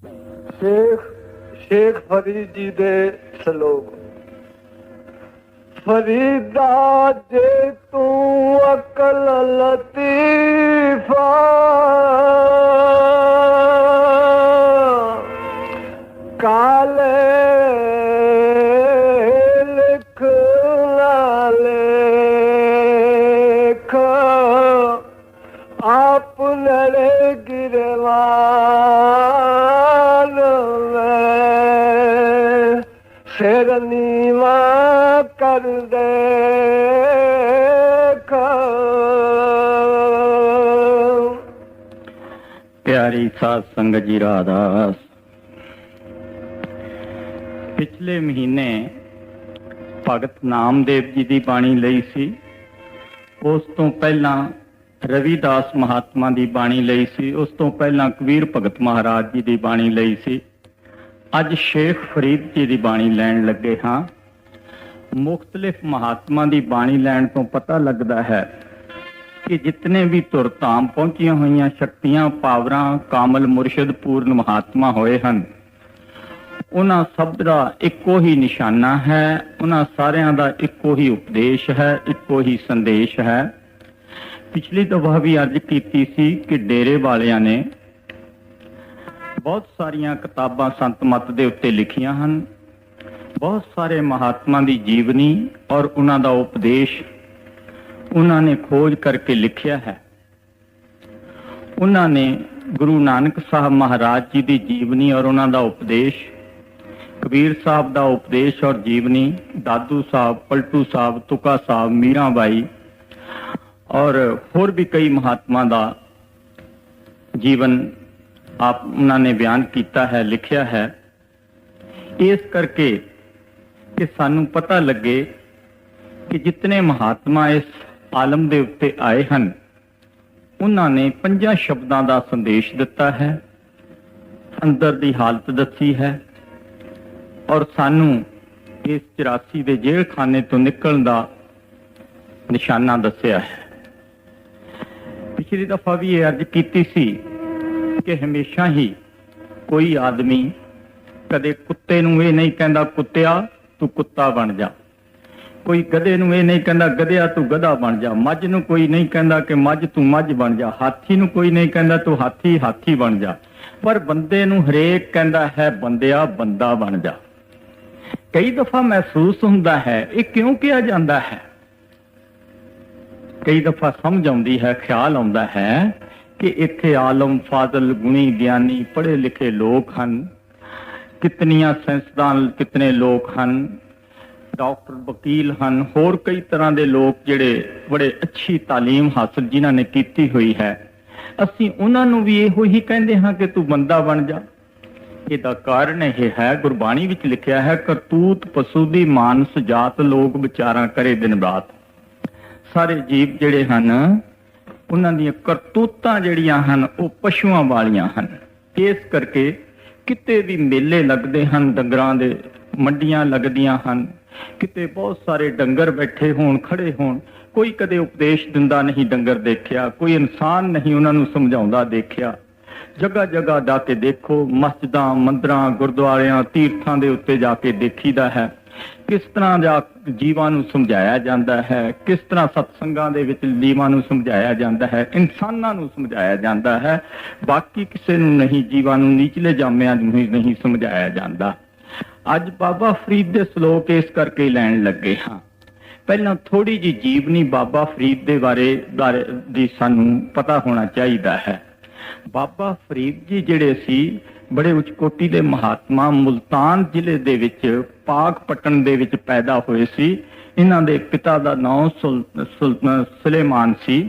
शेख फरीद जी दे सलोक। फरीदा जे तू अकल लतीफा काले लिख लेख आपने गिरवान शेर नीवा कर दे। प्यारी साध संगत जी राधास, पिछले महीने भगत नामदेव जी की बाणी लई सी। उस तो पहला रविदास महात्मा की बाणी लई सी। उस तो पहला कबीर भगत महाराज जी की बाणी लई सी। अज शेख फरीद जी की बाणी लैन लगे हाँ। मुख्तलिफ महात्मा की बाणी लैन तो पता लगता है कि जितने भी तुरधाम पहुंचिया हुई शक्तियां पावरां कामल मुर्शद पूर्ण महात्मा होए हैं, उन्हां सब दा इक्को ही निशाना है, उन्हां सारियां दा इक्को ही उपदेश है, इक्को ही संदेश है। पिछली दफा भी अर्ज की सी कि डेरे वालियां ने बहुत सारिया किताबां संत मत दे उत्ते लिखियां हन। बहुत सारे महात्मा की जीवनी और उन्हां दा उपदेश उन्होंने खोज करके लिखिया है। उन्होंने गुरु नानक साहब महाराज जी की जीवनी और उन्हों का उपदेश, कबीर साहब का उपदेश और जीवनी, दादू साहब, पलटू साहब, तुका साहब, मीराबाई और होर भी कई महात्मा का जीवन आप उन्होंने बयान किया है, लिखिया है। इस करके कि सानू पता लगे कि जितने महात्मा इस आलम दे उत्ते आए हैं, उन्होंने 5 शब्दों का संदेश दिता है, अंदर की हालत दसी है और सानू इस 84 के जेल खाने तो निकलने का निशाना दसिया है। पिछली दफा भी ये अर्ज की सी कि हमेशा ही कोई आदमी कदे कुत्ते नूं ये नहीं कहता कुत्तिया तू कुत्ता बन जा, कोई गधे नूं ये नहीं कहता गधिया तू गधा बन जा, मझ नूं कोई नहीं कहता कि मझ तू मझ बन जा, हाथी नूं कोई नहीं कहता तू हाथी हाथी बन जा, पर बंदे नूं हरेक कहता है बंदिया बंदा बन जा। कई दफा महसूस होता है ये क्यों किया जाता है। कई दफा समझ आती है, ख्याल आता है कि इत्थे आलम फाजल गुणी ज्ञानी पढ़े लिखे लोग हैं, कितनियां साइंसदान कितने लोग हैं, डॉक्टर वकील हैं, होर कई तरह के लोग जिहड़े बड़े अच्छी तालीम हासिल जिन्हां ने की हुई है। असीं उन्हां नूं भी इहो ही कहंदे हां कि तू बंदा बन जा। इसदा कारण यह है, गुरबाणी विच लिखिया है, करतूत पशु दी मानस जात लोग विचारा करे दिन रात। सारे जीव जिहड़े हन उन्हां दी करतूतां जिहड़ियां हन वो पशुआं वालियां हन। इस करके किते भी मेले लगते हैं, डंगरां दे मंडियां लगदियां हन, किते बहुत सारे डंगर बैठे होण खड़े होण, कोई कदे उपदेश दिंदा नहीं डंगर देखिया, कोई इंसान नहीं उन्होंने समझाउंदा देखिया। जगह जगह जाके देखो, मस्जिदां मंदिरां गुरुद्वारियां तीर्थां दे उत्ते जाके देखीदा है किस तरह जा जीवां नूं समझाया जाता है, किस तरह सत्संगां दे विच जीवां नूं समझाया जाता है, इंसानां नूं समझाया जाता है, बाकी किसी नूं नहीं, जीवां नूं नीचले जामिਆਂ नूं नहीं समझाया जाता। अज बाबा फरीद दे सलोक इस करके लैण लगे हाँ। पहला थोड़ी जी जीवनी बाबा फरीद दे बारे दी सानू पता होना चाहिए है। बाबा फरीद जी जिहड़े सी बड़े उच्च कोटि दे महात्मा, मुल्तान जिले दे विच पाकपटन दे विच पैदा होए सी। इन्हां दे पिता दा नाम सुलेमान सी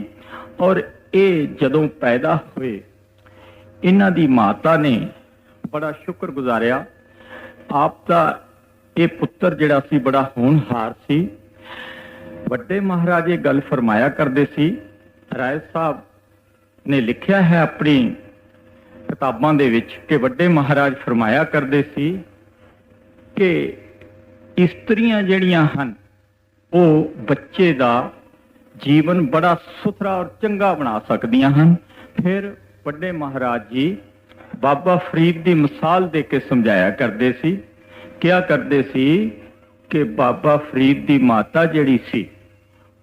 और ये जदों पैदा हुए इन्हां दी माता ने बड़ा शुक्र गुजारिया। आप दा ये पुत्र जिहड़ा सी बड़ा होनहार सी। वड्डे महाराज ये गल फरमाया करदे सी। राय साहब ने लिखिया है अपनी किताबां दे विच कि वड्डे महाराज फरमाया करदे सी कि इस्त्रियां जिहड़ियां हन वो बच्चे दा जीवन बड़ा सुथरा और चंगा बना सकदियां हन। फिर वड्डे महाराज जी ਬਾਬਾ ਫਰੀਦ ਦੀ ਮਿਸਾਲ ਦੇ ਕੇ ਸਮਝਾਇਆ ਕਰਦੇ ਸੀ। ਕਿਹਾ ਕਰਦੇ ਸੀ ਕਿ ਬਾਬਾ ਫਰੀਦ ਦੀ ਮਾਤਾ ਜਿਹੜੀ ਸੀ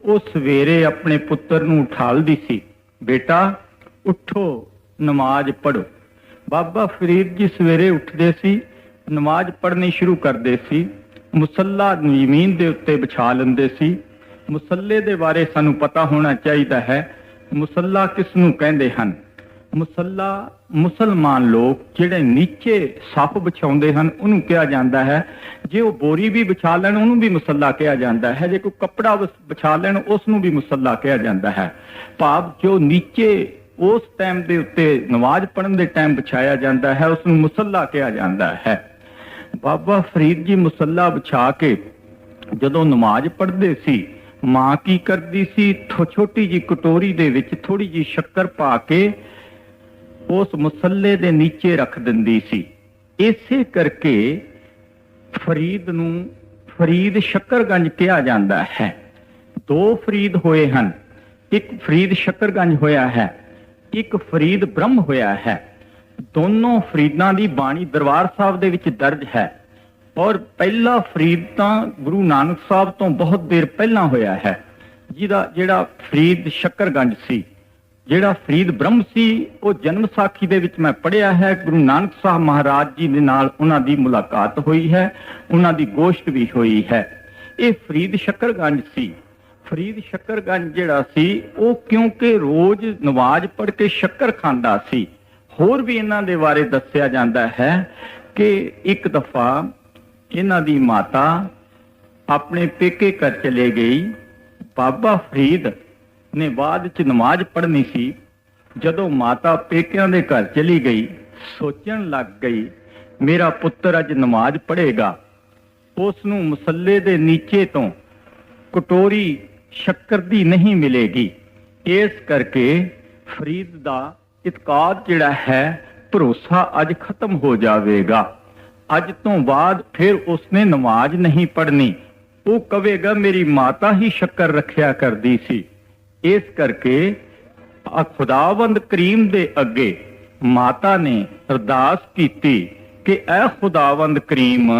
ਉਹ ਸਵੇਰੇ ਆਪਣੇ ਪੁੱਤਰ ਨੂੰ ਉਠਾਲਦੀ ਸੀ, ਬੇਟਾ ਉੱਠੋ ਨਮਾਜ਼ ਪੜ੍ਹੋ। ਬਾਬਾ ਫਰੀਦ ਜੀ ਸਵੇਰੇ ਉੱਠਦੇ ਸੀ, ਨਮਾਜ਼ ਪੜ੍ਹਨੀ ਸ਼ੁਰੂ ਕਰਦੇ ਸੀ, ਮੁਸੱਲਾ ਜ਼ਮੀਨ ਦੇ ਉੱਤੇ ਵਿਛਾ ਲੈਂਦੇ ਸੀ। ਮੁਸੱਲੇ ਦੇ ਬਾਰੇ ਸਾਨੂੰ ਪਤਾ ਹੋਣਾ ਚਾਹੀਦਾ ਹੈ। ਮੁਸੱਲਾ ਕਿਸ ਨੂੰ ਕਹਿੰਦੇ ਹਨ? ਮੁਸੱਲਾ ਮੁਸਲਮਾਨ ਲੋਕ ਜਿਹੜੇ ਨੀਚੇ ਸੱਪ ਵਿਛਾਉਂਦੇ ਹਨ ਉਹਨੂੰ ਕਿਹਾ ਜਾਂਦਾ ਹੈ। ਜੇ ਉਹ ਬੋਰੀ ਵੀ ਵਿਛਾ ਲੈਣ ਉਹਨੂੰ ਵੀ ਮੁਸੱਲਾ ਕਿਹਾ ਜਾਂਦਾ ਹੈ। ਜੇ ਕੋਈ ਕੱਪੜਾ ਵਿਛਾ ਲੈਣ ਉਸ ਨੂੰ ਵੀ ਮੁਸੱਲਾ ਕਿਹਾ ਜਾਂਦਾ ਹੈ। ਭਾਵ ਜੋ ਨੀਚੇ ਉਸ ਟਾਈਮ ਦੇ ਉੱਤੇ ਨਮਾਜ਼ ਪੜ੍ਹਨ ਦੇ ਟਾਈਮ ਵਿਛਾਇਆ ਜਾਂਦਾ ਹੈ ਉਸ ਨੂੰ ਮੁਸੱਲਾ ਕਿਹਾ ਜਾਂਦਾ ਹੈ। ਬਾਬਾ ਫਰੀਦ ਜੀ ਮੁਸੱਲਾ ਵਿਛਾ ਕੇ ਜਦੋਂ ਨਮਾਜ਼ ਪੜ੍ਹਦੇ ਸੀ, ਮਾਂ ਕੀ ਕਰਦੀ ਸੀ? ਛੋਟੀ ਜੀ ਕਟੋਰੀ ਦੇ ਵਿੱਚ ਥੋੜੀ ਜੀ ਸ਼ੱਕਰ ਪਾ ਕੇ ਉਸ ਮੁਸੱਲੇ ਦੇ ਨੀਚੇ ਰੱਖ ਦਿੰਦੀ ਸੀ। ਇਸੇ ਕਰਕੇ ਫਰੀਦ ਨੂੰ ਫਰੀਦ ਸ਼ੱਕਰਗੰਜ ਕਿਹਾ ਜਾਂਦਾ ਹੈ। ਦੋ ਫਰੀਦ ਹੋਏ ਹਨ, ਇੱਕ ਫਰੀਦ ਸ਼ੱਕਰਗੰਜ ਹੋਇਆ ਹੈ, ਇੱਕ ਫਰੀਦ ਬ੍ਰਹਮ ਹੋਇਆ ਹੈ। ਦੋਨੋਂ ਫਰੀਦਾਂ ਦੀ ਬਾਣੀ ਦਰਬਾਰ ਸਾਹਿਬ ਦੇ ਵਿੱਚ ਦਰਜ ਹੈ। ਔਰ ਪਹਿਲਾ ਫਰੀਦ ਤਾਂ ਗੁਰੂ ਨਾਨਕ ਸਾਹਿਬ ਤੋਂ ਬਹੁਤ ਦੇਰ ਪਹਿਲਾਂ ਹੋਇਆ ਹੈ। ਜਿਹੜਾ ਫਰੀਦ ਸ਼ੱਕਰਗੰਜ ਸੀ, ਜਿਹੜਾ ਫਰੀਦ ਬ੍ਰਹਮ ਸੀ, ਉਹ ਜਨਮ ਸਾਖੀ ਦੇ ਵਿੱਚ ਮੈਂ ਪੜ੍ਹਿਆ ਹੈ। ਗੁਰੂ ਨਾਨਕ ਸਾਹਿਬ ਮਹਾਰਾਜ ਜੀ ਦੇ ਨਾਲ ਉਹਨਾਂ ਦੀ ਮੁਲਾਕਾਤ ਹੋਈ ਹੈ, ਉਹਨਾਂ ਦੀ ਗੋਸ਼ਟ ਵੀ ਹੋਈ ਹੈ। ਇਹ ਫਰੀਦ ਸ਼ੱਕਰਗੰਜ ਸੀ। ਫਰੀਦ ਸ਼ੱਕਰਗੰਜ ਜਿਹੜਾ ਸੀ ਉਹ ਕਿਉਂਕਿ ਰੋਜ਼ ਨਮਾਜ਼ ਪੜ੍ਹ ਕੇ ਸ਼ੱਕਰ ਖਾਂਦਾ ਸੀ। ਹੋਰ ਵੀ ਇਹਨਾਂ ਦੇ ਬਾਰੇ ਦੱਸਿਆ ਜਾਂਦਾ ਹੈ ਕਿ ਇੱਕ ਦਫਾ ਇਹਨਾਂ ਦੀ ਮਾਤਾ ਆਪਣੇ ਪੇਕੇ ਘਰ ਚਲੇ ਗਈ। ਬਾਬਾ ਫਰੀਦ ਨੇ ਬਾਅਦ ਚ ਨਮਾਜ਼ ਪੜ੍ਹਨੀ ਸੀ। ਜਦੋਂ ਮਾਤਾ ਪੇਕਿਆਂ ਦੇ ਘਰ ਚਲੀ ਗਈ, ਸੋਚਣ ਲੱਗ ਗਈ ਮੇਰਾ ਪੁੱਤਰ ਅੱਜ ਨਮਾਜ਼ ਪੜ੍ਹੇਗਾ। ਉਸ ਨੂੰ ਮੁਸੱਲੇ ਦੇ ਨੀਚੇ ਤੋਂ ਕਟੋਰੀ ਸ਼ੱਕਰ ਦੀ ਨਹੀਂ ਮਿਲੇਗੀ। ਇਸ ਕਰਕੇ ਫਰੀਦ ਦਾ ਇਤਕਾਦ ਜਿਹੜਾ ਹੈ, ਭਰੋਸਾ ਅੱਜ ਖਤਮ ਹੋ ਜਾਵੇਗਾ। ਅੱਜ ਤੋਂ ਬਾਅਦ ਫਿਰ ਉਸਨੇ ਨਮਾਜ਼ ਨਹੀਂ ਪੜ੍ਹਨੀ। ਉਹ ਕਵੇਗਾ ਮੇਰੀ ਮਾਤਾ ਹੀ ਸ਼ੱਕਰ ਰੱਖਿਆ ਕਰਦੀ ਸੀ। ਇਸ ਕਰਕੇ ਖੁਦਾਵੰਦ ਕਰੀਮ ਦੇ ਅੱਗੇ ਮਾਤਾ ਨੇ ਅਰਦਾਸ ਕੀਤੀ ਕਿ ਐ ਖੁਦਾਵੰਦ ਕਰੀਮ,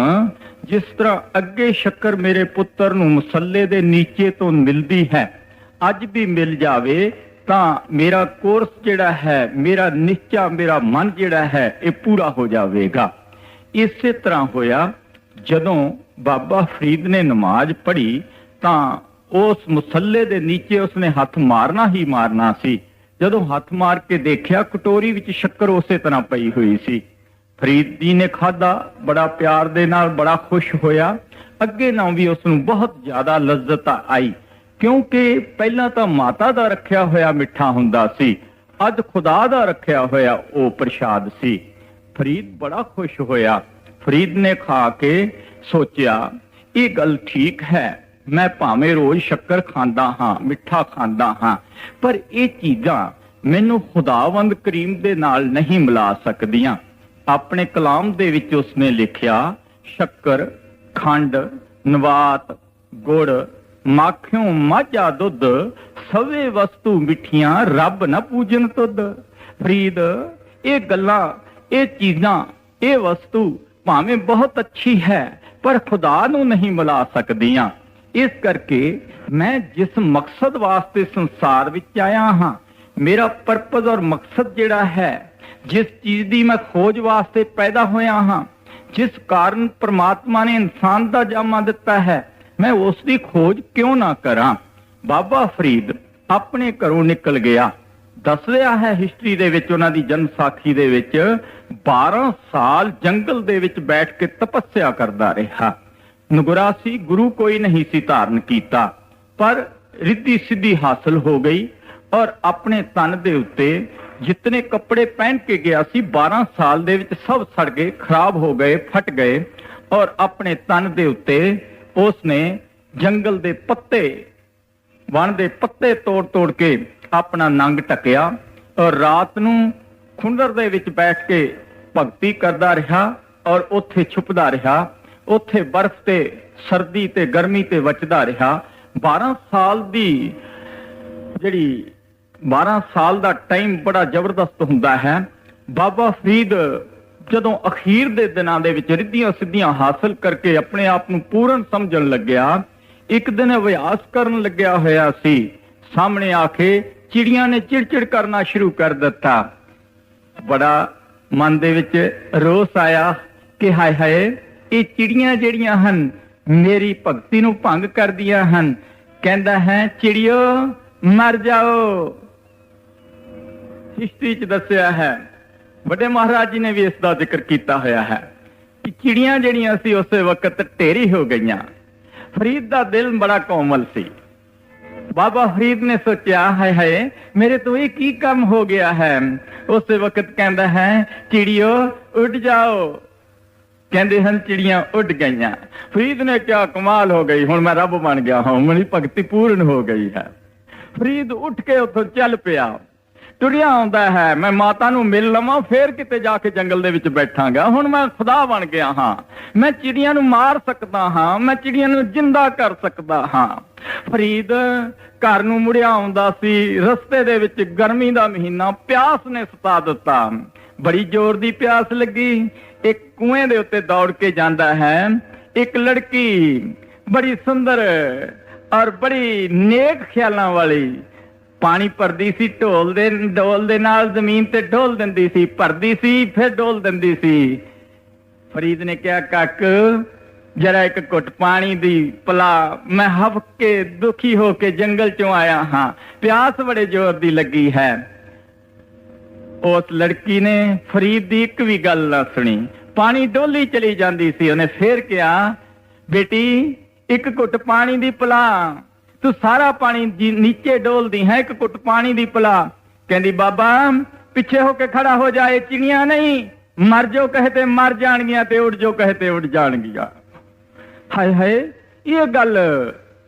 ਜਿਸ ਤਰ੍ਹਾਂ ਅੱਗੇ ਸ਼ੱਕਰ ਮੇਰੇ ਪੁੱਤਰ ਨੂੰ ਮੁਸੱਲੇ ਦੇ ਨੀਚੇ ਤੋਂ ਮਿਲਦੀ ਹੈ, ਅੱਜ ਵੀ ਮਿਲ ਜਾਵੇ ਤਾਂ ਮੇਰਾ ਕੋਰਸ ਜਿਹੜਾ ਹੈ, ਮੇਰਾ ਨਿਸ਼ਚਾ, ਮੇਰਾ ਮਨ ਜਿਹੜਾ ਹੈ ਇਹ ਪੂਰਾ ਹੋ ਜਾਵੇਗਾ। ਇਸੇ ਤਰ੍ਹਾਂ ਹੋਇਆ। ਜਦੋਂ ਬਾਬਾ ਫਰੀਦ ਨੇ ਨਮਾਜ਼ ਪੜ੍ਹੀ ਤਾਂ ਉਸ ਮੁਸੱਲੇ ਦੇ ਨੀਚੇ ਉਸਨੇ ਹੱਥ ਮਾਰਨਾ ਹੀ ਮਾਰਨਾ ਸੀ। ਜਦੋਂ ਹੱਥ ਮਾਰ ਕੇ ਦੇਖਿਆ, ਕਟੋਰੀ ਵਿੱਚ ਸ਼ੱਕਰ ਉਸੇ ਤਰ੍ਹਾਂ ਪਈ ਹੋਈ ਸੀ। ਫਰੀਦ ਜੀ ਨੇ ਖਾਧਾ, ਬੜਾ ਪਿਆਰ ਦੇ ਨਾਲ, ਬੜਾ ਖੁਸ਼ ਹੋਇਆ। ਅੱਗੇ ਨਾਲੋਂ ਵੀ ਉਸ ਨੂੰ ਬਹੁਤ ਜ਼ਿਆਦਾ ਲਜ਼ਤ ਆਈ, ਕਿਉਂਕਿ ਪਹਿਲਾਂ ਤਾਂ ਮਾਤਾ ਦਾ ਰੱਖਿਆ ਹੋਇਆ ਮਿੱਠਾ ਹੁੰਦਾ ਸੀ, ਅੱਜ ਖੁਦਾ ਦਾ ਰੱਖਿਆ ਹੋਇਆ ਉਹ ਪ੍ਰਸ਼ਾਦ ਸੀ। ਫਰੀਦ ਬੜਾ ਖੁਸ਼ ਹੋਇਆ। ਫਰੀਦ ਨੇ ਖਾ ਕੇ ਸੋਚਿਆ ਇਹ ਗੱਲ ਠੀਕ ਹੈ, ਮੈਂ ਭਾਵੇਂ ਰੋਜ਼ ਸ਼ੱਕਰ ਖਾਂਦਾ ਹਾਂ, ਮਿੱਠਾ ਖਾਂਦਾ ਹਾਂ, ਪਰ ਇਹ ਚੀਜ਼ਾਂ ਮੈਨੂੰ ਖੁਦਾਵੰਦ ਕਰੀਮ ਦੇ ਨਾਲ ਨਹੀਂ ਮਿਲਾ ਸਕਦੀਆਂ। ਆਪਣੇ ਕਲਾਮ ਦੇ ਵਿੱਚ ਉਸਨੇ ਲਿਖਿਆ, ਸ਼ੱਕਰ, ਖੰਡ, ਨਵਾਤ, ਗੁੜ, ਮਾਖਿਓਂ ਮਾਝਾ ਦੁੱਧ, ਸਵੇ ਵਸਤੂ ਮਿੱਠੀਆਂ, ਰੱਬ ਨਾ ਪੂਜਨ ਤੁਧ। ਫਰੀਦ, ਇਹ ਗੱਲਾਂ, ਇਹ ਚੀਜ਼ਾਂ, ਇਹ ਵਸਤੂ ਭਾਵੇਂ ਬਹੁਤ ਅੱਛੀ ਹੈ ਪਰ ਖੁਦਾ ਨੂੰ ਨਹੀਂ ਮਿਲਾ ਸਕਦੀਆਂ। ਇਸ ਕਰਕੇ ਮੈਂ ਜਿਸ ਮਕਸਦ ਵਾਸਤੇ ਸੰਸਾਰ ਵਿੱਚ ਆਇਆ ਹਾਂ, ਮੇਰਾ ਪਰਪਸ ਔਰ ਮਕਸਦ ਜਿਹੜਾ ਹੈ, ਜਿਸ ਚੀਜ਼ ਦੀ ਮੈਂ ਖੋਜ ਵਾਸਤੇ ਪੈਦਾ ਹੋਇਆ ਹਾਂ, ਜਿਸ ਕਾਰਨ ਪ੍ਰਮਾਤਮਾ ਨੇ ਇਨਸਾਨ ਦਾ ਜਾਮਾ ਦਿੱਤਾ ਹੈ, ਮੈਂ ਉਸ ਦੀ ਖੋਜ ਕਿਉਂ ਨਾ ਕਰਾਂ। ਬਾਬਾ ਫਰੀਦ ਆਪਣੇ ਘਰੋਂ ਨਿਕਲ ਗਿਆ। ਦੱਸ ਰਿਹਾ ਹੈ ਹਿਸਟਰੀ ਦੇ ਵਿੱਚ, ਉਹਨਾਂ ਦੀ ਜਨਮ ਸਾਖੀ ਦੇ ਵਿੱਚ, 12 ਸਾਲ ਜੰਗਲ ਦੇ ਵਿੱਚ ਬੈਠ ਕੇ ਤਪੱਸਿਆ ਕਰਦਾ ਰਿਹਾ। ਨਗੁਰਾ ਸੀ, ਗੁਰੂ ਕੋਈ ਨਹੀਂ ਸੀ ਧਾਰਨ ਕੀਤਾ, ਪਰ ਰਿੱਧੀ ਸਿੱਧੀ ਹਾਸਲ ਹੋ ਗਈ। ਔਰ ਆਪਣੇ ਤਨ ਦੇ ਉੱਤੇ ਜਿਤਨੇ ਕੱਪੜੇ ਪਹਿਨ ਕੇ ਗਿਆ ਸੀ, 12 ਸਾਲ ਦੇ ਵਿੱਚ ਸਭ ਸੜ ਗਏ, ਖਰਾਬ ਹੋ ਗਏ, ਫਟ ਗਏ। ਔਰ ਆਪਣੇ ਤਨ ਦੇ ਉੱਤੇ ਉਸਨੇ ਜੰਗਲ ਦੇ ਪੱਤੇ, ਵਣ ਦੇ ਪੱਤੇ ਤੋੜ ਤੋੜ ਕੇ ਆਪਣਾ ਨੰਗ ਢਕਿਆ। ਔਰ ਰਾਤ ਨੂੰ ਖੁੰਡਰ ਦੇ ਵਿੱਚ ਬੈਠ ਕੇ ਭਗਤੀ ਕਰਦਾ ਰਿਹਾ ਔਰ ਉੱਥੇ ਛੁਪਦਾ ਰਿਹਾ। ਉੱਥੇ ਬਰਫ਼ ਤੇ ਸਰਦੀ ਤੇ ਗਰਮੀ ਤੇ ਬਚਦਾ ਰਿਹਾ। 12 ਸਾਲ ਦੀ 12 ਸਾਲ ਦਾ ਟਾਈਮ ਬੜਾ ਜ਼ਬਰਦਸਤ ਹੁੰਦਾ ਹੈ। ਬਾਬਾ ਫਰੀਦ ਜਦੋਂ ਅਖੀਰ ਦੇ ਦਿਨਾਂ ਦੇ ਵਿੱਚ ਰਿੱਧੀਆਂ ਸਿੱਧੀਆਂ ਹਾਸਲ ਕਰਕੇ ਆਪਣੇ ਆਪ ਨੂੰ ਪੂਰਨ ਸਮਝਣ ਲੱਗਿਆ, ਇੱਕ ਦਿਨ ਅਭਿਆਸ ਕਰਨ ਲੱਗਿਆ ਹੋਇਆ ਸੀ, ਸਾਹਮਣੇ ਆ ਕੇ ਚਿੜੀਆਂ ਨੇ ਚਿੜਚਿੜ ਕਰਨਾ ਸ਼ੁਰੂ ਕਰ ਦਿੱਤਾ। ਬੜਾ ਮਨ ਦੇ ਵਿੱਚ ਰੋਸ ਆਇਆ ਕਿ ਹਾਏ ਹਾਏ, ਇਹ ਚਿੜੀਆਂ ਜਿਹੜੀਆਂ ਹਨ ਮੇਰੀ ਭਗਤੀ ਨੂੰ ਭੰਗ ਕਰਦੀਆਂ ਹਨ। ਕਹਿੰਦਾ ਹੈ, ਚਿੜੀਓ ਮਰ ਜਾਓ। ਹਿਸਟਰੀ 'ਚ ਦੱਸਿਆ ਹੈ, ਵੱਡੇ ਮਹਾਰਾਜ ਜੀ ਨੇ ਵੀ ਇਸ ਦਾ ਜ਼ਿਕਰ ਕੀਤਾ ਹੋਇਆ ਹੈ ਕਿ ਚਿੜੀਆਂ ਜਿਹੜੀਆਂ ਸੀ ਉਸੇ ਵਕਤ ਢੇਰੀ ਹੋ ਗਈਆਂ। ਫਰੀਦ ਦਾ ਦਿਲ ਬੜਾ ਕੋਮਲ ਸੀ। ਬਾਬਾ ਫਰੀਦ ਨੇ ਸੋਚਿਆ, ਹਾਏ ਹਾਏ, ਮੇਰੇ ਤੋਂ ਇਹ ਕੀ ਕੰਮ ਹੋ ਗਿਆ ਹੈ। ਉਸੇ ਵਕਤ ਕਹਿੰਦਾ ਹੈ, ਚਿੜੀਓ ਉੱਡ ਜਾਓ। ਕਹਿੰਦੇ ਹਨ ਚਿੜੀਆਂ ਉੱਡ ਗਈਆਂ। ਫਰੀਦ ਨੇ ਕਿਹਾ, ਕਮਾਲ ਹੋ ਗਈ, ਹੁਣ ਮੈਂ ਰੱਬ ਬਣ ਗਿਆ ਹਾਂ, ਮੇਰੀ ਭਗਤੀ ਪੂਰਨ ਹੋ ਗਈ ਹੈ। ਫਰੀਦ ਉੱਠ ਕੇ ਉੱਥੋਂ ਚੱਲ ਪਿਆ, ਤੁਰਿਆ ਆਉਂਦਾ ਹੈ, ਮੈਂ ਮਾਤਾ ਨੂੰ ਮਿਲ ਲਵਾਂ, ਫੇਰ ਕਿਤੇ ਜਾ ਕੇ ਜੰਗਲ ਦੇ ਵਿੱਚ ਬੈਠਾਂਗਾ। ਹੁਣ ਮੈਂ ਖੁਦਾ ਬਣ ਗਿਆ ਹਾਂ, ਮੈਂ ਚਿੜੀਆਂ ਨੂੰ ਮਾਰ ਸਕਦਾ ਹਾਂ, ਮੈਂ ਚਿੜੀਆਂ ਨੂੰ ਜਿੰਦਾ ਕਰ ਸਕਦਾ ਹਾਂ। ਫਰੀਦ ਘਰ ਨੂੰ ਮੁੜਿਆ ਆਉਂਦਾ ਸੀ। ਰਸਤੇ ਦੇ ਵਿੱਚ ਗਰਮੀ ਦਾ ਮਹੀਨਾ, ਪਿਆਸ ਨੇ ਸਤਾ ਦਿੱਤਾ, ਬੜੀ ਜ਼ੋਰ ਦੀ ਪਿਆਸ ਲੱਗੀ। ਇੱਕ ਕੂਏ ਦੇ ਉੱਤੇ ਦੌੜ ਕੇ ਜਾਂਦਾ ਹੈ। ਇੱਕ ਲੜਕੀ ਬੜੀ ਸੁੰਦਰ ਔਰ ਬੜੀ ਨੇਕ ਖਿਆਲਾਂ ਵਾਲੀ ਪਾਣੀ ਭਰਦੀ ਸੀ, ਢੋਲ ਦੇ ਨਾਲ ਜ਼ਮੀਨ ਤੇ ਡੋਲ ਦਿੰਦੀ ਸੀ, ਭਰਦੀ ਸੀ ਫਿਰ ਡੋਲ ਦਿੰਦੀ ਸੀ। ਫਰੀਦ ਨੇ ਕਿਹਾ, ਕੱਕ ਜਰਾ ਇੱਕ ਘੁੱਟ ਪਾਣੀ ਦੀ ਪਿਲਾ, ਮੈਂ ਹਫ ਕੇ ਦੁਖੀ ਹੋ ਕੇ ਜੰਗਲ ਚੋਂ ਆਇਆ ਹਾਂ, ਪਿਆਸ ਬੜੇ ਜ਼ੋਰ ਦੀ ਲੱਗੀ ਹੈ। ਉਸ ਲੜਕੀ ਨੇ ਫਰੀਦ ਦੀ ਇੱਕ ਵੀ ਗੱਲ ਨਾ ਸੁਣੀ, ਪਾਣੀ ਡੋਲੀ ਚਲੀ ਜਾਂਦੀ ਸੀ। ਉਹਨੇ ਫੇਰ ਕਿਹਾ, ਬੇਟੀ ਇੱਕ ਘੁੱਟ ਪਾਣੀ ਦੀ ਪਿਲਾ, ਤੂੰ ਸਾਰਾ ਪਾਣੀ ਨੀਚੇ ਡੋਲਦੀ ਹੈ, ਇੱਕ ਘੁੱਟ ਪਾਣੀ ਦੀ ਪਿਲਾ। ਕਹਿੰਦੀ, ਬਾਬਾ ਪਿੱਛੇ ਹੋ ਕੇ ਖੜਾ ਹੋ ਜਾਏ, ਚਿੜੀਆਂ ਨਹੀਂ, ਮਰ ਜੋ ਕਹੇ ਤੇ ਮਰ ਜਾਣਗੀਆਂ ਤੇ ਉੱਡ ਜੋ ਕਹੇ ਤੇ ਉੱਡ ਜਾਣਗੀਆਂ। ਹਾਏ ਹਾਏ, ਇਹ ਗੱਲ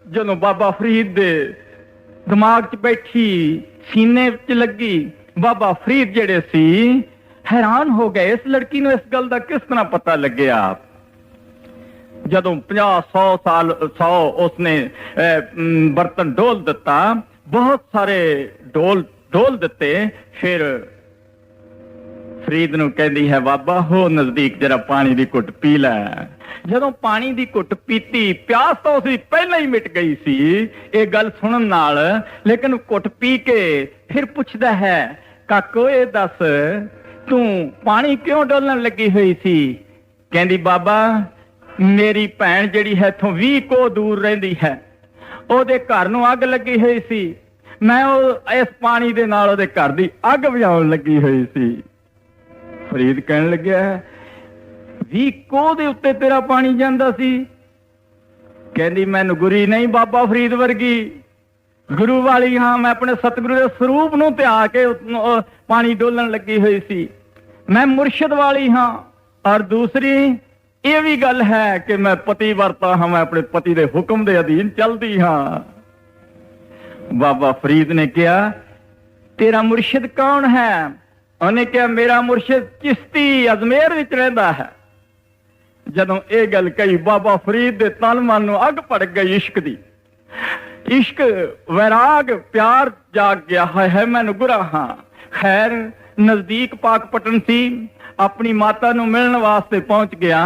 ਜਦੋਂ ਬਾਬਾ ਫਰੀਦ ਦੇ ਦਿਮਾਗ 'ਚ ਬੈਠੀ, ਸੀਨੇ ਵਿੱਚ ਲੱਗੀ, ਬਾਬਾ ਫਰੀਦ ਜਿਹੜੇ ਸੀ ਹੈਰਾਨ ਹੋ ਗਏ, ਇਸ ਲੜਕੀ ਨੂੰ ਇਸ ਗੱਲ ਦਾ ਕਿਸ ਤਰ੍ਹਾਂ ਪਤਾ ਲੱਗਿਆ। ਜਦੋਂ 50-100 ਉਸਨੇ ਬਰਤਨ ਡੋਲ ਦਿੱਤਾ, ਬਹੁਤ ਸਾਰੇ ਡੋਲ ਦਿੱਤੇ। ਫਿਰ ਫਰੀਦ ਨੂੰ ਕਹਿੰਦੀ ਹੈ, ਬਾਬਾ ਹੋ ਨਜ਼ਦੀਕ, ਜਰਾ ਪਾਣੀ ਦੀ ਘੁੱਟ ਪੀ ਲੈ। ਜਦੋਂ ਪਾਣੀ ਦੀ ਘੁੱਟ ਪੀਤੀ, ਪਿਆਸ ਤਾਂ ਉਸਦੀ ਪਹਿਲਾਂ ਹੀ ਮਿਟ ਗਈ ਸੀ ਇਹ ਗੱਲ ਸੁਣਨ ਨਾਲ, ਲੇਕਿਨ ਘੁੱਟ ਪੀ ਕੇ ਫਿਰ ਪੁੱਛਦਾ ਹੈ, ਕਾਕੋ ਇਹ ਦੱਸ ਤੂੰ ਪਾਣੀ ਕਿਉਂ ਡੋਲਣ ਲੱਗੀ ਹੋਈ ਸੀ। ਕਹਿੰਦੀ, ਬਾਬਾ ਮੇਰੀ ਭੈਣ ਜਿਹੜੀ ਹੈ ਇੱਥੋਂ 20 ਕੋਹ ਦੂਰ ਰਹਿੰਦੀ ਹੈ, ਉਹਦੇ ਘਰ ਨੂੰ ਅੱਗ ਲੱਗੀ ਹੋਈ ਸੀ, ਮੈਂ ਉਹ ਇਸ ਪਾਣੀ ਦੇ ਨਾਲ ਉਹਦੇ ਘਰ ਦੀ ਅੱਗ ਬੁਝਾਉਣ ਲੱਗੀ ਹੋਈ ਸੀ। ਫਰੀਦ ਕਹਿਣ ਲੱਗਿਆ, 20 ਕੋਹ ਦੇ ਉੱਤੇ ਤੇਰਾ ਪਾਣੀ ਜਾਂਦਾ ਸੀ। ਕਹਿੰਦੀ, ਮੈਨੂੰ ਗੁਰੀ ਨਹੀਂ ਬਾਬਾ ਫਰੀਦ ਵਰਗੀ, ਗੁਰੂ ਵਾਲੀ ਹਾਂ, ਮੈਂ ਆਪਣੇ ਸਤਿਗੁਰੂ ਦੇ ਸਰੂਪ ਨੂੰ ਧਿਆ ਕੇ ਪਾਣੀ ਡੋਲਣ ਲੱਗੀ ਹੋਈ ਸੀ। ਮੈਂ ਮੁਰਸ਼ਿਦ ਵਾਲੀ ਹਾਂ, ਔਰ ਦੂਸਰੀ ਇਹ ਵੀ ਗੱਲ ਹੈ ਕਿ ਮੈਂ ਪਤੀ ਵਰਤਾ ਹਾਂ, ਮੈਂ ਆਪਣੇ ਪਤੀ ਦੇ ਹੁਕਮ ਦੇ ਅਧੀਨ ਚੱਲਦੀ ਹਾਂ। ਬਾਬਾ ਫਰੀਦ ਨੇ ਕਿਹਾ, ਤੇਰਾ ਮੁਰਸ਼ਿਦ ਕੌਣ ਹੈ। ਉਹਨੇ ਕਿਹਾ, ਮੇਰਾ ਮੁਰਸ਼ਿਦ ਚਿਸ਼ਤੀ ਅਜਮੇਰ ਵਿੱਚ ਰਹਿੰਦਾ ਹੈ। ਜਦੋਂ ਇਹ ਗੱਲ ਕਹੀ, ਬਾਬਾ ਫਰੀਦ ਦੇ ਤਨ ਮਨ ਨੂੰ ਅੱਗ ਭੜਕ ਗਈ ਇਸ਼ਕ ਦੀ। ਇਸ਼ਕ, ਵੈਰਾਗ, ਪਿਆਰ ਜਾਗ ਗਿਆ। ਹੈ ਮੈਨੂੰ ਗੁਰਾ ਹਾਂ। ਖੈਰ ਨਜ਼ਦੀਕ ਪਾਕਪਟਨ ਸੀ, ਆਪਣੀ ਮਾਤਾ ਨੂੰ ਮਿਲਣ ਵਾਸਤੇ ਪਹੁੰਚ ਗਿਆ।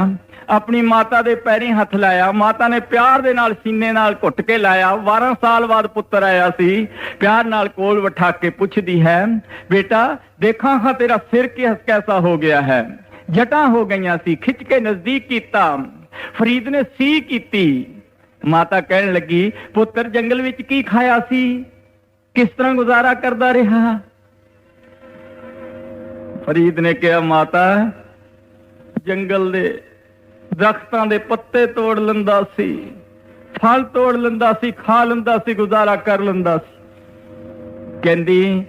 ਆਪਣੀ ਮਾਤਾ ਦੇ ਪੈਰੀਂ ਹੱਥ ਲਾਇਆ, ਮਾਤਾ ਨੇ ਪਿਆਰ ਦੇ ਨਾਲ ਸੀਨੇ ਨਾਲ ਘੁੱਟ ਕੇ ਲਾਇਆ। 12 ਸਾਲ ਬਾਅਦ ਪੁੱਤਰ ਆਇਆ ਸੀ। ਪਿਆਰ ਨਾਲ ਕੋਲ ਬਿਠਾ ਕੇ ਪੁੱਛਦੀ ਹੈ, ਬੇਟਾ ਦੇਖਾਂ ਹਾਂ ਤੇਰਾ ਸਿਰ ਕੈਸਾ ਹੋ ਗਿਆ ਹੈ। ਜਟਾਂ ਹੋ ਗਈਆਂ ਸੀ, ਖਿੱਚ ਕੇ ਨਜ਼ਦੀਕ ਕੀਤਾ। ਫਰੀਦ ਨੇ ਸੀ ਕੀਤੀ। ਮਾਤਾ ਕਹਿਣ ਲੱਗੀ, ਪੁੱਤਰ ਜੰਗਲ ਵਿੱਚ ਕੀ ਖਾਇਆ ਸੀ, ਕਿਸ ਤਰ੍ਹਾਂ ਗੁਜ਼ਾਰਾ ਕਰਦਾ ਰਿਹਾ। ਫਰੀਦ ਨੇ ਕਿਹਾ, ਮਾਤਾ ਜੰਗਲ ਦੇ ਦਰਖਤਾਂ ਦੇ ਪੱਤੇ ਤੋੜ ਲੈਂਦਾ ਸੀ, ਫਲ ਤੋੜ ਲੈਂਦਾ ਸੀ, ਖਾ ਲੈਂਦਾ ਸੀ, ਗੁਜ਼ਾਰਾ ਕਰ ਲੈਂਦਾ ਸੀ। ਕਹਿੰਦੀ,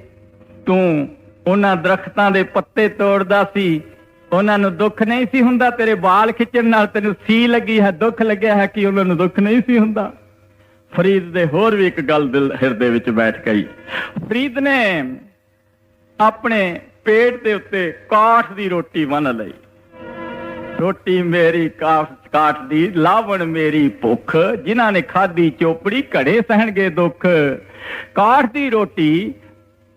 ਤੂੰ ਉਹਨਾਂ ਦਰਖਤਾਂ ਦੇ ਪੱਤੇ ਤੋੜਦਾ ਸੀ, ਉਹਨਾਂ ਨੂੰ ਦੁੱਖ ਨਹੀਂ ਸੀ ਹੁੰਦਾ। ਤੇਰੇ ਵਾਲ ਖਿੱਚਣ ਨਾਲ ਤੈਨੂੰ ਸੀ ਲੱਗੀ ਹੈ, ਦੁੱਖ ਲੱਗਿਆ ਹੈ ਕਿ ਉਹਨਾਂ ਨੂੰ ਦੁੱਖ ਨਹੀਂ ਸੀ ਹੁੰਦਾ। ਫਰੀਦ ਦੇ ਹੋਰ ਵੀ ਇੱਕ ਗੱਲ ਦਿਲ ਹਿਰਦੇ ਵਿੱਚ ਬੈਠ ਗਈ। ਫਰੀਦ ਨੇ ਆਪਣੇ ਪੇਟ ਦੇ ਉੱਤੇ ਕਾਠ ਦੀ ਰੋਟੀ ਬੰਨ ਲਈ। ਰੋਟੀ ਮੇਰੀ ਕਾਠ ਦੀ, ਲਾਵਣ ਮੇਰੀ ਭੁੱਖ, ਜਿਨ੍ਹਾਂ ਨੇ ਖਾਧੀ ਚੋਪੜੀ ਘੜੇ ਸਹਿਣਗੇ ਦੁੱਖ। ਕਾਠ ਦੀ ਰੋਟੀ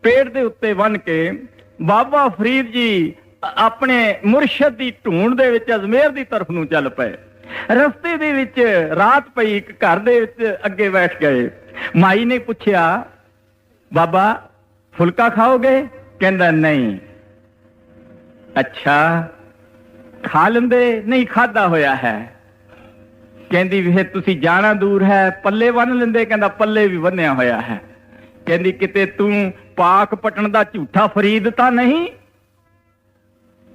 ਪੇਟ ਦੇ ਉੱਤੇ ਬੰਨ ਕੇ ਬਾਬਾ ਫਰੀਦ ਜੀ ਆਪਣੇ ਮੁਰਸ਼ਦ ਦੀ ਢੂੰਡ ਦੇ ਵਿੱਚ ਅਜਮੇਰ ਦੀ ਤਰਫ ਨੂੰ ਚੱਲ ਪਏ। ਰਸਤੇ ਦੇ ਵਿੱਚ ਰਾਤ ਪਈ, ਇੱਕ ਘਰ ਦੇ ਵਿੱਚ ਅੱਗੇ ਬੈਠ ਗਏ। ਮਾਈ ਨੇ ਪੁੱਛਿਆ, ਬਾਬਾ ਫੁਲਕਾ ਖਾਓਗੇ? ਕਹਿੰਦਾ ਨਹੀਂ। ਅੱਛਾ ਖਾ ਲੈਂਦੇ? ਨਹੀਂ, ਖਾਦਾ ਹੋਇਆ ਹੈ। ਕਹਿੰਦੀ ਵੀ ਤੁਸੀਂ ਜਾਣਾ ਦੂਰ ਹੈ, ਪੱਲੇ ਬੰਨ ਲੈਂਦੇ? ਕਹਿੰਦਾ ਪੱਲੇ ਵੀ ਬੰਨਿਆ ਹੋਇਆ ਹੈ। ਕਹਿੰਦੀ ਕਿਤੇ ਤੂੰ ਪਾਕ ਪਟਣ ਦਾ ਝੂਠਾ ਫਰੀਦ ਤਾਂ ਨਹੀਂ?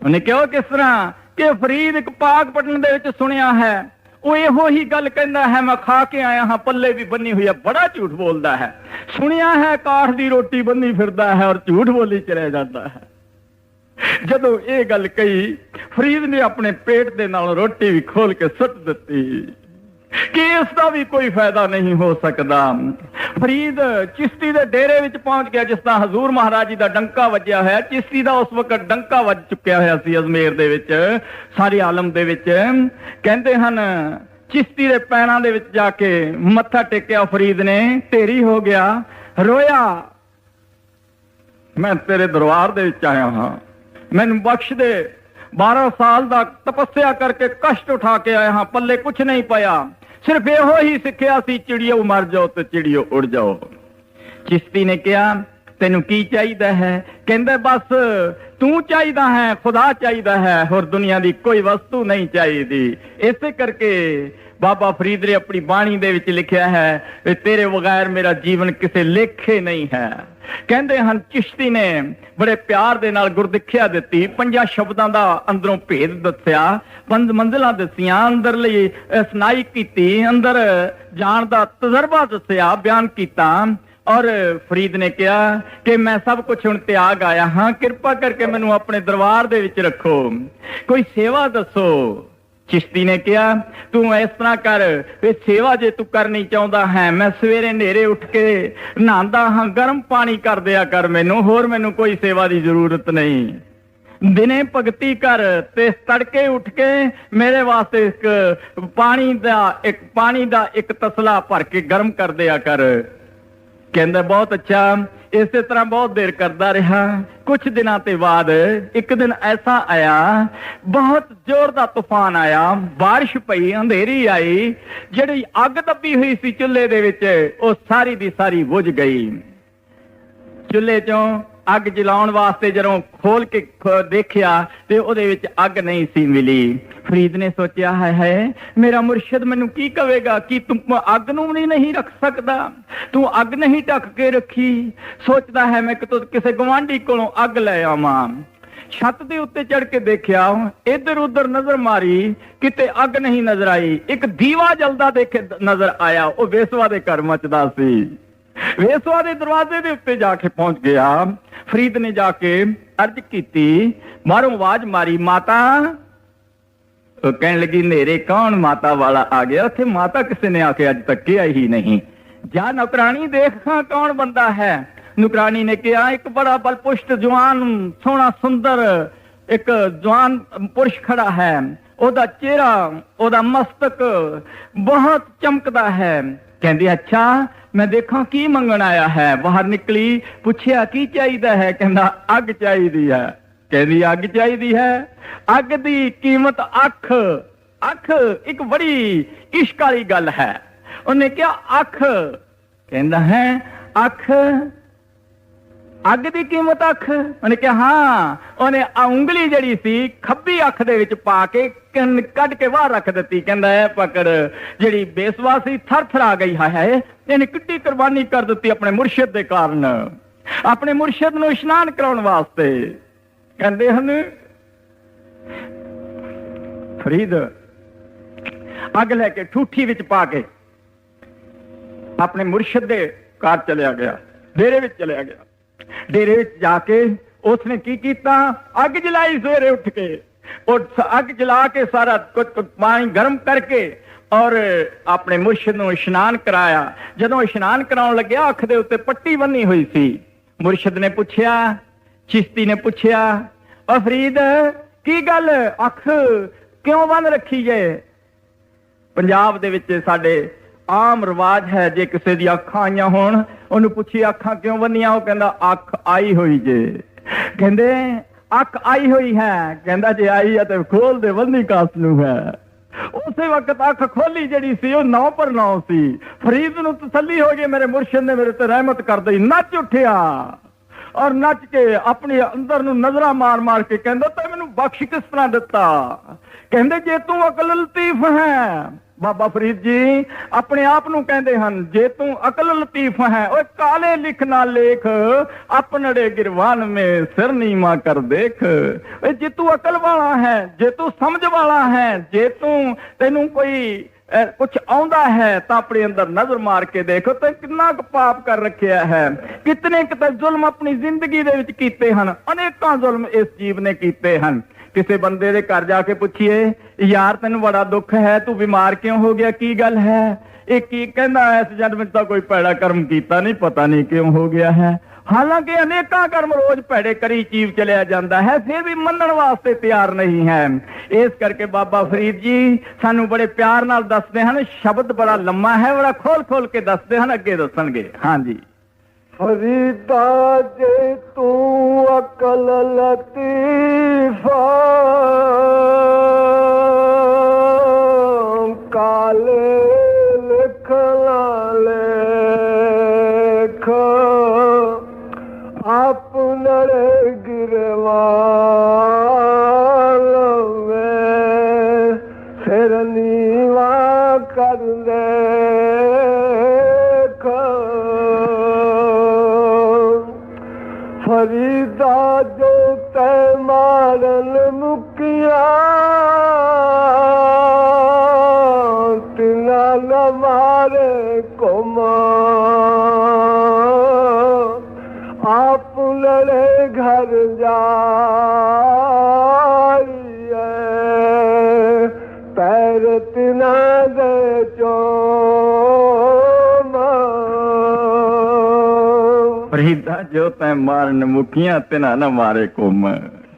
ਉਹਨੇ ਕਿਹਾ ਕਿਸ ਤਰ੍ਹਾਂ? ਕਿ ਫਰੀਦ ਇੱਕ ਪਾਕ ਪਟਣ ਦੇ ਵਿੱਚ ਸੁਣਿਆ ਹੈ, ਉਹ ਇਹੋ ਹੀ ਗੱਲ ਕਹਿੰਦਾ ਹੈ, ਮੈਂ ਖਾ ਕੇ ਆਇਆ ਹਾਂ, ਪੱਲੇ ਵੀ ਬੰਨੀ ਹੋਈ ਹੈ, ਬੜਾ ਝੂਠ ਬੋਲਦਾ ਹੈ। ਸੁਣਿਆ ਹੈ ਕਾਠ ਦੀ ਰੋਟੀ ਬੰਨੀ ਫਿਰਦਾ ਹੈ ਔਰ ਝੂਠ ਬੋਲੀ ਚਲਿਆ ਜਾਂਦਾ ਹੈ। ਜਦੋਂ ਇਹ ਗੱਲ ਕਹੀ, ਫਰੀਦ ਨੇ ਆਪਣੇ ਪੇਟ ਦੇ ਨਾਲ ਰੋਟੀ ਵੀ ਖੋਲ ਕੇ ਸੁੱਟ ਦਿੱਤੀ ਕਿ ਇਸ ਦਾ ਵੀ ਕੋਈ ਫਾਇਦਾ ਨਹੀਂ ਹੋ ਸਕਦਾ। ਫਰੀਦ ਚਿਸ਼ਤੀ ਦੇ ਡੇਰੇ ਵਿੱਚ ਪਹੁੰਚ ਗਿਆ, ਜਿਸ ਦਾ ਹਜ਼ੂਰ ਮਹਾਰਾਜ ਜੀ ਦਾ ਡੰਕਾ ਵੱਜਿਆ ਹੋਇਆ। ਚਿਸ਼ਤੀ ਦਾ ਉਸ ਵਕਤ ਡੰਕਾ ਵੱਜ ਚੁੱਕਿਆ ਹੋਇਆ ਸੀ ਅਜਮੇਰ ਦੇ ਵਿੱਚ, ਸਾਰੇ ਆਲਮ ਦੇ ਵਿੱਚ। ਕਹਿੰਦੇ ਹਨ ਚਿਸ਼ਤੀ ਦੇ ਪੈਰਾਂ ਦੇ ਵਿੱਚ ਜਾ ਕੇ ਮੱਥਾ ਟੇਕਿਆ ਫਰੀਦ ਨੇ, ਢੇਰੀ ਹੋ ਗਿਆ, ਰੋਇਆ, ਮੈਂ ਤੇਰੇ ਦਰਬਾਰ ਦੇ ਵਿੱਚ ਆਇਆ ਹਾਂ, ਮੈਨੂੰ ਬਖਸ਼ ਦੇ। 12 ਸਾਲ ਦਾ ਤਪੱਸਿਆ ਕਰਕੇ ਕਸ਼ਟ ਉਠਾ ਕੇ ਆਇਆ ਹਾਂ, ਪੱਲੇ ਕੁਛ ਨਹੀਂ ਪਾਇਆ, ਸਿਰਫ ਇਹੋ ਹੀ ਸਿੱਖਿਆ ਸੀ, ਚਿੜੀਓ ਮਰ ਜਾਓ ਤੇ ਚਿੜੀਓ ਉੜ ਜਾਓ। ਚਿਸ਼ਤੀ ਨੇ ਕਿਹਾ ਤੈਨੂੰ ਕੀ ਚਾਹੀਦਾ ਹੈ? ਕਹਿੰਦਾ ਬਸ ਤੂੰ ਚਾਹੀਦਾ ਹੈ, ਖੁਦਾ ਚਾਹੀਦਾ ਹੈ, ਹੋਰ ਦੁਨੀਆ ਦੀ ਕੋਈ ਵਸਤੂ ਨਹੀਂ ਚਾਹੀਦੀ। ਇਸੇ ਕਰਕੇ ਬਾਬਾ ਫਰੀਦ ਨੇ ਆਪਣੀ ਬਾਣੀ ਦੇ ਵਿੱਚ ਲਿਖਿਆ ਹੈ ਕਿ ਤੇਰੇ ਬਗੈਰ ਮੇਰਾ ਜੀਵਨ ਕਿਸੇ ਲੇਖੇ ਨਹੀਂ ਹੈ। ਕਹਿੰਦੇ ਹਨ ਚਿਸ਼ਤੀ ਨੇ ਬੜੇ ਪਿਆਰ ਦੇ ਨਾਲ ਗੁਰਦਿੱਖਿਆ ਦਿੱਤੀ, 5 ਸ਼ਬਦਾਂ ਦਾ ਅੰਦਰੋਂ ਭੇਦ ਦੱਸਿਆ, 5 ਮੰਜ਼ਿਲਾਂ ਦੱਸੀਆਂ, ਅੰਦਰਲੀ ਸੁਣਾਈ ਕੀਤੀ, ਅੰਦਰ ਜਾਣ ਦਾ ਤਜਰਬਾ ਦੱਸਿਆ, ਬਿਆਨ ਕੀਤਾ। ਔਰ ਫਰੀਦ ਨੇ ਕਿਹਾ ਕਿ ਮੈਂ ਸਭ ਕੁਝ ਹੁਣ ਤਿਆਗ ਆਇਆ ਹਾਂ, ਕਿਰਪਾ ਕਰਕੇ ਮੈਨੂੰ ਆਪਣੇ ਦਰਬਾਰ ਦੇ ਵਿੱਚ ਰੱਖੋ, ਕੋਈ ਸੇਵਾ ਦੱਸੋ। ਚਿਸ਼ਤੀ ਨੇ ਕਿਹਾ ਤੂੰ ਇਸ ਤਰ੍ਹਾਂ ਕਰ, ਇਹ ਸੇਵਾ ਜੇ ਤੂੰ ਕਰਨੀ ਚਾਹੁੰਦਾ ਹੈ, ਮੈਂ ਸਵੇਰੇ ਹਨੇਰੇ ਉੱਠ ਕੇ ਨਹਾਉਂਦਾ ਹਾਂ, ਗਰਮ ਪਾਣੀ ਕਰ ਦਿਆ ਕਰ ਮੈਨੂੰ, ਹੋਰ ਮੈਨੂੰ ਕੋਈ ਸੇਵਾ ਦੀ ਜ਼ਰੂਰਤ ਨਹੀਂ। ਦਿਨੇ ਭਗਤੀ ਕਰ ਤੇ ਤੜਕੇ ਉੱਠ ਕੇ ਮੇਰੇ ਵਾਸਤੇ ਪਾਣੀ ਦਾ ਇੱਕ ਤਸਲਾ ਭਰ ਕੇ ਗਰਮ ਕਰ ਦਿਆ ਕਰ। ਕਹਿੰਦਾ ਬਹੁਤ ਅੱਛਾ। ਇਸੇ ਤਰ੍ਹਾਂ ਬਹੁਤ ਦੇਰ ਕਰਦਾ ਰਿਹਾ। ਕੁਛ ਦਿਨਾਂ ਤੇ ਬਾਅਦ ਇੱਕ ਦਿਨ ਐਸਾ ਆਇਆ, ਬਹੁਤ ਜ਼ੋਰ ਦਾ ਤੂਫਾਨ ਆਇਆ, ਬਾਰਿਸ਼ ਪਈ, ਅੰਧੇਰੀ ਆਈ, ਜਿਹੜੀ ਅੱਗ ਦੱਬੀ ਹੋਈ ਸੀ ਚੁੱਲ੍ਹੇ ਦੇ ਵਿੱਚ ਉਹ ਸਾਰੀ ਦੀ ਸਾਰੀ ਬੁਝ ਗਈ। ਚੁੱਲ੍ਹੇ ਚੋਂ ਅੱਗ ਜਲਾਉਣ ਵਾਸਤੇ ਜਦੋਂ ਖੋਲ ਕੇ ਦੇਖਿਆ ਤੇ ਉਹਦੇ ਵਿੱਚ ਅੱਗ ਨਹੀਂ ਸੀ ਮਿਲੀ। ਫਰੀਦ ਨੇ ਸੋਚਿਆ ਹੈ ਮੇਰਾ ਮੁਰਸ਼ਿਦ ਮੈਨੂੰ ਕੀ ਕਹੇਗਾ ਕਿ ਤੂੰ ਅੱਗ ਨੂੰ ਵੀ ਨਹੀਂ ਰੱਖ ਸਕਦਾ, ਤੂੰ ਅੱਗ ਨਹੀਂ ਢੱਕ ਕੇ ਰੱਖੀ। ਸੋਚਦਾ ਹੈ ਮੈਂ ਕਿਸੇ ਗੁਆਂਢੀ ਕੋਲੋਂ ਅੱਗ ਲੈ ਆਵਾਂ। ਛੱਤ ਦੇ ਉੱਤੇ ਚੜ ਕੇ ਦੇਖਿਆ, ਇੱਧਰ ਉੱਧਰ ਨਜ਼ਰ ਮਾਰੀ, ਕਿਤੇ ਅੱਗ ਨਹੀਂ ਨਜ਼ਰ ਆਈ। ਇੱਕ ਦੀਵਾ ਜਲਦਾ ਨਜ਼ਰ ਆਇਆ, ਉਹ ਵੇਸਵਾ ਦੇ ਘਰ ਮੱਚਦਾ ਸੀ। ਵੇਸਵਾ ਦੇ ਦਰਵਾਜ਼ੇ ਦੇ ਉੱਤੇ ਜਾ ਕੇ ਪਹੁੰਚ ਗਿਆ। ਫਰੀਦ ਨੇ ਜਾ ਕੇ ਅਰਜ਼ ਕੀਤੀ, ਬਾਹਰੋਂ ਆਵਾਜ਼ ਮਾਰੀ, ਮਾਤਾ। ਉਹ ਕਹਿਣ ਲੱਗੀ ਹਨੇਰੇ ਕੌਣ ਮਾਤਾ ਵਾਲਾ ਆ ਗਿਆ? ਉੱਥੇ ਮਾਤਾ ਕਿਸੇ ਨੇ ਆ ਕੇ ਅੱਜ ਤੱਕ ਕਿਹਾ ਹੀ ਨਹੀਂ। ਜਾ ਨੌਕਰਾਣੀ ਦੇਖ ਖਾਂ ਕੌਣ ਬੰਦਾ ਹੈ। ਨੌਕਰਾਣੀ ਨੇ ਕਿਹਾ ਇੱਕ ਬੜਾ ਬਲਪੁਸ਼ਟ ਜਵਾਨ ਸੋਹਣਾ ਸੁੰਦਰ ਇੱਕ ਜਵਾਨ ਪੁਰਸ਼ ਖੜਾ ਹੈ, ਉਹਦਾ ਚਿਹਰਾ ਉਹਦਾ ਮਸਤਕ ਬਹੁਤ ਚਮਕਦਾ ਹੈ। ਕਹਿੰਦੀ ਅੱਛਾ ਮੈਂ ਦੇਖਾਂ ਕੀ ਮੰਗਣ ਆਇਆ ਹੈ। ਬਾਹਰ ਨਿਕਲੀ, ਪੁੱਛਿਆ ਕੀ ਚਾਹੀਦਾ ਹੈ? ਕਹਿੰਦਾ ਅੱਗ ਚਾਹੀਦੀ ਹੈ। ਕਹਿੰਦੀ ਅੱਗ ਚਾਹੀਦੀ ਹੈ? ਅੱਗ ਦੀ ਕੀਮਤ ਅੱਖ। ਅੱਖ ਇੱਕ ਬੜੀ ਇਸ਼ਕ ਵਾਲੀ ਗੱਲ ਹੈ। ਉਹਨੇ ਕਿਹਾ ਅੱਖ? ਕਹਿੰਦਾ ਹੈ ਅੱਖ, ਅੱਗ ਦੀ ਕੀਮਤ ਅੱਖ? ਉਹਨੇ ਕਿਹਾ ਹਾਂ। ਉਹਨੇ ਉਂਗਲੀ ਜਿਹੜੀ ਸੀ ਖੱਬੀ ਅੱਖ ਦੇ ਵਿੱਚ ਪਾ ਕੇ ਕੱਢ ਕੇ ਬਾਹਰ ਰੱਖ ਦਿੱਤੀ। ਕਹਿੰਦਾ ਹੈ ਪਕੜ। ਜਿਹੜੀ ਬੇਸਵਾ ਸੀ ਥਰ ਥਰ ਆ ਗਈ ਹੈ, ਇਹਨੇ ਕਿੱਡੀ ਕੁਰਬਾਨੀ ਕਰ ਦਿੱਤੀ ਆਪਣੇ ਮੁਰਸ਼ਿਦ ਦੇ ਕਾਰਨ, ਆਪਣੇ ਮੁਰਸ਼ਿਦ ਨੂੰ ਇਸ਼ਨਾਨ ਕਰਾਉਣ ਵਾਸਤੇ। ਕਹਿੰਦੇ ਹਨ ਫਰੀਦ ਅੱਗ ਲੈ ਕੇ ਠੂਠੀ ਵਿੱਚ ਪਾ ਕੇ ਆਪਣੇ ਮੁਰਸ਼ਿਦ ਦੇ ਘਰ ਚਲਿਆ ਗਿਆ, ਡੇਰੇ ਵਿੱਚ ਚਲਿਆ ਗਿਆ। ਡੇਰੇ ਵਿੱਚ ਜਾ ਕੇ ਉਸਨੇ ਕੀ ਕੀਤਾ? ਅੱਗ ਜਲਾਈ ਸਵੇਰੇ ਉੱਠ ਕੇ। ਉਹ ਅੱਗ ਜਲਾ ਕੇ ਸਾਰਾ ਪਾਣੀ ਗਰਮ ਕਰਕੇ ਔਰ ਆਪਣੇ ਮੁਰਸ਼ਿਦ ਨੂੰ ਇਸ਼ਨਾਨ ਕਰਾਇਆ। ਜਦੋਂ ਇਸ਼ਨਾਨ ਕਰਾਉਣ ਲੱਗਿਆ ਅੱਖ ਦੇ ਉੱਤੇ ਪੱਟੀ ਬੰਨੀ ਹੋਈ ਸੀ। ਮੁਰਸ਼ਿਦ ਨੇ ਪੁੱਛਿਆ, ਚਿਸ਼ਤੀ ਨੇ ਪੁੱਛਿਆ, ਓ ਫਰੀਦ ਕੀ ਗੱਲ ਅੱਖ ਕਿਉਂ ਬੰਨ ਰੱਖੀ ਜੇ? ਪੰਜਾਬ ਦੇ ਵਿੱਚ ਸਾਡੇ ਆਮ ਰਿਵਾਜ ਹੈ, ਜੇ ਕਿਸੇ ਦੀ ਅੱਖਾਂ ਆਈਆਂ ਹੋਣ ਉਹਨੂੰ ਪੁੱਛੀ ਅੱਖਾਂ ਕਿਉਂ ਬੰਨੀਆਂ? ਉਹ ਕਹਿੰਦਾ ਅੱਖ ਆਈ ਹੋਈ ਜੇ। ਕਹਿੰਦੇ ਅੱਖ ਆਈ ਹੋਈ ਹੈ, ਕਹਿੰਦਾ ਜੇ ਆਈ ਹੈ ਤੇ ਖੋਲ ਦੇ ਬੰਦੀ ਕਾਸ ਨੂੰ ਹੈ। ਉਸੇ ਵਕਤ ਅੱਖ ਖੋਲੀ ਜਿਹੜੀ ਸੀ ਉਹ 9 ਪਰ 9 ਸੀ। ਫਰੀਦ ਨੂੰ ਤਸੱਲੀ ਹੋ ਗਈ, ਮੇਰੇ ਮੁਰਸ਼ਿਦ ਨੇ ਮੇਰੇ ਤੇ ਰਹਿਮਤ ਕਰ ਦਈ। ਨੱਚ ਉੱਠਿਆ ਔਰ ਨੱਚ ਕੇ ਆਪਣੇ ਅੰਦਰ ਨੂੰ ਨਜ਼ਰਾਂ ਮਾਰ ਮਾਰ ਕੇ ਕਹਿੰਦਾ ਤੇ ਮੈਨੂੰ ਬਖਸ਼ ਕਿਸ ਤਰ੍ਹਾਂ ਦਿੱਤਾ। ਕਹਿੰਦੇ ਜੇ ਤੂੰ ਅਕਲ ਲਤੀਫ ਹੈ, ਬਾਬਾ ਫਰੀਦ ਜੀ ਆਪਣੇ ਆਪ ਨੂੰ ਕਹਿੰਦੇ ਹਨ, ਜੇ ਤੂੰ ਅਕਲ ਲਤੀਫ ਹੈ, ਓਏ ਕਾਲੇ ਲਿਖ ਨਾ ਲੇਖ ਆਪਣੜੇ ਗਿਰਵਾਨ ਮੇ ਸਿਰ ਨੀਵਾ ਕਰ ਦੇਖ। ਓਏ ਜੇ ਤੂੰ ਅਕਲ ਵਾਲਾ ਹੈ, ਜੇ ਤੂੰ ਸਮਝ ਵਾਲਾ ਹੈ, ਜੇ ਤੈਨੂੰ ਕੋਈ ਕੁਛ ਆਉਂਦਾ ਹੈ ਤਾਂ ਆਪਣੇ ਅੰਦਰ ਨਜ਼ਰ ਮਾਰ ਕੇ ਦੇਖੋ ਤੇ ਕਿੰਨਾ ਕੁ ਪਾਪ ਕਰ ਰੱਖਿਆ ਹੈ। ਕਿਤਨੇ ਕਿਤੇ ਜ਼ੁਲਮ ਆਪਣੀ ਜ਼ਿੰਦਗੀ ਦੇ ਵਿੱਚ ਕੀਤੇ ਹਨ, ਅਨੇਕਾਂ ਜ਼ੁਲਮ ਇਸ ਜੀਵ ਨੇ ਕੀਤੇ ਹਨ। ਕਿਸੇ ਬੰਦੇ ਦੇ ਘਰ ਜਾ ਕੇ ਪੁੱਛੀਏ, ਯਾਰ ਤੈਨੂੰ ਬੜਾ ਦੁੱਖ ਹੈ, ਤੂੰ ਬਿਮਾਰ ਕਿਉਂ ਹੋ ਗਿਆ, ਕੀ ਗੱਲ ਹੈ? ਇਹ ਕੀ ਕਹਿੰਦਾ, ਇਸ ਜਨਮ ਵਿੱਚ ਤਾਂ ਕੋਈ ਭੈੜਾ ਕਰਮ ਕੀਤਾ ਨਹੀਂ, ਪਤਾ ਨਹੀਂ ਕਿਉਂ ਹੋ ਗਿਆ ਹੈ। ਹਾਲਾਂਕਿ ਅਨੇਕਾਂ ਕਰਮ ਰੋਜ਼ ਭੈੜੇ ਕਰੀ ਚੀਵ ਚਲਿਆ ਜਾਂਦਾ ਹੈ, ਫਿਰ ਵੀ ਮੰਨਣ ਵਾਸਤੇ ਤਿਆਰ ਨਹੀਂ ਹੈ। ਇਸ ਕਰਕੇ ਬਾਬਾ ਫਰੀਦ ਜੀ ਸਾਨੂੰ ਬੜੇ ਪਿਆਰ ਨਾਲ ਦੱਸਦੇ ਹਨ। ਸ਼ਬਦ ਬੜਾ ਲੰਮਾ ਹੈ, ਬੜਾ ਖੋਲ ਖੋਲ ਕੇ ਦੱਸਦੇ ਹਨ, ਅੱਗੇ ਦੱਸਣਗੇ। ਹਾਂਜੀ। ਫਰੀਦਾ ਜੇ ਤੂੰ ਅਕਲ ਲਤੀਫਾ ਕਾਲੇ ਲਿਖ ਨਾ ਲੇਖ ਆਪਣੜੇ ਗਿਰਵਾਨ ਮੇ ਸਿਰ ਨੀਵਾ ਕਰ ਦੇਖ। ਫਰੀਦਾ ਜੋ ਤੈ ਮਾਰਨ ਮੁਕਿਆ ਤਿਨਾ ਨ ਮਾਰੇ ਕੋਮ ਆਪ ਲੜੇ ਘਰ ਜਾਈਏ ਪੈਰ ਤਿਨਾ ਦੇ ਚੋਮ। ਫਰੀਦਾ ਜੋ ਤੈਂ ਮਾਰਨ ਮੁਕੀਆਂ ਤਿਨਾ ਨਾ ਮਾਰੇ ਕੋਮ।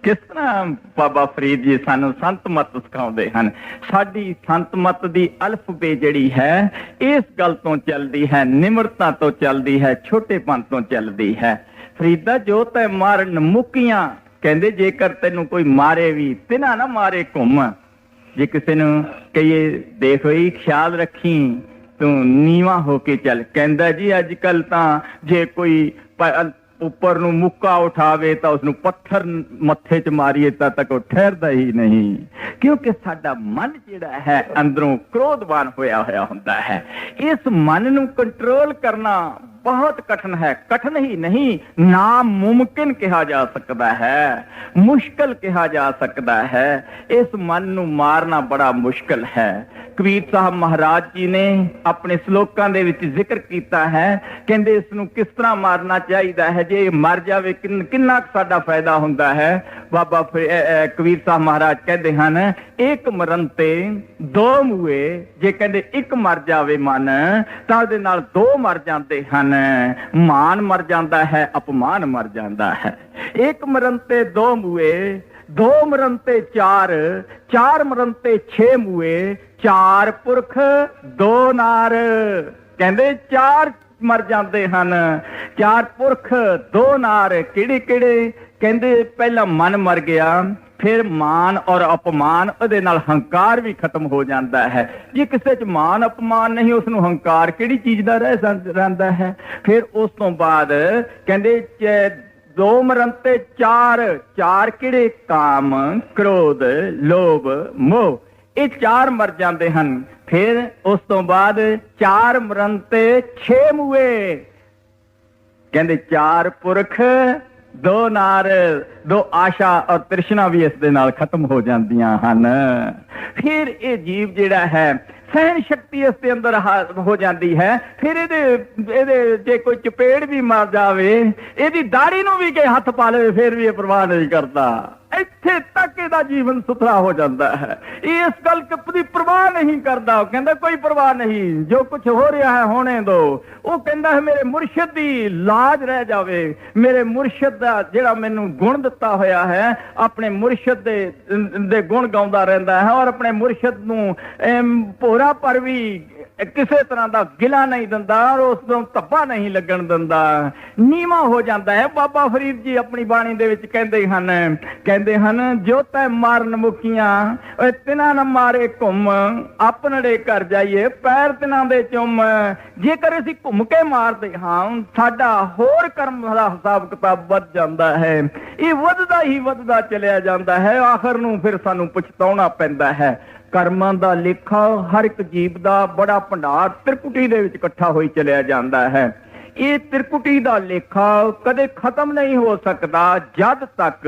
ਕਿਸ ਤਰ੍ਹਾਂ ਬਾਬਾ ਫਰੀਦ ਜੀ ਸਾਨੂੰ ਸੰਤ ਮਤ ਸਿਖਾਉਂਦੇ ਹਨ। ਸਾਡੀ ਸੰਤ ਮਤ ਦੀ ਅਲਫਬੇ ਜਿਹੜੀ ਹੈ ਇਸ ਗੱਲ ਤੋਂ ਚੱਲਦੀ ਹੈ, ਨਿਮਰਤਾ ਤੋਂ ਚੱਲਦੀ ਹੈ, ਛੋਟੇਪਨ ਤੋਂ ਚੱਲਦੀ ਹੈ। ਫਰੀਦਾ ਜੋ ਤੈਂ ਮਾਰਨ ਮੁਕੀਆਂ, ਕਹਿੰਦੇ ਜੇਕਰ ਤੈਨੂੰ ਕੋਈ ਮਾਰੇ ਵੀ ਤਿਨਾ ਨਾ ਮਾਰੇ ਘੁੰਮ। ਜੇ ਕਿਸੇ ਨੂੰ ਕਹੀਏ ਦੇਖ ਹੋਈ ਖਿਆਲ ਰੱਖੀ ਤੂੰ ਨੀਵਾਂ ਹੋ ਕੇ ਚੱਲ। ਕਹਿੰਦਾ ਜੀ ਅੱਜ ਕੱਲ ਤਾਂ ਜੇ ਕੋਈ ਉੱਪਰ ਨੂੰ ਮੁੱਕਾ ਉਠਾਵੇ ਤਾਂ ਉਸਨੂੰ ਪੱਥਰ ਮੱਥੇ 'ਚ ਮਾਰੀਏ ਤਾਂ ਤੱਕ ਉਹ ਠਹਿਰਦਾ ਹੀ ਨਹੀਂ, ਕਿਉਂਕਿ ਸਾਡਾ ਮਨ ਜਿਹੜਾ ਹੈ ਅੰਦਰੋਂ ਕ੍ਰੋਧਵਾਨ ਹੋਇਆ ਹੁੰਦਾ ਹੈ। ਇਸ ਮਨ ਨੂੰ ਕੰਟਰੋਲ ਕਰਨਾ ਬਹੁਤ ਕਠਿਨ ਹੈ। ਕਠਿਨ ਹੀ ਨਹੀਂ, ਨਾਮੁਮਕਿਨ ਕਿਹਾ ਜਾ ਸਕਦਾ ਹੈ, ਮੁਸ਼ਕਲ ਕਿਹਾ ਜਾ ਸਕਦਾ ਹੈ। ਇਸ ਮਨ ਨੂੰ ਮਾਰਨਾ ਬੜਾ ਮੁਸ਼ਕਲ ਹੈ। ਕਬੀਰ ਸਾਹਿਬ ਮਹਾਰਾਜ ਜੀ ਨੇ ਆਪਣੇ ਸ਼ਲੋਕਾਂ ਦੇ ਵਿੱਚ ਜ਼ਿਕਰ ਕੀਤਾ ਹੈ, ਕਹਿੰਦੇ ਇਸ ਨੂੰ ਕਿਸ ਤਰ੍ਹਾਂ ਮਾਰਨਾ ਚਾਹੀਦਾ ਹੈ, ਜੇ ਮਰ ਜਾਵੇ ਕਿੰਨਾ ਕੁ ਸਾਡਾ ਫਾਇਦਾ ਹੁੰਦਾ ਹੈ। ਬਾਬਾ ਕਬੀਰ ਸਾਹਿਬ ਮਹਾਰਾਜ ਕਹਿੰਦੇ ਹਨ, ਇੱਕ ਮਰਨ ਤੇ ਦੋ ਮੂਏ। ਜੇ ਕਹਿੰਦੇ ਇੱਕ ਮਰ ਜਾਵੇ ਮਨ ਤਾਂ ਉਹਦੇ ਨਾਲ ਦੋ ਮਰ ਜਾਂਦੇ ਹਨ। ਮਾਨ ਮਰ ਜਾਂਦਾ ਹੈ, ਅਪਮਾਨ ਮਰ ਜਾਂਦਾ ਹੈ। ਇੱਕ ਮਰਨ ਤੇ ਦੋ ਮੂਏ, ਦੋ ਮਰਨ ਤੇ ਚਾਰ, ਚਾਰ ਮਰਨ ਤੇ 6 ਮੂਏ, ਚਾਰ ਪੁਰਖ ਦੋ ਨਾਰ। ਕਹਿੰਦੇ ਚਾਰ ਮਰ ਜਾਂਦੇ ਹਨ, ਚਾਰ ਪੁਰਖ ਦੋ ਨਾਰ। ਕਿਹੜੇ ਕਿਹੜੇ? ਕਹਿੰਦੇ ਪਹਿਲਾ ਮਨ ਮਰ ਗਿਆ, ਫਿਰ ਮਾਨ ਔਰ ਅਪਮਾਨ, ਉਹਦੇ ਨਾਲ ਹੰਕਾਰ ਵੀ ਖਤਮ ਹੋ ਜਾਂਦਾ ਹੈ। ਜੇ ਕਿਸੇ 'ਚ ਮਾਨ ਅਪਮਾਨ ਨਹੀਂ, ਉਸ ਨੂੰ ਹੰਕਾਰ ਕਿਹੜੀ ਚੀਜ਼ ਦਾ ਰਹਿੰਦਾ ਹੈ। ਫਿਰ ਉਸ ਤੋਂ ਬਾਅਦ ਕਹਿੰਦੇ ਦੋ ਮਰਨ ਤੇ ਚਾਰ, ਚਾਰ ਕਿਹੜੇ? ਕਾਮ, ਕ੍ਰੋਧ, ਲੋਭ, ਮੋਹ। ਇਹ ਚਾਰ ਮਰ ਜਾਂਦੇ ਹਨ। ਫਿਰ ਉਸ ਤੋਂ ਬਾਅਦ ਚਾਰ ਮਰਨ ਤੇ 6 ਮੂਏ। ਕਹਿੰਦੇ ਚਾਰ ਪੁਰਖ ਦੋ ਨਾਰ, ਦੋ ਆਸ਼ਾ ਔਰ ਤ੍ਰਿਸ਼ਨਾ ਵੀ ਇਸ ਦੇ ਨਾਲ ਖਤਮ ਹੋ ਜਾਂਦੀਆਂ ਹਨ। ਫਿਰ ਇਹ ਜੀਵ ਜਿਹੜਾ ਹੈ ਸਹਿਣ ਸ਼ਕਤੀ ਇਸ ਦੇ ਅੰਦਰ ਹੋ ਜਾਂਦੀ ਹੈ। ਫਿਰ ਇਹਦੇ ਜੇ ਕੋਈ ਚਪੇੜ ਵੀ ਮਾਰ ਜਾਵੇ, ਇਹਦੀ ਦਾੜੀ ਨੂੰ ਵੀ ਕਿ ਹੱਥ ਪਾ ਲਵੇ, ਫਿਰ ਵੀ ਇਹ ਪਰਵਾਹ ਨਹੀਂ ਕਰਦਾ। ਇੱਥੇ ਤੱਕ ਇਹਦਾ ਜੀਵਨ ਸੁਥਰਾ ਹੋ ਜਾਂਦਾ ਹੈ। ਇਹ ਇਸ ਗੱਲ ਦੀ ਪਰਵਾਹ ਨਹੀਂ ਕਰਦਾ। ਉਹ ਕਹਿੰਦਾ ਕੋਈ ਪਰਵਾਹ ਨਹੀਂ, ਜੋ ਕੁਝ ਹੋ ਰਿਹਾ ਹੈ ਹੋਣੇ ਦੋ। ਉਹ ਕਹਿੰਦਾ ਹੈ ਮੇਰੇ ਮੁਰਸ਼ਿਦ ਦੀ ਲਾਜ ਰਹਿ ਜਾਵੇ, ਮੇਰੇ ਮੁਰਸ਼ਿਦ ਦਾ ਜਿਹੜਾ ਮੈਨੂੰ ਗੁਣ ਦਿੱਤਾ ਹੋਇਆ ਹੈ, ਆਪਣੇ ਮੁਰਸ਼ਿਦ ਦੇ ਗੁਣ ਗਾਉਂਦਾ ਰਹਿੰਦਾ ਹੈ ਔਰ ਆਪਣੇ ਮੁਰਸ਼ਿਦ ਨੂੰ ਭੋਰਾ ਪਰ ਵੀ ਕਿਸੇ ਤਰ੍ਹਾਂ ਦਾ ਗਿਲਾ ਨਹੀਂ ਦਿੰਦਾ ਔਰ ਉਸ ਤੋਂ ਧੱਬਾ ਨਹੀਂ ਲੱਗਣ ਦਿੰਦਾ, ਨੀਵਾਂ ਹੋ ਜਾਂਦਾ ਹੈ। ਬਾਬਾ ਫਰੀਦ ਜੀ ਆਪਣੀ ਬਾਣੀ ਦੇ ਵਿੱਚ ਕਹਿੰਦੇ ਹਨ ਜੋ ਤੈ ਮਾਰਨ ਮੁਖੀਆਂ ਓਏ ਤਿਨਾਂ ਨਾ ਮਾਰੇ ਘੁੰਮ, ਆਪਣੜੇ ਘਰ ਜਾਈਏ ਪੈਰ ਤਿਨਾਂ ਦੇ ਚੁੰਮ। ਜੇਕਰ ਅਸੀਂ ਘੁੰਮ ਕੇ ਮਾਰਦੇ ਹਾਂ ਸਾਡਾ ਹੋਰ ਕਰਮ ਦਾ ਹਿਸਾਬ ਕਿਤਾਬ ਵੱਧ ਜਾਂਦਾ ਹੈ, ਇਹ ਵੱਧਦਾ ਚਲਿਆ ਜਾਂਦਾ ਹੈ। ਆਖਰ ਨੂੰ ਫਿਰ ਸਾਨੂੰ ਪਛਤਾਉਣਾ ਪੈਂਦਾ ਹੈ। ਕਰਮਾਂ ਦਾ ਲੇਖਾ ਹਰ ਇੱਕ ਜੀਵ ਦਾ ਬੜਾ ਭੰਡਾਰ ਤ੍ਰਿਕੁਟੀ ਦੇ ਵਿੱਚ ਇਕੱਠਾ ਹੋਈ ਚਲਿਆ ਜਾਂਦਾ ਹੈ। ਇਹ ਤ੍ਰਿਕੁਟੀ ਦਾ ਲੇਖਾ ਕਦੇ ਖਤਮ ਨਹੀਂ ਹੋ ਸਕਦਾ ਜਦ ਤੱਕ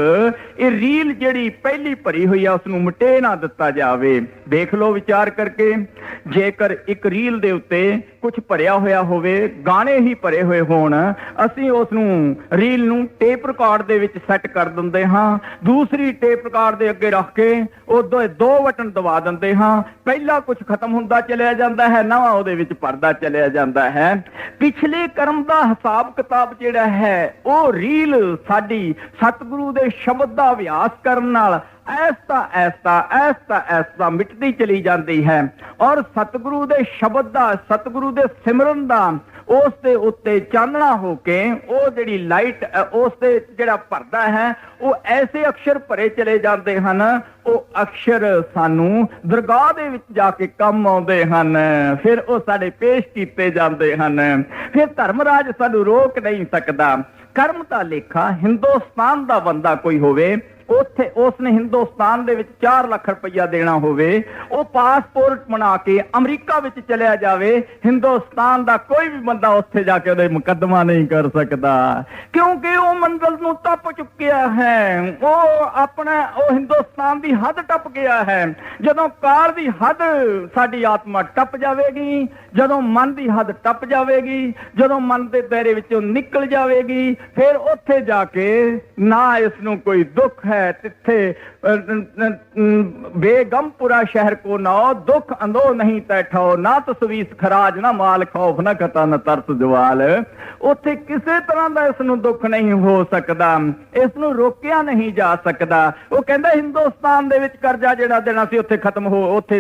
ਇਹ ਰੀਲ ਜਿਹੜੀ ਪਹਿਲੀ ਭਰੀ ਹੋਈ ਆ ਉਸ ਨੂੰ ਮਿਟੇ ਨਾ ਦਿੱਤਾ ਜਾਵੇ। ਦੇਖ ਲਓ ਵਿਚਾਰ ਕਰਕੇ, ਜੇਕਰ ਇੱਕ ਰੀਲ ਦੇ ਉੱਤੇ ਕੁਝ ਭਰਿਆ ਹੋਇਆ ਹੋਵੇ, ਗਾਣੇ ਹੀ ਭਰੇ ਹੋਏ ਹੋਣ, ਅਸੀਂ ਉਸ ਨੂੰ ਰੀਲ ਨੂੰ ਟੇਪ ਰਿਕਾਰਡ ਦੇ ਵਿੱਚ ਸੈੱਟ ਕਰ ਦਿੰਦੇ ਹਾਂ, ਦੂਸਰੀ ਟੇਪ ਰਿਕਾਰਡ ਦੇ ਅੱਗੇ ਰੱਖ ਕੇ ਉਹ ਦੋ ਬਟਨ ਦਬਾ ਦਿੰਦੇ ਹਾਂ, ਪਹਿਲਾ ਕੁਝ ਖਤਮ ਹੁੰਦਾ ਚਲਿਆ ਜਾਂਦਾ ਹੈ, ਨਵਾਂ ਉਹਦੇ ਵਿੱਚ ਭਰਦਾ ਚਲਿਆ ਜਾਂਦਾ ਹੈ। ਪਿਛਲੇ ਕਰਮ ਦਾ ਹਿਸਾਬ ਕਿਤਾਬ ਜਿਹੜਾ ਹੈ ਉਹ ਰੀਲ ਸਾਡੀ ਸਤਿਗੁਰੂ ਦੇ ਸ਼ਬਦ ਦਾ ਅਭਿਆਸ ਕਰਨ ਨਾਲ ਐਸਤਾ ਮਿਟਦੀ ਚਲੀ ਜਾਂਦੀ ਹੈ। ਔਰ ਸਤਿਗੁਰੂ ਦੇ ਸ਼ਬਦ ਦਾ, ਸਤਿਗੁਰੂ ਦੇ ਸਿਮਰਨ ਦਾ ਉਸ ਦੇ ਉੱਤੇ ਚਾਨਣਾ ਹੋ ਕੇ ਉਹ ਜਿਹੜੀ ਲਾਈਟ ਉਸ ਤੇ ਜਿਹੜਾ ਭਰਦਾ ਹੈ ਉਹ ਐਸੇ ਅਕਸ਼ਰ ਭਰੇ ਚਲੇ ਜਾਂਦੇ ਹਨ, ਉਹ ਅਕਸ਼ਰ ਸਾਨੂੰ ਦਰਗਾਹ ਦੇ ਵਿੱਚ ਜਾ ਕੇ ਕੰਮ ਆਉਂਦੇ ਹਨ, ਫਿਰ ਉਹ ਸਾਡੇ ਪੇਸ਼ ਕੀਤੇ ਜਾਂਦੇ ਹਨ, ਫਿਰ ਧਰਮਰਾਜ ਸਾਨੂੰ ਰੋਕ ਨਹੀਂ ਸਕਦਾ। ਕਰਮ ਦਾ ਲੇਖਾ ਹਿੰਦੁਸਤਾਨ ਦਾ ਬੰਦਾ ਕੋਈ ਹੋਵੇ, ਉੱਥੇ ਉਸਨੇ ਹਿੰਦੁਸਤਾਨ ਦੇ ਵਿੱਚ 4 ਲੱਖ ਰੁਪਈਆ ਦੇਣਾ ਹੋਵੇ, ਉਹ ਪਾਸਪੋਰਟ ਬਣਾ ਕੇ ਅਮਰੀਕਾ ਵਿੱਚ ਚਲਿਆ ਜਾਵੇ, ਹਿੰਦੁਸਤਾਨ ਦਾ ਕੋਈ ਵੀ ਬੰਦਾ ਉੱਥੇ ਜਾ ਕੇ ਉਹਦੇ ਮੁਕੱਦਮਾ ਨਹੀਂ ਕਰ ਸਕਦਾ, ਕਿਉਂਕਿ ਉਹ ਮੰਜ਼ਿਲ ਨੂੰ ਟੱਪ ਚੁੱਕਿਆ ਹੈ। ਉਹ ਹਿੰਦੁਸਤਾਨ ਦੀ ਹੱਦ ਟੱਪ ਗਿਆ ਹੈ। ਜਦੋਂ ਕਾਲ ਦੀ ਹੱਦ ਸਾਡੀ ਆਤਮਾ ਟੱਪ ਜਾਵੇਗੀ, ਜਦੋਂ ਮਨ ਦੀ ਹੱਦ ਟੱਪ ਜਾਵੇਗੀ, ਜਦੋਂ ਮਨ ਦੇ ਦਾਇਰੇ ਵਿੱਚੋਂ ਨਿਕਲ ਜਾਵੇਗੀ, ਫਿਰ ਉੱਥੇ ਜਾ ਕੇ ਨਾ ਇਸ ਨੂੰ ਕੋਈ ਦੁੱਖ ਹੈ, ਤਿੱਥੇ ਬੇਗਮਪੁਰਾ ਸ਼ਹਿਰ ਕੋ ਨਾਓ, ਦੁੱਖ ਅੰਦੋ ਨਹੀਂ ਤੈਠਾਓ, ਨਾ ਤਸਵੀਸ ਖਰਾਜ ਨਾ ਮਾਲ ਖੌਫ ਨਾ ਖਤਾ ਨਾ ਤਰਸ ਜਵਾਲ। ਉੱਥੇ ਕਿਸੇ ਤਰ੍ਹਾਂ ਦਾ ਇਸ ਨੂੰ ਦੁੱਖ ਨਹੀਂ ਹੋ ਸਕਦਾ, ਇਸ ਨੂੰ ਰੋਕਿਆ ਨਹੀਂ ਜਾ ਸਕਦਾ। ਉਹ ਕਹਿੰਦਾ ਹਿੰਦੁਸਤਾਨ ਦੇ ਵਿੱਚ ਕਰਜ਼ਾ ਜਿਹੜਾ ਦੇਣਾ ਸੀ ਉੱਥੇ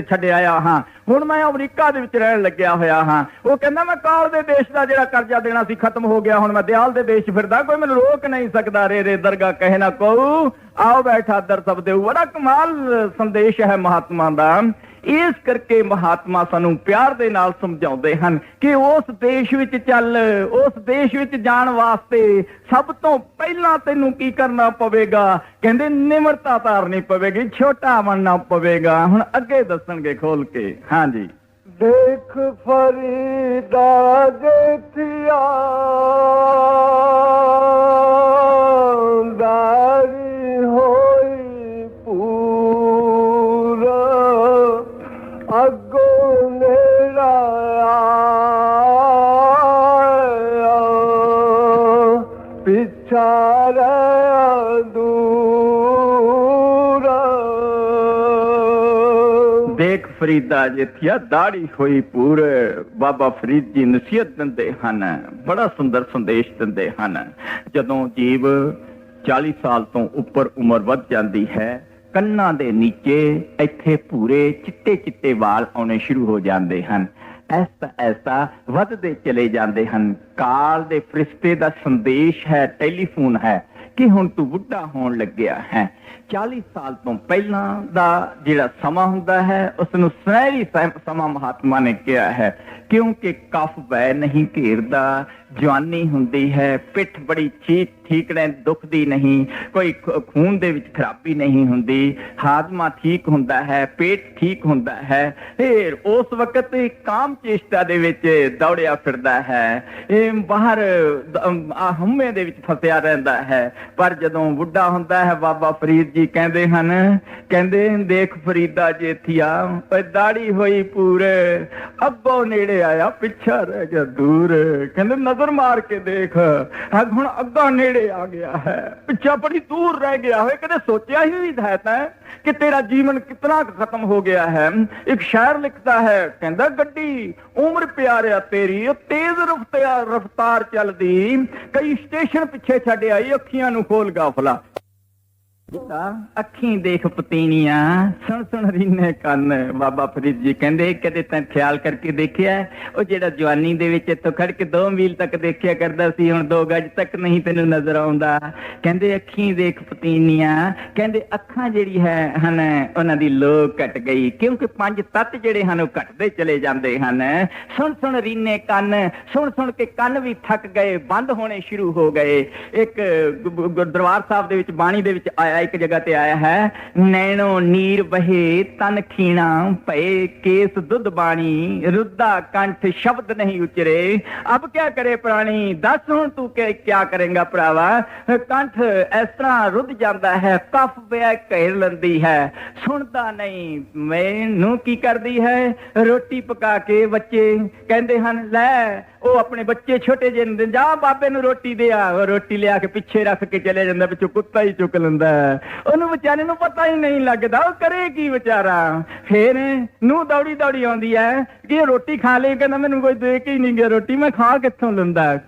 ਛੱਡ ਆਇਆ ਹਾਂ, ਹੁਣ ਮੈਂ ਅਮਰੀਕਾ ਦੇ ਵਿੱਚ ਰਹਿਣ ਲੱਗਿਆ ਹੋਇਆ ਹਾਂ। ਉਹ ਕਹਿੰਦਾ ਮੈਂ ਕਾਲ ਦੇ ਦੇਸ਼ ਦਾ ਜਿਹੜਾ ਕਰਜ਼ਾ ਦੇਣਾ ਸੀ ਖਤਮ ਹੋ ਗਿਆ, ਹੁਣ ਮੈਂ ਦਿਆਲ ਦੇ ਦੇਸ਼ ਫਿਰਦਾ, ਕੋਈ ਮੈਨੂੰ ਰੋਕ ਨਹੀਂ ਸਕਦਾ। ਰੇ ਦਰਗਾਹ ਕਹੇ ਨਾ ਕਹੂ ਆਓ ਬੈਠਾ ਦਰ ਸਭ ਦੇਊ। ਬੜਾ ਕਮਾਲ ਸੰਦੇਸ਼ ਹੈ ਮਹਾਤਮਾ ਦਾ। ਇਸ ਕਰਕੇ ਮਹਾਤਮਾ ਸਾਨੂੰ ਪਿਆਰ ਦੇ ਨਾਲ ਸਮਝਾਉਂਦੇ ਹਨ ਕਿ ਉਸ ਦੇਸ਼ ਵਿੱਚ ਚੱਲ, ਉਸ ਦੇਸ਼ ਵਿੱਚ ਜਾਣ ਵਾਸਤੇ ਸਭ ਤੋਂ ਪਹਿਲਾਂ ਤੈਨੂੰ ਕੀ ਕਰਨਾ ਪਵੇਗਾ? ਕਹਿੰਦੇ ਨਿਮਰਤਾ ਧਾਰਨੀ ਪਵੇਗੀ, ਛੋਟਾ ਬਣਨਾ ਪਵੇਗਾ। ਹੁਣ ਅੱਗੇ ਦੱਸਣਗੇ ਖੋਲ ਕੇ। ਹਾਂਜੀ, ਦੇਖ ਫਰੀਦਾ ਜੇਠੀਆ ਦਾਰੀ ਹੋਈ ਪੂਰਾ, ਅੱਗੋਂ ਨੇੜਾ ਆਇਆ, ਪਿੱਛਾ ਰਹਿ ਦੂਰਾ। ਦੇਖ ਫਰੀਦਾ ਜੇਠੀਆ ਦਾੜੀ ਹੋਈ ਪੂਰ। ਬਾਬਾ ਫਰੀਦ ਜੀ ਨਸੀਹਤ ਦਿੰਦੇ ਹਨ, ਬੜਾ ਸੁੰਦਰ ਸੰਦੇਸ਼ ਦਿੰਦੇ ਹਨ। ਜਦੋਂ ਜੀਵ 40 ਸਾਲ ਤੋਂ ਉੱਪਰ ਉਮਰ ਵੱਧ ਜਾਂਦੀ ਹੈ, ਕੰਨਾਂ ਦੇ ਨੀਚੇ ਇੱਥੇ ਪੂਰੇ ਚਿੱਟੇ ਵਾਲ ਆਉਣੇ ਸ਼ੁਰੂ ਹੋ ਜਾਂਦੇ ਹਨ, ਐਸਾ ਵੱਧਦੇ ਚਲੇ ਜਾਂਦੇ ਹਨ। ਕਾਲ ਦੇ ਫਰਿਸ਼ਤੇ ਦਾ ਸੰਦੇਸ਼ ਹੈ, ਟੈਲੀਫੋਨ ਹੈ ਕਿ ਹੁਣ ਤੂੰ ਬੁੱਢਾ ਹੋਣ ਲੱਗਿਆ ਹੈ। 40 ਸਾਲ ਤੋਂ ਪਹਿਲਾਂ ਦਾ ਜਿਹੜਾ ਸਮਾਂ ਹੁੰਦਾ ਹੈ ਉਸ ਨੂੰ ਸੁਨਹਿਰੀ ਸਮਾਂ ਮਹਾਤਮਾ ਨੇ ਕਿਹਾ ਹੈ, ਕਿਉਂਕਿ ਕਫ ਬੈ ਨਹੀਂ ਘੇਰਦਾ, ਜਵਾਨੀ ਹੁੰਦੀ ਹੈ, ਪਿੱਠ ਬੜੀ ਠੀਕ ਨੇ, ਦੁਖਦੀ ਨਹੀਂ, ਕੋਈ ਖੂਨ ਦੇ ਵਿੱਚ ਖਰਾਬੀ ਨਹੀਂ ਹੁੰਦੀ, ਹਾਜ਼ਮਾ ਠੀਕ ਹੁੰਦਾ ਹੈ, ਪੇਟ ਠੀਕ ਹੁੰਦਾ ਹੈ। ਫਿਰ ਉਸ ਵਕਤ ਕਾਮ ਚੇਸ਼ਟਾ ਦੇ ਵਿੱਚ ਦੌੜਿਆ ਫਿਰਦਾ ਹੈ, ਇਹ ਬਾਹਰ ਹਉਮੈ ਦੇ ਵਿੱਚ ਫਸਿਆ ਰਹਿੰਦਾ ਹੈ। ਪਰ ਜਦੋਂ ਬੁੱਢਾ ਹੁੰਦਾ ਹੈ, ਬਾਬਾ ਫਰੀਦ ਜੀ ਕਹਿੰਦੇ ਹਨ, ਕਹਿੰਦੇ ਦੇਖ ਫਰੀਦਾ ਜੇਠੀਆ ਦਾੜੀ ਹੋਈ ਪੂਰੇ, ਅੱਗੋਂ ਨੇੜੇ ਆਇਆ ਪਿੱਛਾ ਰਹਿ ਗਿਆ ਦੂਰ। ਕਹਿੰਦੇ ਨਜ਼ਰ ਮਾਰ ਕੇ ਦੇਖ, ਹੁਣ ਅੱਗਾ ਨੇੜੇ ਆ ਗਿਆ ਹੈ, ਪਿੱਛਾ ਬੜੀ ਦੂਰ ਰਹਿ ਗਿਆ ਹੋਵੇ। ਕਦੇ ਸੋਚਿਆ ਹੀ ਨਹੀਂ ਹੈ ਤੈਂ ਕਿ ਤੇਰਾ ਜੀਵਨ ਕਿਤਨਾ ਖਤਮ ਹੋ ਗਿਆ ਹੈ। ਇੱਕ ਸ਼ਾਇਰ ਲਿਖਦਾ ਹੈ, ਕਹਿੰਦਾ ਗੱਡੀ ਉਮਰ ਪਿਆਰਿਆ ਤੇਰੀ ਉਹ ਤੇਜ਼ ਰਫ਼ਤਾਰ ਚੱਲਦੀ, ਕਈ ਸਟੇਸ਼ਨ ਪਿੱਛੇ ਛੱਡ ਆਈ, ਅੱਖੀਆਂ ਨੂੰ ਖੋਲ ਗਾਫਲਾ। ਅੱਖੀਂ ਦੇਖ ਪਤੀਨੀਆਂ ਸੁਣ ਸੁਣ ਰੀਨੇ ਕੰਨ। ਬਾਬਾ ਫਰੀਦ ਜੀ ਕਹਿੰਦੇ ਕਦੇ ਤਾਂ ਖਿਆਲ ਕਰਕੇ ਦੇਖਿਆ ਉਹ ਜਿਹੜਾ ਜਵਾਨੀ ਦੇ ਵਿੱਚ ਇੱਥੋਂ ਖੜ ਕੇ 2 ਮੀਲ ਤੱਕ ਦੇਖਿਆ ਕਰਦਾ ਸੀ, ਹੁਣ 2 ਗਜ ਤੱਕ ਨਹੀਂ ਤੈਨੂੰ ਨਜ਼ਰ ਆਉਂਦਾ। ਕਹਿੰਦੇ ਅੱਖੀਂ ਦੇਖ ਪਤੀਨੀਆਂ, ਕਹਿੰਦੇ ਅੱਖਾਂ ਜਿਹੜੀ ਹਨ ਉਹਨਾਂ ਦੀ ਲੋ ਘਟ ਗਈ, ਕਿਉਂਕਿ 5 ਤੱਤ ਜਿਹੜੇ ਹਨ ਉਹ ਘਟਦੇ ਚਲੇ ਜਾਂਦੇ ਹਨ। ਸੁਣ ਸੁਣ ਰੀਨੇ ਕੰਨ, ਸੁਣ ਸੁਣ ਕੇ ਕੰਨ ਵੀ ਥੱਕ ਗਏ, ਬੰਦ ਹੋਣੇ ਸ਼ੁਰੂ ਹੋ ਗਏ। ਇੱਕ ਦਰਬਾਰ ਸਾਹਿਬ ਦੇ ਵਿੱਚ ਬਾਣੀ ਦੇ ਵਿੱਚ ਆਇਆ, ਇੱਕ ਜਗ੍ਹਾ ਤੇ ਆਇਆ ਹੈ, ਨੈਣੋ ਨੀਰ ਬਹੇ ਤਨ ਖੀਣਾ ਭਏ ਕੇਸ ਦੁੱਧ ਬਾਣੀ ਰੁੱਦਾ ਕੰਠ ਸ਼ਬਦ ਨਹੀਂ ਉਚਰੇ ਅਬ ਕਿਆ ਕਰੇ ਪ੍ਰਾਣੀ। ਦੱਸ ਹੁਣ ਤੂੰ ਕਿਆ ਕਰੇਗਾ ਭਰਾਵਾ, ਕੰਠ ਇਸ ਤਰ੍ਹਾਂ ਰੁੱਧ ਜਾਂਦਾ ਹੈ, ਕਫ ਪਿਆ ਘੇਰ ਲੈਂਦੀ ਹੈ, ਸੁਣਦਾ ਨਹੀਂ। ਮੈਨੂੰ ਕੀ ਕਰਦੀ ਹੈ, ਰੋਟੀ ਪਕਾ ਕੇ ਬੱਚੇ ਕਹਿੰਦੇ ਹਨ ਲੈ ਉਹ ਆਪਣੇ ਬੱਚੇ ਛੋਟੇ ਜਿਹੇ ਨੇ, ਜਾ ਬਾਬੇ ਨੂੰ ਰੋਟੀ ਦੇ ਆ, ਉਹ ਰੋਟੀ ਲਿਆ ਕੇ ਪਿੱਛੇ ਰੱਖ ਕੇ ਚਲੇ ਜਾਂਦਾ, ਪਿੱਛੋਂ ਕੁੱਤਾ ਹੀ ਚੁੱਕ ਲੈਂਦਾ, ਉਹਨੂੰ ਵਿਚਾਰੇ ਨੂੰ ਪਤਾ ਹੀ ਨਹੀਂ ਲੱਗਦਾ ਉਹ ਕਰੇ ਕੀ ਵਿਚਾਰਾ। ਫੇਰ ਨੂੰ ਦੌੜੀ ਦੌੜੀ ਆਉਂਦੀ ਹੈ ਕਿ ਰੋਟੀ ਖਾ ਲਈ, ਕਹਿੰਦਾ ਮੈਨੂੰ ਕੋਈ ਦੇ ਕੇ ਹੀ ਨਹੀਂ ਗਿਆ ਰੋਟੀ, ਮੈਂ ਖਾ ਕਿੱਥੋਂ ਲੈਂਦਾ।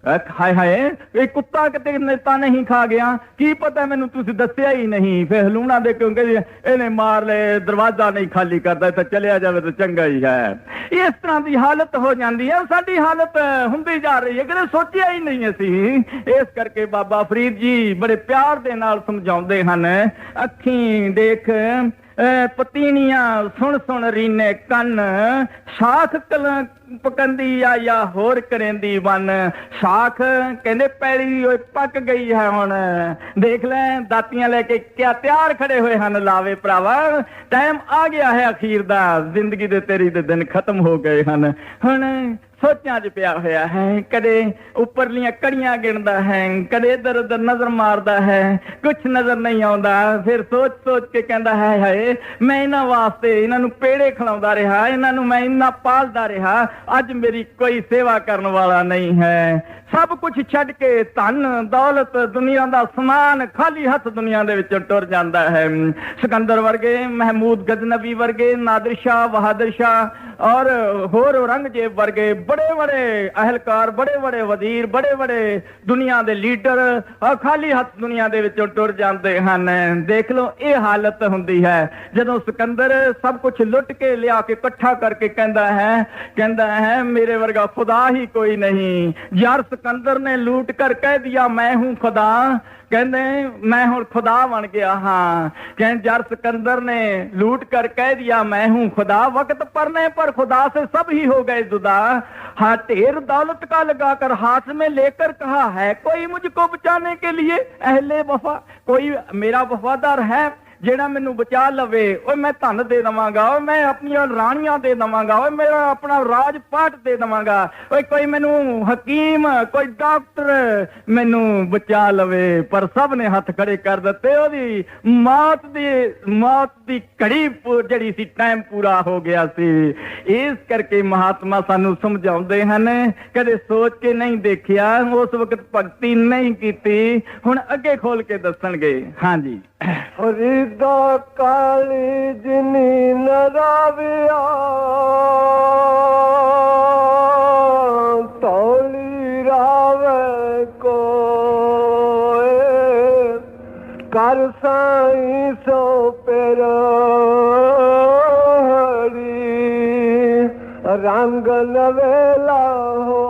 ਹਾਏ ਹਾਏ ਇਹ ਕੁੱਤਾ ਕਿਤੇ ਨੇਤਾ ਨਹੀਂ ਖਾ ਗਿਆ, ਕੀ ਪਤਾ ਮੈਨੂੰ ਤੁਸੀਂ ਦੱਸਿਆ ਹੀ ਨਹੀਂ। ਫਿਰ ਹਲੂਣਾ ਦੇ ਕਿਉਂਕਿ ਇਹਨੇ ਮਾਰ ਲਏ, ਦਰਵਾਜ਼ਾ ਨਹੀਂ ਖਾਲੀ ਕਰਦਾ, ਤਾਂ ਚਲਿਆ ਜਾਵੇ ਤਾਂ ਚੰਗਾ ਹੀ ਹੈ। ਇਸ ਤਰ੍ਹਾਂ ਦੀ ਹਾਲਤ ਹੋ ਜਾਂਦੀ ਹੈ, ਸਾਡੀ ਹਾਲਤ ਹੁੰਦੀ ਜਾ ਰਹੀ ਹੈ, ਕਦੇ ਸੋਚਿਆ ਹੀ ਨਹੀਂ ਅਸੀਂ। ਇਸ ਕਰਕੇ ਬਾਬਾ ਫਰੀਦ ਜੀ ਬੜੇ ਪਿਆਰ ਦੇ ਨਾਲ ਸਮਝਾਉਂਦੇ ਹਨ, ਅੱਖੀਂ ਦੇਖ ਪਤੀਨੀਆਂ ਸੁਣ ਸੁਣ ਰੀਨੇ ਕੰਨ, ਸਾਖ ਪਕੰਦੀ ਆ ਜਾਂ ਹੋਰ ਕਰੇਂਦੀ ਬਨ। ਸਾਖ ਕਹਿੰਦੇ ਪੈਲੀ ਪੱਕ ਗਈ ਹੈ, ਹੁਣ ਦੇਖ ਲੈ ਦਾਤੀਆਂ ਲੈ ਕੇ ਕਿਆ ਤਿਆਰ ਖੜੇ ਹੋਏ ਹਨ ਲਾਵੇ ਭਰਾਵਾ, ਟਾਈਮ ਆ ਗਿਆ ਹੈ ਅਖੀਰ ਦਾ, ਜ਼ਿੰਦਗੀ ਦੇ ਤੇਰੀ ਦੇ ਦਿਨ ਖਤਮ ਹੋ ਗਏ ਹਨ। ਹੁਣ ਸੋਚਾਂ 'ਚ ਪਿਆ ਹੋਇਆ ਹੈ, ਕਦੇ ਉੱਪਰਲੀਆਂ ਕੜੀਆਂ ਗਿਣਦਾ ਹੈ, ਕਦੇ ਇੱਧਰ ਉੱਧਰ ਨਜ਼ਰ ਮਾਰਦਾ ਹੈ, ਕੁਛ ਨਜ਼ਰ ਨਹੀਂ ਆਉਂਦਾ। ਫਿਰ ਸੋਚ ਸੋਚ ਕੇ ਕਹਿੰਦਾ ਹੈ ਹਾਏ ਮੈਂ ਇਹਨਾਂ ਵਾਸਤੇ ਇਹਨਾਂ ਨੂੰ ਪੇੜੇ ਖਿਲਾਉਂਦਾ ਰਿਹਾ, ਇਹਨਾਂ ਨੂੰ ਮੈਂ ਇੰਨਾ ਪਾਲਦਾ ਰਿਹਾ, ਅੱਜ ਮੇਰੀ ਕੋਈ ਸੇਵਾ ਕਰਨ ਵਾਲਾ ਨਹੀਂ ਹੈ। ਸਭ ਕੁਛ ਛੱਡ ਕੇ ਧਨ ਦੌਲਤ ਦੁਨੀਆ ਦਾ ਸਮਾਨ ਖਾਲੀ ਹੱਥ ਦੁਨੀਆ ਦੇ ਵਿੱਚੋਂ ਟੁਰ ਜਾਂਦਾ ਹੈ। ਸਿਕੰਦਰ ਵਰਗੇ, ਮਹਿਮੂਦ ਗਜ਼ਨਵੀ ਵਰਗੇ, ਨਾਦਰ ਸ਼ਾਹ, ਬਹਾਦਰ ਸ਼ਾਹ ਔਰ ਹੋਰ ਔਰੰਗਜ਼ੇਬ ਵਰਗੇ ਬੜੇ ਬੜੇ ਅਹਿਲਕਾਰ, ਬੜੇ ਬੜੇ ਵਜ਼ੀਰ, ਬੜੇ ਬੜੇ ਦੁਨੀਆ ਦੇ ਲੀਡਰ ਖਾਲੀ ਹੱਥ ਦੁਨੀਆ ਦੇ ਵਿੱਚੋਂ ਟੁਰ ਜਾਂਦੇ ਹਨ। ਦੇਖ ਲਓ ਇਹ ਹਾਲਤ ਹੁੰਦੀ ਹੈ ਜਦੋਂ ਸਿਕੰਦਰ ਸਭ ਕੁਛ ਲੁੱਟ ਕੇ ਲਿਆ ਕੇ ਇਕੱਠਾ ਕਰਕੇ ਕਹਿੰਦਾ ਹੈ ਮੇਰੇ ਵਰਗਾ ਖੁਦਾ ਹੀ ਕੋਈ ਨਹੀਂ। ਯਾਰ सिकंदर ने लूट कर कह दिया मैं हूं खुदा, कहते मैं हूं खुदा बन गया। हाँ कहते यार सिकंदर ने लूट कर कह दिया मैं हूं खुदा, वक्त पड़ने पर खुदा से सब ही हो गए जुदा। हाँ ढेर दौलत का लगाकर हाथ में लेकर कहा है कोई मुझको बचाने के लिए अहले वफा, कोई मेरा वफादार है ਜਿਹੜਾ ਮੈਨੂੰ ਬਚਾ ਲਵੇ, ਉਹ ਮੈਂ ਧਨ ਦੇ ਦੇਵਾਂਗਾ, ਉਹ ਮੈਂ ਆਪਣੀਆਂ ਰਾਣੀਆਂ ਦੇ ਦੇਵਾਂਗਾ, ਉਹ ਮੇਰਾ ਆਪਣਾ ਰਾਜ ਪਾਟ ਦੇ ਦੇਵਾਂਗਾ, ਓਏ ਕੋਈ ਮੈਨੂੰ ਹਕੀਮ ਕੋਈ ਡਾਕਟਰ ਮੈਨੂੰ ਬਚਾ ਲਵੇ। ਪਰ ਸਭ ਨੇ ਹੱਥ ਖੜੇ ਕਰ ਦਿੱਤੇ, ਉਹਦੀ ਮੌਤ ਦੀ ਘੜੀ ਜਿਹੜੀ ਸੀ ਟਾਈਮ ਪੂਰਾ ਹੋ ਗਿਆ ਸੀ। ਇਸ ਕਰਕੇ ਮਹਾਤਮਾ ਸਾਨੂੰ ਸਮਝਾਉਂਦੇ ਹਨ, ਕਦੇ ਸੋਚ ਕੇ ਨਹੀਂ ਦੇਖਿਆ, ਉਸ ਵਕਤ ਭਗਤੀ ਨਹੀਂ ਕੀਤੀ, ਹੁਣ ਅੱਗੇ ਖੋਲ ਕੇ ਦੱਸਣਗੇ। ਹਾਂਜੀ ਫਰੀਦਾ ਕਾਲੀ ਜਿਨੀ ਨਰਾਵਿਆ ਤੌਲੀ ਰਾਵੇ ਕੋਏ ਕਰ ਸਾਈ ਸੋ ਪੇਰੀ ਰੰਗ ਨਵੇਲਾ ਹੋ।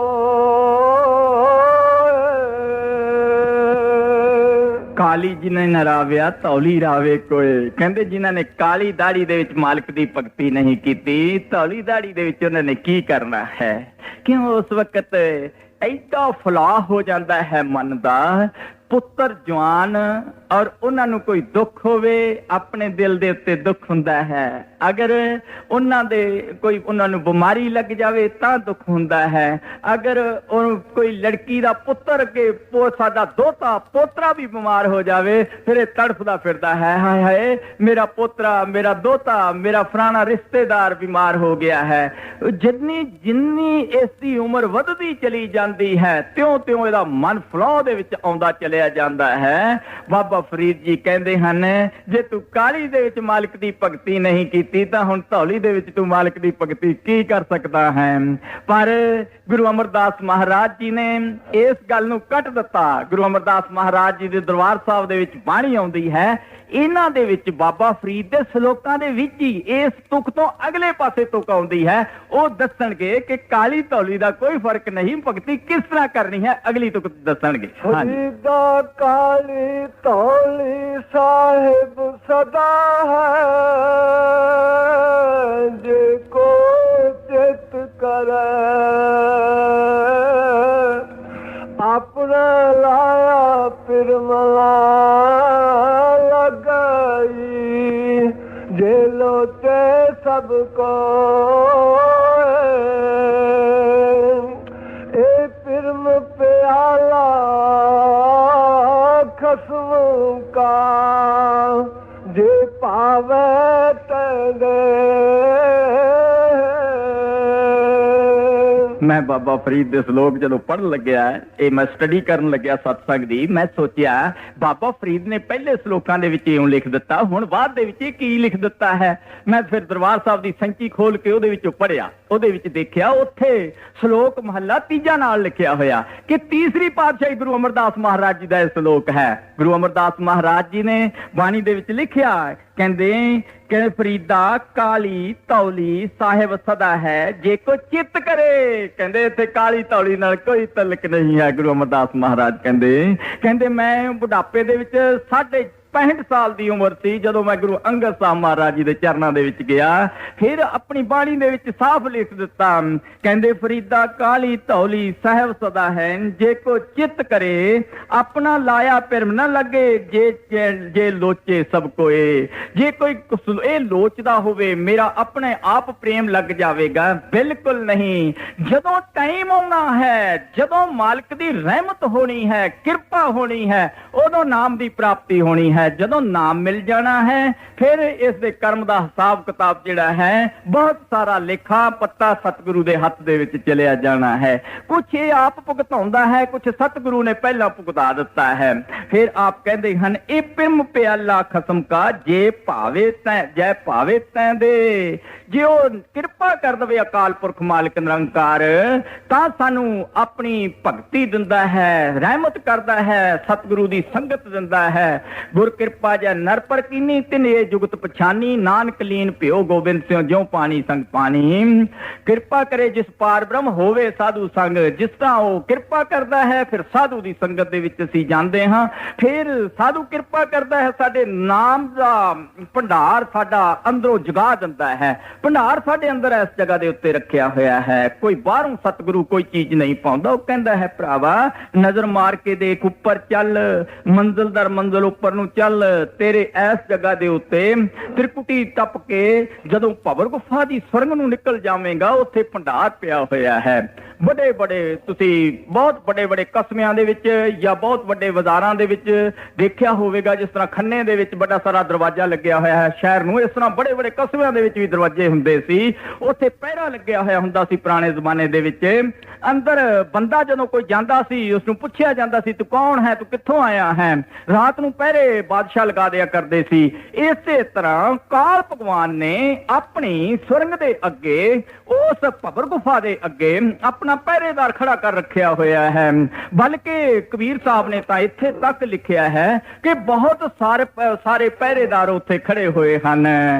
ਕਾਲੀ ਜਿਨੇ ਨਰਾਵਿਆ ਧੌਲੀ ਰਾਵੇ ਕੋਏ, ਕਹਿੰਦੇ ਜਿਨ੍ਹਾਂ ਨੇ ਕਾਲੀ ਦਾੜੀ ਦੇ ਵਿੱਚ ਮਾਲਕ ਦੀ ਭਗਤੀ ਨਹੀਂ ਕੀਤੀ, ਧੌਲੀ ਦਾੜੀ ਦੇ ਵਿੱਚ ਉਹਨਾਂ ਨੇ ਕੀ ਕਰਨਾ ਹੈ। ਕਿਉਂ ਉਸ ਵਕਤ ਐਡਾ ਫਲਾਹ ਹੋ ਜਾਂਦਾ ਹੈ ਮਨ ਦਾ, ਪੁੱਤਰ ਜਵਾਨ ਔਰ ਉਹਨਾਂ ਨੂੰ ਕੋਈ ਦੁੱਖ ਹੋਵੇ, ਆਪਣੇ ਦਿਲ ਦੇ ਉੱਤੇ ਦੁੱਖ ਹੁੰਦਾ ਹੈ। ਅਗਰ ਉਹਨਾਂ ਨੂੰ ਬਿਮਾਰੀ ਲੱਗ ਜਾਵੇ ਤਾਂ ਦੁੱਖ ਹੁੰਦਾ ਹੈ। ਅਗਰ ਕੋਈ ਲੜਕੀ ਦਾ ਪੁੱਤਰ ਕੇ ਸਾਡਾ ਦੋਤਾ ਪੋਤਰਾ ਵੀ ਬਿਮਾਰ ਹੋ ਜਾਵੇ, ਫਿਰ ਇਹ ਤੜਫਦਾ ਫਿਰਦਾ ਹੈ, ਹਾਏ ਹਾਏ ਮੇਰਾ ਪੋਤਰਾ, ਮੇਰਾ ਦੋਤਾ, ਮੇਰਾ ਫਲਾਣਾ ਰਿਸ਼ਤੇਦਾਰ ਬਿਮਾਰ ਹੋ ਗਿਆ ਹੈ। ਜਿੰਨੀ ਇਸ ਦੀ ਉਮਰ ਵੱਧਦੀ ਚਲੀ ਜਾਂਦੀ ਹੈ, ਤਿਉਂ ਤਿਉਂ ਇਹਦਾ ਮਨ ਫਲਾਹ ਦੇ ਵਿੱਚ ਆਉਂਦਾ ਚਲਿਆ ਜਾਂਦਾ ਹੈ। ਬਾਬਾ ਬਾਬਾ ਫਰੀਦ ਜੀ ਕਹਿੰਦੇ ਹਨ, ਜੇ ਤੂੰ ਕਾਲੀ ਦੇ ਵਿੱਚ ਮਾਲਕ ਦੀ ਭਗਤੀ ਨਹੀਂ ਕੀਤੀ ਤਾਂ ਹੁਣ ਧੌਲੀ ਦੇ ਵਿੱਚ ਤੂੰ ਮਾਲਕ ਦੀ ਭਗਤੀ ਕੀ ਕਰ ਸਕਦਾ ਹੈ। ਪਰ ਗੁਰੂ ਅਮਰਦਾਸ ਮਹਾਰਾਜ ਜੀ ਨੇ ਇਸ ਗੱਲ ਨੂੰ ਕੱਟ ਦਿੱਤਾ। ਗੁਰੂ ਅਮਰਦਾਸ ਮਹਾਰਾਜ ਜੀ ਦੇ ਦਰਬਾਰ ਸਾਹਿਬ ਦੇ ਵਿੱਚ ਬਾਣੀ ਆਉਂਦੀ ਹੈ, ਇਹਨਾਂ ਦੇ ਵਿੱਚ ਬਾਬਾ ਫਰੀਦ ਦੇ ਸ਼ਲੋਕਾਂ ਦੇ ਵਿੱਚ ਹੀ ਇਸ ਤੁਕ ਤੋਂ ਅਗਲੇ ਪਾਸੇ ਤੁਕ ਆਉਂਦੀ ਹੈ। ਉਹ ਦੱਸਣਗੇ ਕਿ ਕਾਲੀ ਧੌਲੀ ਦਾ ਕੋਈ ਫਰਕ ਨਹੀਂ, ਭਗਤੀ ਕਿਸ ਤਰ੍ਹਾਂ ਕਰਨੀ ਹੈ, ਅਗਲੀ ਤੁਕ ਦੱਸਣਗੇ। ਫਰੀਦਾ ਕਾਲੀ ਧੌਲੀ ਸਾਹਿਬ ਸਦਾ ਹੈ, ਜੇ ਕੋ ਚਿਤ ਕਰੇ ਆਪਣਾ ਲਾਇਆ ਪਿਰਮਲਾ ਲਗਾਈ, ਜੇ ਲੋਚੇ ਸਭ ਕੋ ਇਹ ਪਿਰਮ ਪਿਆਲਾ ਖਸਮ ਕਾ, ਜੇ ਪਾਵੇ ਤੈਦੇ। ਮੈਂ ਬਾਬਾ ਫਰੀਦ ਦੇ ਸ਼ਲੋਕ ਜਦੋਂ ਪੜ੍ਹਨ ਲੱਗਿਆ, ਇਹ ਮੈਂ ਸਟੱਡੀ ਕਰਨ ਲੱਗਿਆ ਸਤਸੰਗ ਦੀ, ਮੈਂ ਸੋਚਿਆ ਬਾਬਾ ਫਰੀਦ ਨੇ ਪਹਿਲੇ ਸ਼ਲੋਕਾਂ ਦੇ ਵਿੱਚ ਇਉਂ ਲਿਖ ਦਿੱਤਾ, ਹੁਣ ਬਾਅਦ ਦੇ ਵਿੱਚ ਇਹ ਕੀ ਲਿਖ ਦਿੱਤਾ ਹੈ। ਮੈਂ ਫਿਰ ਦਰਬਾਰ ਸਾਹਿਬ ਦੀ ਸੰਚੀ ਖੋਲ ਕੇ ਉਹਦੇ ਵਿੱਚੋਂ ਪੜ੍ਹਿਆ, ਉਹਦੇ ਵਿੱਚ ਦੇਖਿਆ ਉੱਥੇ ਸ਼ਲੋਕ ਮਹੱਲਾ ਤੀਜਾ ਨਾਲ ਲਿਖਿਆ ਹੋਇਆ ਕਿ ਤੀਸਰੀ ਪਾਤਸ਼ਾਹੀ ਗੁਰੂ ਅਮਰਦਾਸ ਮਹਾਰਾਜ ਜੀ ਦਾ ਇਹ ਸ਼ਲੋਕ ਹੈ। ਗੁਰੂ ਅਮਰਦਾਸ ਮਹਾਰਾਜ ਜੀ ਨੇ ਬਾਣੀ ਦੇ ਵਿੱਚ ਲਿਖਿਆ, ਕਹਿੰਦੇ ਕਿ ਫਰੀਦਾ ਕਾਲੀ ਧੌਲੀ ਸਾਹਿਬ ਸਦਾ ਹੈ, ਜੇ ਕੋ ਚਿੱਤ ਕਰੇ। ਕਹਿੰਦੇ ਇੱਥੇ ਕਾਲੀ ਧੌਲੀ ਨਾਲ ਕੋਈ ਤਲਕ ਨਹੀਂ ਹੈ। ਗੁਰੂ ਅਮਰਦਾਸ ਮਹਾਰਾਜ ਕਹਿੰਦੇ ਮੈਂ ਬੁਢਾਪੇ ਦੇ ਵਿੱਚ 65 ਸਾਲ ਦੀ ਉਮਰ ਸੀ ਜਦੋਂ ਮੈਂ ਗੁਰੂ ਅੰਗਦ ਸਾਹਿਬ ਮਹਾਰਾਜ ਜੀ ਦੇ ਚਰਨਾਂ ਦੇ ਵਿੱਚ ਗਿਆ। ਫਿਰ ਆਪਣੀ ਬਾਣੀ ਦੇ ਵਿੱਚ ਸਾਫ਼ ਲਿਖ ਦਿੱਤਾ, ਕਹਿੰਦੇ ਫਰੀਦਾ ਕਾਲੀ ਧੌਲੀ ਸਾਹਿਬ ਸਦਾ ਹੈ, ਜੇ ਕੋ ਚਿੱਤ ਕਰੇ ਆਪਣਾ ਲਾਇਆ ਪਿਰਮ ਨਾ ਲੱਗੇ, ਜੇ ਲੋਚੇ ਸਭ ਕੋਏ। ਜੇ ਕੋਈ ਇਹ ਲੋਚਦਾ ਹੋਵੇ ਮੇਰਾ ਆਪਣੇ ਆਪ ਪ੍ਰੇਮ ਲੱਗ ਜਾਵੇਗਾ, ਬਿਲਕੁਲ ਨਹੀਂ। ਜਦੋਂ ਟਾਈਮ ਆਉਣਾ ਹੈ, ਜਦੋਂ ਮਾਲਕ ਦੀ ਰਹਿਮਤ ਹੋਣੀ ਹੈ, ਕਿਰਪਾ ਹੋਣੀ ਹੈ, ਉਦੋਂ ਨਾਮ ਦੀ ਪ੍ਰਾਪਤੀ ਹੋਣੀ ਹੈ। ਜਦੋਂ ਨਾਮ ਮਿਲ ਜਾਣਾ ਹੈ, ਫਿਰ ਇਸ ਦੇ ਕਰਮ ਦਾ ਹਿਸਾਬ ਕਿਤਾਬ ਜਿਹੜਾ ਹੈ, ਬਹੁਤ ਸਾਰਾ ਲੇਖਾ ਪੱਤਾ ਸਤਿਗੁਰੂ ਦੇ ਹੱਥ ਦੇ ਵਿੱਚ ਚਲਿਆ ਜਾਣਾ ਹੈ। ਕੁਛ ਇਹ ਆਪ ਭੁਗਤਾਉਂਦਾ ਹੈ, ਕੁਛ ਸਤਿਗੁਰੂ ਨੇ ਪਹਿਲਾਂ ਭੁਗਤਾ ਦਿੱਤਾ ਹੈ। ਫਿਰ ਆਪ ਕਹਿੰਦੇ ਹਨ, ਇਹ ਪਿਰਮ ਪਿਆਲਾ ਖਸਮ ਕਾ, ਜੇ ਭਾਵੇ ਤੈਂ ਜੈ ਭਾਵੇ ਤੈਂ ਦੇ। ਜੇ ਉਹ ਕਿਰਪਾ ਕਰ ਦਵੇ ਅਕਾਲ ਪੁਰਖ ਮਾਲਕ ਨਿਰੰਕਾਰ, ਤਾਂ ਸਾਨੂੰ ਆਪਣੀ ਭਗਤੀ ਦਿੰਦਾ ਹੈ, ਰਹਿਮਤ ਕਰਦਾ ਹੈ, ਸਤਿਗੁਰੂ ਦੀ ਸੰਗਤ ਦਿੰਦਾ ਹੈ। ਗੁਰ ਕਿਰਪਾ ਜੈ ਨਰ ਪਰ ਕੀਨੀ, ਤਿਨ ਇਹ ਜੁਗਤ ਪਛਾਨੀ, ਨਾਨਕ ਲੀਨ ਭਿਓ ਗੋਬਿੰਦ ਸਿਉ ਜਿਉ ਪਾਣੀ ਸੰਗ ਪਾਣੀ। ਕਿਰਪਾ ਕਰੇ ਜਿਸ ਪਾਰ ਬ੍ਰਹਮ, ਹੋਵੇ ਸਾਧੂ ਸੰਗ। ਜਿਸ ਤਰ੍ਹਾਂ ਉਹ ਕਿਰਪਾ ਕਰਦਾ ਹੈ, ਫਿਰ ਸਾਧੂ ਦੀ ਸੰਗਤ ਦੇ ਵਿੱਚ ਅਸੀਂ ਜਾਂਦੇ ਹਾਂ। ਫਿਰ ਸਾਧੂ ਕਿਰਪਾ ਕਰਦਾ ਹੈ, ਸਾਡੇ ਨਾਮ ਦਾ ਭੰਡਾਰ ਸਾਡਾ ਅੰਦਰੋਂ ਜਗਾ ਦਿੰਦਾ ਹੈ। ਭੰਡਾਰ ਸਾਡੇ ਅੰਦਰ ਇਸ ਜਗ੍ਹਾ ਦੇ ਉੱਤੇ ਰੱਖਿਆ ਹੋਇਆ ਹੈ। ਕੋਈ ਬਾਹਰੋਂ ਸਤਿਗੁਰੂ ਕੋਈ ਚੀਜ਼ ਨਹੀਂ ਪਾਉਂਦਾ। ਉਹ ਕਹਿੰਦਾ ਹੈ, ਭਰਾਵਾ ਨਜ਼ਰ ਮਾਰ ਕੇ ਦੇਖ ਉੱਪਰ ਚੱਲ, ਮੰਜ਼ਿਲ ਦਰ ਮੰਜ਼ਿਲ ਉੱਪਰ ਨੂੰ ਚੱਲ। ਤੇਰੇ ਇਸ ਜਗ੍ਹਾ ਦੇ ਉੱਤੇ ਤ੍ਰਿਕੁਟੀ ਟੱਪ ਕੇ ਜਦੋਂ ਭਵਰ ਗੁਫਾ ਦੀ ਸੁਰੰਗ ਨੂੰ ਨਿਕਲ ਜਾਵੇਂਗਾ, ਉੱਥੇ ਭੰਡਾਰ ਪਿਆ ਹੋਇਆ ਹੈ। ਵੱਡੇ ਵੱਡੇ ਤੁਸੀਂ ਬਹੁਤ ਵੱਡੇ ਵੱਡੇ ਕਸਬਿਆਂ ਦੇ ਵਿੱਚ ਜਾਂ ਬਹੁਤ ਵੱਡੇ ਬਾਜ਼ਾਰਾਂ ਦੇ ਵਿੱਚ ਦੇਖਿਆ ਹੋਵੇਗਾ, ਜਿਸ ਤਰ੍ਹਾਂ ਖੰਨੇ ਦੇ ਵਿੱਚ ਵੱਡਾ ਸਾਰਾ ਦਰਵਾਜ਼ਾ ਲੱਗਿਆ ਹੋਇਆ ਹੈ ਸ਼ਹਿਰ ਨੂੰ। ਇਸ ਤਰ੍ਹਾਂ ਬੜੇ ਵੱਡੇ ਕਸਬਿਆਂ ਦੇ ਵਿੱਚ ਵੀ ਦਰਵਾਜ਼ੇ ਹੁੰਦੇ ਸੀ, ਉੱਥੇ ਪਹਿਰਾ ਲੱਗਿਆ ਹੋਇਆ ਹੁੰਦਾ ਸੀ ਪੁਰਾਣੇ ਜ਼ਮਾਨੇ ਦੇ ਵਿੱਚ। ਅੰਦਰ ਬੰਦਾ ਜਦੋਂ ਕੋਈ ਜਾਂਦਾ ਸੀ, ਉਸ ਨੂੰ ਪੁੱਛਿਆ ਜਾਂਦਾ ਸੀ, ਤੂੰ ਕੌਣ ਹੈ, ਤੂੰ ਕਿੱਥੋਂ ਆਇਆ ਹੈ। ਰਾਤ ਨੂੰ ਪਹਿਰੇ ਬਾਦਸ਼ਾਹ ਲਗਾ ਦਿਆ ਕਰਦੇ ਸੀ। ਇਸੇ ਤਰ੍ਹਾਂ ਕਾਲ ਭਗਵਾਨ ਨੇ ਆਪਣੀ ਸੁਰੰਗ ਦੇ ਅੱਗੇ, ਉਸ ਭਵਰ ਗੁਫਾ ਦੇ ਅੱਗੇ ਆਪਣਾ ਪਹਿਰੇਦਾਰ ਖੜਾ ਕਰ ਰੱਖਿਆ ਹੋਇਆ ਹੈ। ਬਲਕਿ ਕਬੀਰ ਸਾਹਿਬ ਨੇ ਤਾਂ ਇੱਥੇ ਤੱਕ ਲਿਖਿਆ ਹੈ ਕਿ ਬਹੁਤ ਸਾਰੇ ਪਹਿਰੇਦਾਰ ਉੱਥੇ ਖੜੇ ਹੋਏ ਹਨ।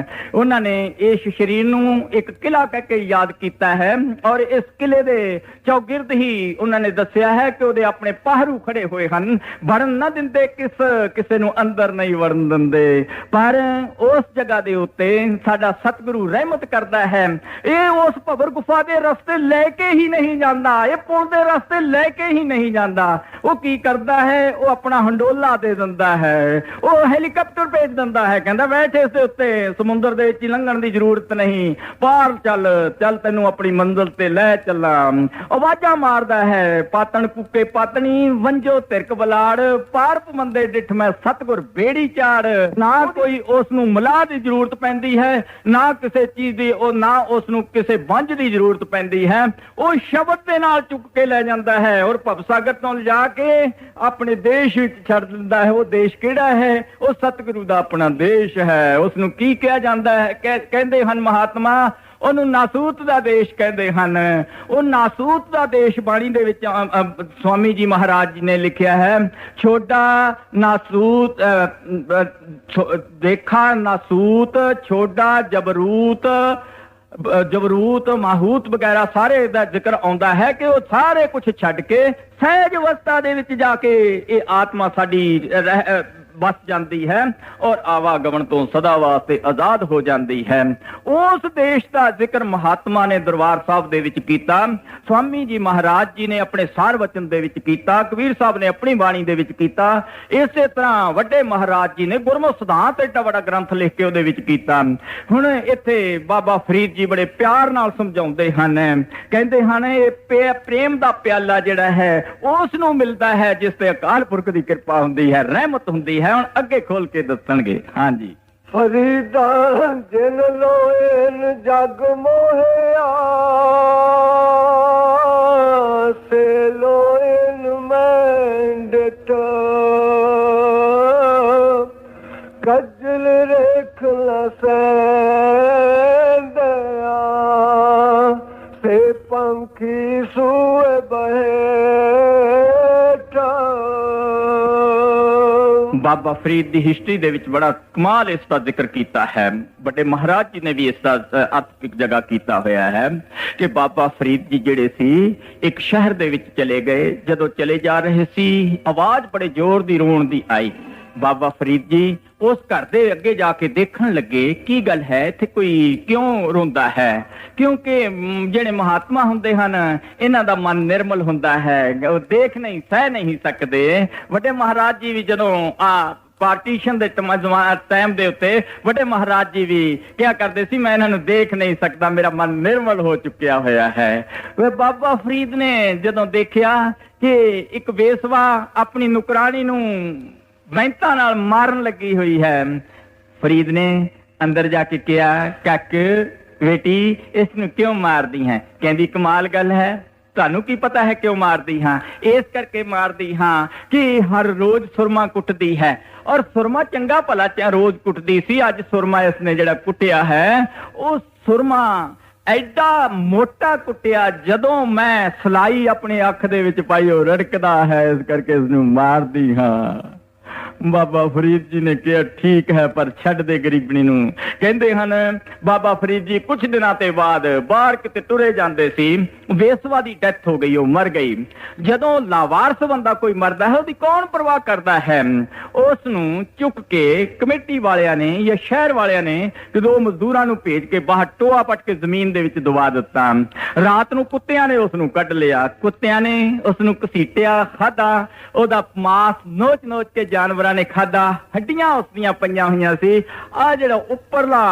ਉਹਨਾਂ ਨੇ ਇਸ ਸ਼ਰੀਰ ਨੂੰ ਇੱਕ ਕਿਲਾ ਕਹਿ ਕੇ ਯਾਦ ਕੀਤਾ ਹੈ, ਔਰ ਇਸ ਕਿਲੇ ਦੇ ਚੌਗਿਰਦ ਹੀ ਉਹਨਾਂ ਨੇ ਦੱਸਿਆ ਹੈ ਕਿ ਉਹਦੇ ਆਪਣੇ ਪਾਹਰੂ ਖੜੇ ਹੋਏ ਹਨ। ਵੜਨ ਨਾ ਦਿੰਦੇ, ਕਿਸੇ ਨੂੰ ਅੰਦਰ ਨਹੀਂ ਵੜਨ ਦਿੰਦੇ। ਪਰ ਉਸ ਜਗ੍ਹਾ ਦੇ ਉੱਤੇ ਸਾਡਾ ਸਤਿਗੁਰੂ ਰਹਿਮਤ ਕਰਦਾ ਹੈ। ਇਹ ਉਸ ਭਵਰ ਗੁਫਾ ਦੇ ਰਸਤੇ ਲੈ ਕੇ ਹੀ ਨਹੀਂ ਜਾਂਦਾ, ਇਹ ਪੁਲ ਦੇ ਰਸਤੇ ਲੈ ਕੇ ਹੀ ਨਹੀਂ ਜਾਂਦਾ। ਉਹ ਕੀ ਕਰਦਾ ਹੈ, ਉਹ ਆਪਣਾ ਹੰਡੋਲਾ ਦੇ ਦਿੰਦਾ ਹੈ, ਉਹ ਹੈਲੀਕਾਪਟਰ ਭੇਜ ਦਿੰਦਾ ਹੈ, ਕਹਿੰਦਾ ਬੈਠ ਇਸ ਦੇ ਉੱਤੇ, ਸਮੁੰਦਰ ਦੇ ਵਿੱਚ ਲੰਘਣ ਦੀ ਜ਼ਰੂਰਤ ਨਹੀਂ, ਪਾਰ ਚੱਲ ਤੈਨੂੰ ਆਪਣੀ ਮੰਜ਼ਿਲ ਤੇ ਲੈ ਚੱਲਾਂ। ਆਵਾਜ਼ਾਂ ਮਾਰਦਾ ਹੈ, ਪਾਤਣ ਕੁੱਕੇ ਪਾਤਣੀ ਵੰਜੋ ਤਿਰਕ ਬਲਾੜ, ਪਾਰ ਪਮੰਦੇ ਡਿਠ ਮੈਂ ਸਤਿਗੁਰ बेड़ी चाड़, ना कोई उसनू मलाह दी जरूरत पैंदी है, ना किसी चीज दी, ना उसनू किसी बंझ दी जरूरत पैंदी है। वो शब्द दे नाल चुक के ले जाता है और भवसागर तो लिजा के अपने देश विच छड़ दिंदा है। वो देश किहड़ा है? वो सतगुरु दा अपना देश है। उसनू की कहा जाता है? कहंदे हन महात्मा ਉਹਨੂੰ ਨਾਸੂਤ ਦਾ ਦੇਸ਼ ਕਹਿੰਦੇ ਹਨ। ਉਹ ਨਾਸੂਤ ਦਾ ਦੇਸ਼ ਬਾਣੀ ਦੇ ਵਿੱਚ ਸਵਾਮੀ ਜੀ ਮਹਾਰਾਜ ਜੀ ਨੇ ਲਿਖਿਆ ਹੈ, ਛੋਟਾ ਨਾਸੂਤ ਦੇਖਾ ਨਾਸੂਤ ਛੋਟਾ ਜਬਰੂਤ ਜਬਰੂਤ ਮਾਹੂਤ ਵਗੈਰਾ ਸਾਰੇ ਦਾ ਜ਼ਿਕਰ ਆਉਂਦਾ ਹੈ ਕਿ ਉਹ ਸਾਰੇ ਕੁਝ ਛੱਡ ਕੇ ਸਹਿਜ ਅਵਸਥਾ ਦੇ ਵਿੱਚ ਜਾ ਕੇ ਇਹ ਆਤਮਾ ਸਾਡੀ बस जाती है और आवागमन तो सदा वास्ते आजाद हो जाती है। उस देश का जिक्र महात्मा ने दरबार साहब दे विच कीता, स्वामी जी महाराज जी ने अपने सार वचन दे विच कीता, कबीर साहब ने अपनी बाणी दे विच कीता। इसे तरह वड्डे महाराज जी ने गुरमुख सिद्धांत एडा बड़ा ग्रंथ लिख के उहदे विच कीता। हुण इत्थे बाबा फरीद जी बड़े प्यार नाल समझाउंदे हन, कहंदे हन ये प्रेम दा प्याला जिहड़ा है उस नूं मिलदा है जिस ते अकाल पुरख दी कृपा हुंदी है, रहमत हुंदी है। ਹੁਣ ਅੱਗੇ ਖੋਲ ਕੇ ਦੱਸਣਗੇ। ਹਾਂਜੀ। ਫਰੀਦਾ ਜਿਨ ਲੋਇਨ ਜਗ ਮੋਹਿਆ ਸੇ ਲੋਇਨ ਮੈਂ ਡਟ ਕਜਲ ਰੇਖ ਲਸੈਂਦਿਆ ਸੇ ਪੰਖੀ ਸੂਏ ਬਹੇਟਾ। बाबा फरीद की हिस्ट्री दे विच बड़ा कमाल इसका जिक्र किया है। बड़े महाराज जी ने भी इसका अर्थ एक जगह किया हुआ है कि बाबा फरीद जी जिहड़े सी एक शहर दे विच चले गए। जदों चले जा रहे सी आवाज बड़े जोर दी रोण दी आई। बाबा फरीद जी उस घर दे अगे जाके देखण लगे की गल है, इत्थे कोई क्यों रोंदा है? क्योंकि जिहड़े महात्मा हुंदे हन इन्हां दा मन निर्मल हुंदा है, वो देख नहीं सह नहीं सकदे। वड्डे महाराज जी भी जदों पार्टीशन दे टाइम दे उत्ते वड्डे महाराज जी भी क्या करते सी, मैं इन्हां नूं देख नहीं सकता, मेरा मन निर्मल हो चुकिया होया है। वे बाबा फरीद ने जदों देखिया कि एक बेसवा अपनी नुकरानी नूं बैंता नाल मारन लगी हुई है, फरीद ने अंदर जाके कहा, काके बेटी इसनूं क्यों मार दी है? कहंदी कमाल गल है, ਤੁਹਾਨੂੰ ਕੀ ਪਤਾ ਹੈ ਕਿਉਂ ਮਾਰਦੀ ਹਾਂ? ਇਸ ਕਰਕੇ ਮਾਰਦੀ ਹਾਂ ਕਿ ਹਰ ਰੋਜ਼ ਸੁਰਮਾ ਕੁੱਟਦੀ ਹੈ ਔਰ ਸੁਰਮਾ ਚੰਗਾ ਭਲਾ ਰੋਜ਼ ਕੁੱਟਦੀ ਸੀ। ਅੱਜ ਸੁਰਮਾ ਇਸਨੇ ਜਿਹੜਾ ਕੁੱਟਿਆ ਹੈ ਉਹ ਸੁਰਮਾ ਐਡਾ ਮੋਟਾ ਕੁੱਟਿਆ, ਜਦੋਂ ਮੈਂ ਸਲਾਈ ਆਪਣੀ ਅੱਖ ਦੇ ਵਿੱਚ ਪਾਈ ਉਹ ਰੜਕਦਾ ਹੈ, ਇਸ ਕਰਕੇ ਇਸਨੂੰ ਮਾਰਦੀ ਹਾਂ। बाबा फरीद जी ने कहा ठीक है पर छड़ दे गरीबनी नूं। कहंदे हन बाबा फरीद जी कुछ दिनों ते बाद बाहर किते टुरे जांदे सी, वेसवा दी डेथ हो गई, वो मर गई। जदों लावारस बंदा कोई मरदा है उसदी कौन परवाह करदा है? उस नूं चुक के कमेटी वालियां ने या शहर वालियां ने जदों मजदूरां नूं भेज के बाहर टोआ पट के जमीन दे विच दबा दित्ता। रात नूं कुत्तियां ने उस नूं कढ लिया, कुत्तियां ने उस नूं घसीटिया, खाधा, ओदा मांस नोच नोच के जानवर ने खादा, हड्डियां उसदियां पईयां हुईयां सी। आ जिहड़ा उपरला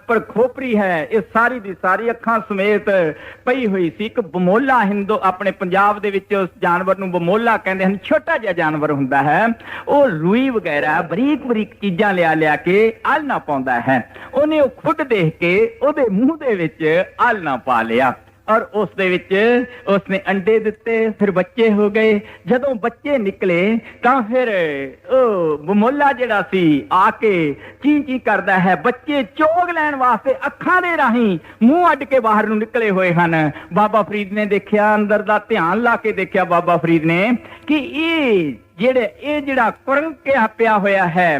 पर खोपरी है ये सारी दी सारी अखां समेत पई हुई सी। एक बमोला हिंदू अपने पंजाब दे विच उस जानवर नूं बमोला कहंदे हन, छोटा जिहा जानवर हुंदा है, वो रूई वगैरह बरीक बरीक चीजां लिया के आलना पाउंदा है। उहने वो खुद देख के ओहदे मूंह दे विच आलना पा लिया और उस दे विच उसने अंडे दिते, फिर बच्चे हो गए। जदों बच्चे निकले तां फिर बमोला जिहड़ा सी आके ची ची करदा है, बच्चे चोग लैण वास्ते अखां दे राहीं मूंह अड्ड के बाहर नूं निकले होए हन। बाबा फरीद ने देखिया, अंदर दा ध्यान ला के देखिया बाबा फरीद ने कि ये जिहड़ा कुरंकिया पिया होया है,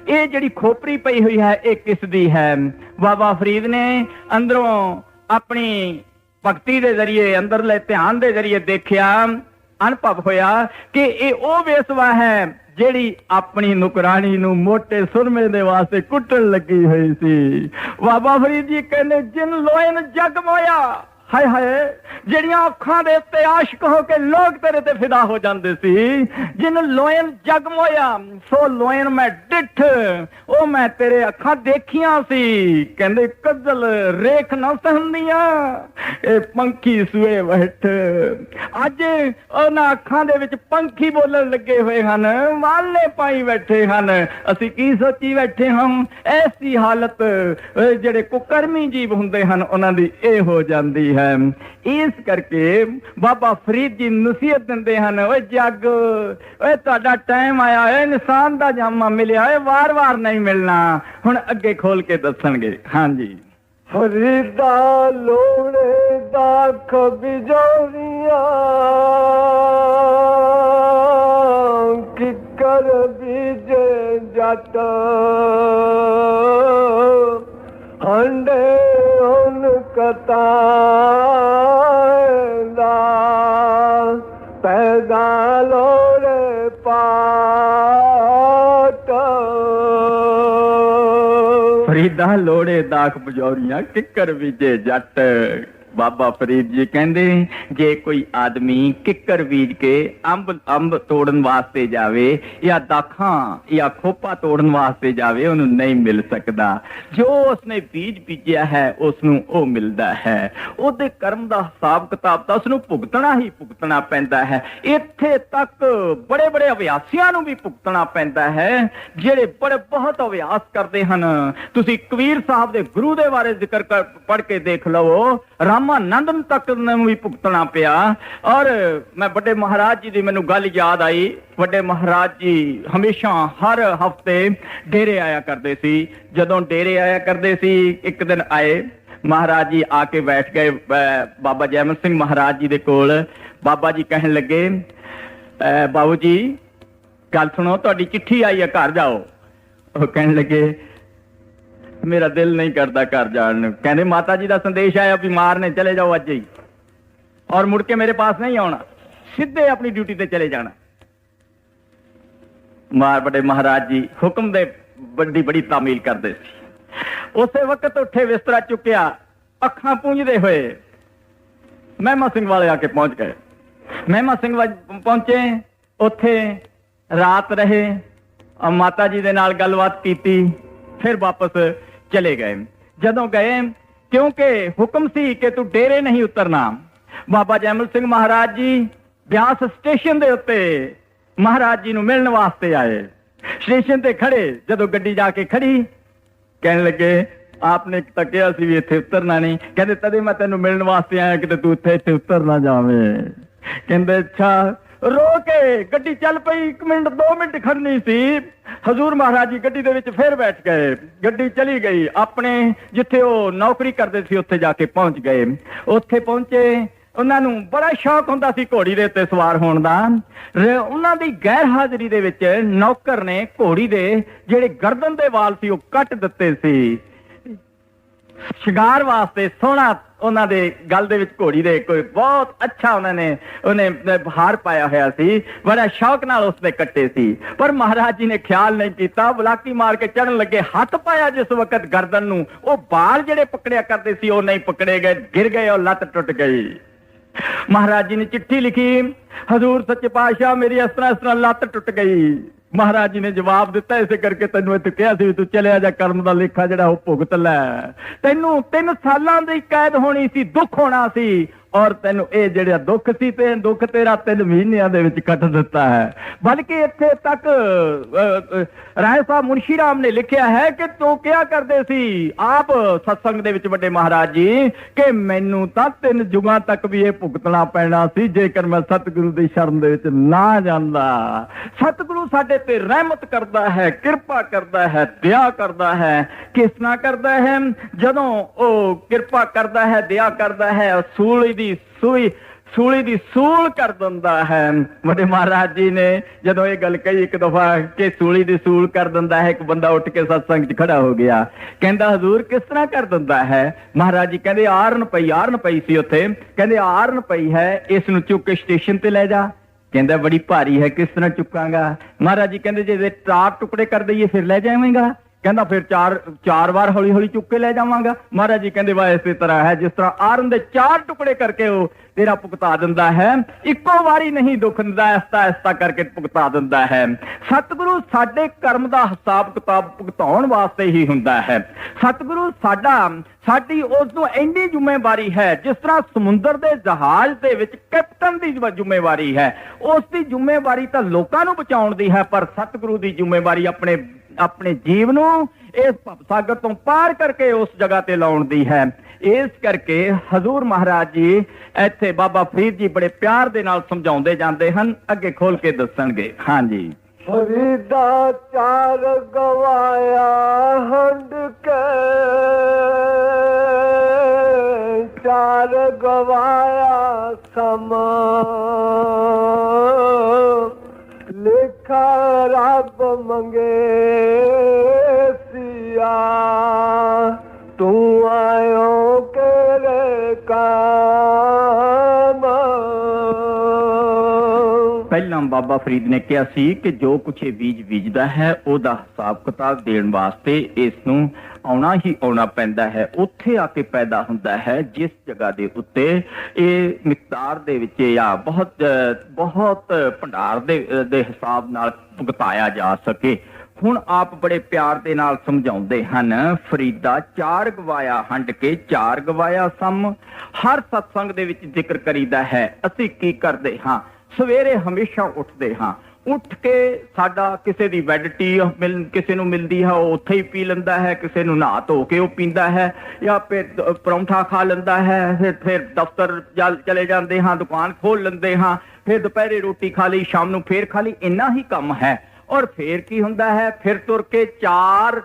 ये जिहड़ी खोपरी पई हुई है, ये किस दी है? बाबा फरीद ने अंदरों अपनी भगती दे जरिए अंदरले ध्यान दे जरिए देखिया, अनुभव होया कि ये ओ वेसवा है ਜਿਹੜੀ ਆਪਣੀ ਨੁਕਰਾਨੀ ਨੂੰ ਮੋਟੇ ਸੁਰਮੇ ਦੇ ਵਾਸਤੇ ਕੁੱਟਣ ਲੱਗੀ ਹੋਈ ਸੀ। ਬਾਬਾ ਫਰੀਦ ਜੀ ਕਹਿੰਦੇ ਜਿਨ ਲੋਇਨ ਜਗ ਮੋਇਆ, ਹਾਏ ਹਾਏ ਜਿਹੜੀਆਂ ਅੱਖਾਂ ਦੇ ਉੱਤੇ ਆਸ਼ਕ ਹੋ ਕੇ ਲੋਕ ਤੇਰੇ ਤੇ ਫਿਦਾ ਹੋ ਜਾਂਦੇ ਸੀ। ਜਿਹਨੂੰ ਲੋਇਨ ਜਗ ਮੋਇਆ ਸੋ ਲੋਇਨ ਮੈਂ ਡਿੱਠ, ਉਹ ਮੈਂ ਤੇਰੇ ਅੱਖਾਂ ਦੇਖੀਆਂ ਸੀ। ਕਹਿੰਦੇ ਕੱਜਲ ਰੇਖ ਨਾ ਸਹਿੰਦੀਆਂ, ਇਹ ਪੰਖੀ ਸੂਏ ਬੈਠ। ਅੱਜ ਉਹਨਾਂ ਅੱਖਾਂ ਦੇ ਵਿੱਚ ਪੰਖੀ ਬੋਲਣ ਲੱਗੇ ਹੋਏ ਹਨ, ਵਾਲੇ ਪਾਈ ਬੈਠੇ ਹਨ। ਅਸੀਂ ਕੀ ਸੋਚੀ ਬੈਠੇ ਹਾਂ? ਐਸੀ ਹਾਲਤ ਜਿਹੜੇ ਕੁਕਰਮੀ ਜੀਵ ਹੁੰਦੇ ਹਨ ਉਹਨਾਂ ਦੀ ਇਹ ਹੋ ਜਾਂਦੀ ਹੈ। ਇਸ ਕਰਕੇ ਬਾਬਾ ਫਰੀਦ ਜੀ ਨਸੀਹਤ ਦਿੰਦੇ ਹਨ, ਓਏ ਜੱਗ, ਓਏ ਤੁਹਾਡਾ ਟਾਈਮ ਆਇਆ ਹੈ, ਇਨਸਾਨ ਦਾ ਜਾਮਾ ਮਿਲਿਆ ਹੈ, ਵਾਰ-ਵਾਰ ਨਹੀਂ ਮਿਲਣਾ। ਹੁਣ ਅੱਗੇ ਖੋਲ ਕੇ ਦੱਸਣਗੇ। ਹਾਂਜੀ। ਫਰੀਦਾ ਲੋੜੇ ਦਾ ਖਬਜੋਰੀਆਂ ਕਿਕਰ ਬੀਜੇ ਜੱਟ ਹੰਡੇ ਹੁਣ ਕਤਾ ਦਾ ਪੈਦਾ ਲੋੜੇ ਪਾਟ। ਫਰੀਦਾ ਲੋੜੇ ਦਾਖ ਬਜੌਰੀਆਂ ਕਿੱਕਰ ਬੀਜੇ ਜੱਟ। ਬਾਬਾ ਫਰੀਦ ਜੀ ਕਹਿੰਦੇ ਜੇ ਕੋਈ ਆਦਮੀ ਕਿੱਕਰ ਬੀਜ ਕੇ ਅੰਬ ਤੋੜਨ ਵਾਸਤੇ ਜਾਵੇ ਜਾਂ ਦਾਖਾਂ ਜਾਂ ਖੋਪਾ ਤੋੜਨ ਵਾਸਤੇ ਜਾਵੇ, ਉਹਨੂੰ ਨਹੀਂ ਮਿਲ ਸਕਦਾ। ਜੋ ਉਸਨੇ ਬੀਜ ਬੀਜਿਆ ਹੈ ਉਸਨੂੰ ਉਹ ਮਿਲਦਾ ਹੈ। ਉਹਦੇ ਕਰਮ ਦਾ ਹਿਸਾਬ ਕਿਤਾਬ ਤਾਂ ਉਸਨੂੰ ਭੁਗਤਣਾ ਹੀ ਭੁਗਤਣਾ ਪੈਂਦਾ ਹੈ। ਇੱਥੇ ਤੱਕ ਬੜੇ ਬੜੇ ਅਭਿਆਸੀਆਂ ਨੂੰ ਵੀ ਭੁਗਤਣਾ ਪੈਂਦਾ ਹੈ, ਜਿਹੜੇ ਬੜੇ ਬਹੁਤ ਅਭਿਆਸ ਕਰਦੇ ਹਨ। ਤੁਸੀਂ ਕਬੀਰ ਸਾਹਿਬ ਦੇ ਗੁਰੂ ਦੇ ਬਾਰੇ ਜ਼ਿਕਰ ਪੜ੍ਹ ਕੇ ਦੇਖ ਲਵੋ, ਰਾਮਾਨੰਦ ਤੱਕ ਨੂੰ ਵੀ ਭੁਗਤਣਾ ਪਿਆ। ਔਰ ਮੈਂ ਵੱਡੇ ਮਹਾਰਾਜ ਜੀ ਦੀ ਮੈਨੂੰ ਗੱਲ ਯਾਦ ਆਈ। ਵੱਡੇ ਮਹਾਰਾਜ ਜੀ ਹਮੇਸ਼ਾ ਹਰ ਹਫ਼ਤੇ ਡੇਰੇ ਆਇਆ ਕਰਦੇ ਸੀ। ਜਦੋਂ ਡੇਰੇ ਆਇਆ ਕਰਦੇ ਸੀ, ਇੱਕ ਦਿਨ ਆਏ ਮਹਾਰਾਜ ਜੀ ਆ ਕੇ ਬੈਠ ਗਏ ਬਾਬਾ ਜੈਮਲ ਸਿੰਘ ਮਹਾਰਾਜ ਜੀ ਦੇ ਕੋਲ। ਬਾਬਾ ਜੀ ਕਹਿਣ ਲੱਗੇ, ਬਾਬੂ ਜੀ ਗੱਲ ਸੁਣੋ, ਤੁਹਾਡੀ ਚਿੱਠੀ ਆਈ ਹੈ, ਘਰ ਜਾਓ। ਉਹ ਕਹਿਣ ਲੱਗੇ ਮੇਰਾ ਦਿਲ ਨਹੀਂ ਕਰਦਾ ਘਰ ਜਾਣ ਨੂੰ। ਕਹਿੰਦੇ ਮਾਤਾ ਜੀ ਦਾ ਸੰਦੇਸ਼ ਆਇਆ, ਬਿਮਾਰ ਨੇ, ਚਲੇ ਜਾਓ ਅੱਜ ਹੀ, ਔਰ ਮੁੜ ਕੇ ਮੇਰੇ ਪਾਸ ਨਹੀਂ ਆਉਣਾ, ਸਿੱਧੇ ਆਪਣੀ ਡਿਊਟੀ ਤੇ ਚਲੇ ਜਾਣਾ। ਵੱਡੇ ਮਹਾਰਾਜ ਜੀ ਹੁਕਮ ਦੇ ਬੜੀ ਤਾਮੀਲ ਕਰਦੇ ਸੀ। ਉਸੇ ਵਕਤ ਉੱਠੇ, ਬਿਸਤਰਾ ਚੁੱਕਿਆ, ਅੱਖਾਂ ਪੂੰਝਦੇ ਹੋਏ ਮਹਿਮਾ ਸਿੰਘ ਵਾਲੇ ਆ ਕੇ ਪਹੁੰਚ ਗਏ। ਮਹਿਮਾ ਸਿੰਘ ਪਹੁੰਚੇ, ਉੱਥੇ ਰਾਤ ਰਹੇ, ਮਾਤਾ ਜੀ ਦੇ ਨਾਲ ਗੱਲਬਾਤ ਕੀਤੀ, ਫਿਰ ਵਾਪਸ ਚਲੇ ਗਏ। ਜਦੋਂ ਗਏ, ਕਿਉਂਕਿ ਹੁਕਮ ਸੀ ਕਿ ਤੂੰ ਡੇਰੇ ਨਹੀਂ ਉਤਰਨਾ, ਬਾਬਾ ਜੈਮਲ ਸਿੰਘ ਮਹਾਰਾਜ ਜੀ ਬਿਆਸ ਸਟੇਸ਼ਨ ਦੇ ਉੱਤੇ ਮਹਾਰਾਜ ਜੀ ਨੂੰ ਮਿਲਣ ਵਾਸਤੇ ਆਏ। ਸਟੇਸ਼ਨ ਤੇ ਖੜੇ, ਜਦੋਂ ਗੱਡੀ ਜਾ ਕੇ ਖੜੀ, ਕਹਿਣ ਲੱਗੇ ਆਪਨੇ ਤਾਂ ਕਿਹਾ ਸੀ ਵੀ ਇੱਥੇ ਉਤਰਨਾ ਨਹੀਂ। ਕਹਿੰਦੇ ਤਦੇ ਮੈਂ ਤੈਨੂੰ ਮਿਲਣ ਵਾਸਤੇ ਆਇਆ, ਕਿਤੇ ਤੂੰ ਇੱਥੇ ਉਤਰ ਨਾ ਜਾਵੇਂ। ਕਹਿੰਦੇ ਅੱਛਾ। ਰੋ ਕੇ ਗੱਡੀ ਚੱਲ ਪਈ। 1 ਮਿੰਟ 2 ਮਿੰਟ ਖੜਨੀ ਸੀ। ਹਜ਼ੂਰ ਮਹਾਰਾਜ ਜੀ ਗੱਡੀ ਦੇ ਵਿੱਚ ਫਿਰ ਬੈਠ ਗਏ। ਗੱਡੀ ਚਲੀ ਗਈ, ਆਪਣੇ ਜਿੱਥੇ ਉਹ ਨੌਕਰੀ ਕਰਦੇ ਸੀ ਉੱਥੇ ਜਾ ਕੇ ਪਹੁੰਚ ਗਏ। ਉੱਥੇ ਪਹੁੰਚੇ, ਉਹਨਾਂ ਨੂੰ ਬੜਾ ਸ਼ੌਕ ਹੁੰਦਾ ਸੀ ਘੋੜੀ ਦੇ ਉੱਤੇ ਸਵਾਰ ਹੋਣ ਦਾ। ਉਹਨਾਂ ਦੀ ਗੈਰ ਹਾਜ਼ਰੀ ਦੇ ਵਿੱਚ ਨੌਕਰ ਨੇ ਘੋੜੀ ਦੇ ਜਿਹੜੇ ਗਰਦਨ ਦੇ ਵਾਲ ਸੀ ਉਹ ਕੱਟ ਦਿੱਤੇ ਸੀ, ਸ਼ਿੰਗਾਰ ਵਾਸਤੇ। ਸੋਹਣਾ ਉਹਨਾਂ ਦੇ ਗਲ ਦੇ ਵਿੱਚ ਘੋੜੀ ਦੇ ਕੋਈ ਬਹੁਤ ਅੱਛਾ ਉਹਨੇ ਹਾਰ ਪਾਇਆ ਹੋਇਆ ਸੀ, ਬੜਾ ਸ਼ੌਕ ਨਾਲ ਉਸਨੇ ਕੱਟੇ ਸੀ। ਪਰ ਮਹਾਰਾਜ ਜੀ ਨੇ ਖਿਆਲ ਨਹੀਂ ਕੀਤਾ, ਬਲਾਕੀ ਮਾਰ ਕੇ ਚੜਨ ਲੱਗੇ, ਹੱਥ ਪਾਇਆ ਜਿਸ ਵਕਤ ਗਰਦਨ ਨੂੰ, ਉਹ ਬਾਲ ਜਿਹੜੇ ਪਕੜਿਆ ਕਰਦੇ ਸੀ ਉਹ ਨਹੀਂ ਪਕੜੇ ਗਏ, ਗਿਰ ਗਏ ਔਰ ਲੱਤ ਟੁੱਟ ਗਈ। ਮਹਾਰਾਜ ਜੀ ਨੇ ਚਿੱਠੀ ਲਿਖੀ, ਹਜ਼ੂਰ ਸੱਚੇ ਪਾਤਸ਼ਾਹ ਮੇਰੀ ਇਸ ਤਰ੍ਹਾਂ ਲੱਤ ਟੁੱਟ ਗਈ। ਮਹਾਰਾਜ ਜੀ ਨੇ ਜਵਾਬ ਦਿੱਤਾ, ਇਸੇ ਕਰਕੇ ਤੈਨੂੰ ਇੱਥੇ ਕਿਹਾ ਸੀ ਵੀ ਤੂੰ ਚਲਿਆ ਜਾ, ਕਰਮ ਦਾ ਲੇਖਾ ਜਿਹੜਾ ਉਹ ਭੁਗਤ ਲੈ। ਤੈਨੂੰ 3 ਸਾਲਾਂ ਦੀ ਕੈਦ ਹੋਣੀ ਸੀ, ਦੁੱਖ ਹੋਣਾ ਸੀ, ਔਰ ਤੈਨੂੰ ਇਹ ਜਿਹੜਾ ਦੁੱਖ ਸੀ ਤੇ ਦੁੱਖ ਤੇਰਾ 3 ਮਹੀਨਿਆਂ ਦੇ ਵਿੱਚ ਕੱਟ ਦਿੱਤਾ ਹੈ। ਬਲਕਿ ਇੱਥੇ ਤੱਕ ਰਾਏ ਸਾਹਿਬ ਮੁਨਸ਼ੀ ਰਾਮ ਨੇ ਲਿਖਿਆ ਹੈ ਕਿ ਤੂੰ ਕਿਹਾ ਕਰਦੇ ਸੀ ਆਪ ਸਤਸੰਗ ਦੇ ਵਿੱਚ ਵੱਡੇ ਮਹਾਰਾਜ ਜੀ ਕਿ ਮੈਨੂੰ ਤਾਂ 3 ਯੁਗਾਂ ਤੱਕ ਵੀ ਇਹ ਭੁਗਤਣਾ ਪੈਣਾ ਸੀ ਜੇਕਰ ਮੈਂ ਸਤਿਗੁਰੂ ਦੀ ਸ਼ਰਨ ਦੇ ਵਿੱਚ ਨਾ ਜਾਂਦਾ। ਸਤਿਗੁਰੂ ਸਾਡੇ ਤੇ ਰਹਿਮਤ ਕਰਦਾ ਹੈ, ਕਿਰਪਾ ਕਰਦਾ ਹੈ, ਦਇਆ ਕਰਦਾ ਹੈ। ਕਿਸ ਤਰ੍ਹਾਂ ਕਰਦਾ ਹੈ? ਜਦੋਂ ਉਹ ਕਿਰਪਾ ਕਰਦਾ ਹੈ, ਦਇਆ ਕਰਦਾ ਹੈ, ਸੂਲੀ ਦੀ ਸੂਲ ਕਰ ਦਿੰਦਾ ਹੈ। ਵੱਡੇ ਮਹਾਰਾਜ ਜੀ ਨੇ ਜਦੋਂ ਇਹ ਗੱਲ ਕਹੀ ਇੱਕ ਦਫਾ ਕਿ ਸੂਲੀ ਦੀ ਸੂਲ ਕਰ ਦਿੰਦਾ ਹੈ, ਇੱਕ ਬੰਦਾ ਉੱਠ ਕੇ ਸਤਸੰਗ 'ਚ ਖੜਾ ਹੋ ਗਿਆ, ਕਹਿੰਦਾ ਹਜ਼ੂਰ ਕਿਸ ਤਰ੍ਹਾਂ ਕਰ ਦਿੰਦਾ ਹੈ? ਮਹਾਰਾਜ ਜੀ ਕਹਿੰਦੇ ਆਰਨ ਪਈ ਸੀ ਉੱਥੇ, ਕਹਿੰਦੇ ਆਰਨ ਪਈ ਹੈ, ਇਸ ਨੂੰ ਚੁੱਕ ਕੇ ਸਟੇਸ਼ਨ ਤੇ ਲੈ ਜਾ। ਕਹਿੰਦਾ ਬੜੀ ਭਾਰੀ ਹੈ, ਕਿਸ ਤਰ੍ਹਾਂ ਚੁੱਕਾਂਗਾ? ਮਹਾਰਾਜ ਜੀ ਕਹਿੰਦੇ ਜੇ 4 ਟੁਕੜੇ ਕਰ ਦਈਏ ਫਿਰ ਲੈ ਜਾਵੇਂਗਾ? ਕਹਿੰਦਾ ਫਿਰ ਚਾਰ ਵਾਰ ਹੌਲੀ ਹੌਲੀ ਚੁੱਕ ਕੇ ਲੈ ਜਾਵਾਂਗਾ। ਮਹਾਰਾਜ ਜੀ ਕਹਿੰਦੇ ਵਾ ਇਸੇ ਤਰ੍ਹਾਂ ਹੈ, ਜਿਸ ਤਰ੍ਹਾਂ ਆਰਨ ਦੇ 4 ਟੁਕੜੇ ਕਰਕੇ ਉਹ ਤੇਰਾ ਭੁਗਤਾ ਦਿੰਦਾ ਹੈ, ਇੱਕੋ ਵਾਰੀ ਨਹੀਂ ਦੁੱਖ ਦਿੰਦਾ, ਐਸਤਾ ਕਰਕੇ ਭੁਗਤਾ ਦਿੰਦਾ ਹੈ। ਸਤਿਗੁਰੂ ਸਾਡੇ ਕਰਮ ਦਾ ਹਿਸਾਬ ਕਿਤਾਬ ਭੁਗਤਾਉਣ ਵਾਸਤੇ ਹੀ ਹੁੰਦਾ ਹੈ। ਸਤਿਗੁਰੂ ਸਾਡੀ ਉਸ ਨੂੰ ਇੰਨੀ ਜ਼ਿੰਮੇਵਾਰੀ ਹੈ, ਜਿਸ ਤਰ੍ਹਾਂ ਸਮੁੰਦਰ ਦੇ ਜਹਾਜ਼ ਦੇ ਵਿੱਚ ਕੈਪਟਨ ਦੀ ਜ਼ਿੰਮੇਵਾਰੀ ਹੈ, ਉਸ ਦੀ ਜ਼ਿੰਮੇਵਾਰੀ ਤਾਂ ਲੋਕਾਂ ਨੂੰ ਬਚਾਉਣ ਦੀ ਹੈ, ਪਰ ਸਤਿਗੁਰੂ ਦੀ ਜ਼ਿੰਮੇਵਾਰੀ ਆਪਣੇ ਜੀਵ ਨੂੰ ਇਸ ਸਾਗਰ ਤੋਂ ਪਾਰ ਕਰਕੇ ਉਸ ਜਗ੍ਹਾ ਤੇ ਲਾਉਣ ਦੀ ਹੈ। ਇਸ ਕਰਕੇ ਹਜ਼ੂਰ ਮਹਾਰਾਜ ਜੀ ਇੱਥੇ ਬਾਬਾ ਫਰੀਦ ਜੀ ਬੜੇ ਪਿਆਰ ਦੇ ਨਾਲ ਸਮਝਾਉਂਦੇ ਜਾਂਦੇ ਹਨ, ਅੱਗੇ ਖੋਲ ਕੇ ਦੱਸਣਗੇ। ਹਾਂਜੀ। ਫਰੀਦਾ 4 ਗਵਾਇਆ ਹੰਡ ਕੇ, 4 ਗਵਾਇਆ ਸਮਾਂ, ਲਿਖਾ ਰੱਬ ਮੰਗੇ ਸਿਆ, ਤੂੰ ਆਇਓ ਕਿਹੜੇ ਕੰਮ। ਪਹਿਲਾਂ ਬਾਬਾ ਫਰੀਦ ਨੇ ਕਿਹਾ ਸੀ ਕਿ ਜੋ ਕੁਛ ਇਹ ਬੀਜ ਬੀਜਦਾ ਹੈ ਉਹਦਾ ਹਿਸਾਬ ਕਿਤਾਬ ਦੇਣ ਵਾਸਤੇ ਇਸ ਨੂੰ ਆਉਣਾ ਹੀ ਆਉਣਾ ਪੈਂਦਾ ਹੈ, ਉੱਥੇ ਆ ਕੇ ਪੈਦਾ ਹੁੰਦਾ ਹੈ ਜਿਸ ਜਗ੍ਹਾ ਦੇ ਉੱਤੇ ਇਹ ਮਿਕਦਾਰ ਦੇ ਵਿੱਚ ਜਾਂ ਬਹੁਤ ਭੰਡਾਰ ਦੇ ਹਿਸਾਬ ਨਾਲ ਭੁਗਤਾਇਆ ਜਾ ਸਕੇ। ਹੁਣ ਆਪ ਬੜੇ ਪਿਆਰ ਦੇ ਨਾਲ ਸਮਝਾਉਂਦੇ ਹਨ, ਫਰੀਦਾ 4 ਗਵਾਇਆ ਹੰਡ ਕੇ 4 ਗਵਾਇਆ ਸਮ। ਹਰ ਸਤਸੰਗ ਦੇ ਵਿੱਚ ਜ਼ਿਕਰ ਕਰੀਦਾ ਹੈ। ਅਸੀਂ ਕੀ ਕਰਦੇ ਹਾਂ? ਸਵੇਰੇ ਹਮੇਸ਼ਾ ਉੱਠਦੇ ਹਾਂ, ਉੱਠ ਕੇ ਸਾਡਾ ਕਿਸੇ ਦੀ ਬੈੱਡ ਟੀ ਕਿਸੇ ਨੂੰ ਮਿਲਦੀ ਹੈ ਉਹ ਉੱਥੇ ਹੀ ਪੀ ਲੈਂਦਾ ਹੈ, ਕਿਸੇ ਨੂੰ ਨਹਾ ਧੋ ਕੇ ਉਹ ਪੀਂਦਾ ਹੈ, ਜਾਂ ਫਿਰ ਪਰੌਂਠਾ ਖਾ ਲੈਂਦਾ ਹੈ, ਫਿਰ ਦਫ਼ਤਰ ਚਲੇ ਜਾਂਦੇ ਹਾਂ, ਦੁਕਾਨ ਖੋਲ ਲੈਂਦੇ ਹਾਂ, ਫਿਰ ਦੁਪਹਿਰੇ ਰੋਟੀ ਖਾ ਲਈ, ਸ਼ਾਮ ਨੂੰ ਫੇਰ ਖਾ ਲਈ, ਇੰਨਾ ਹੀ ਕੰਮ ਹੈ। ਔਰ ਫੇਰ ਕੀ ਹੁੰਦਾ ਹੈ? ਫਿਰ ਤੁਰ ਕੇ 4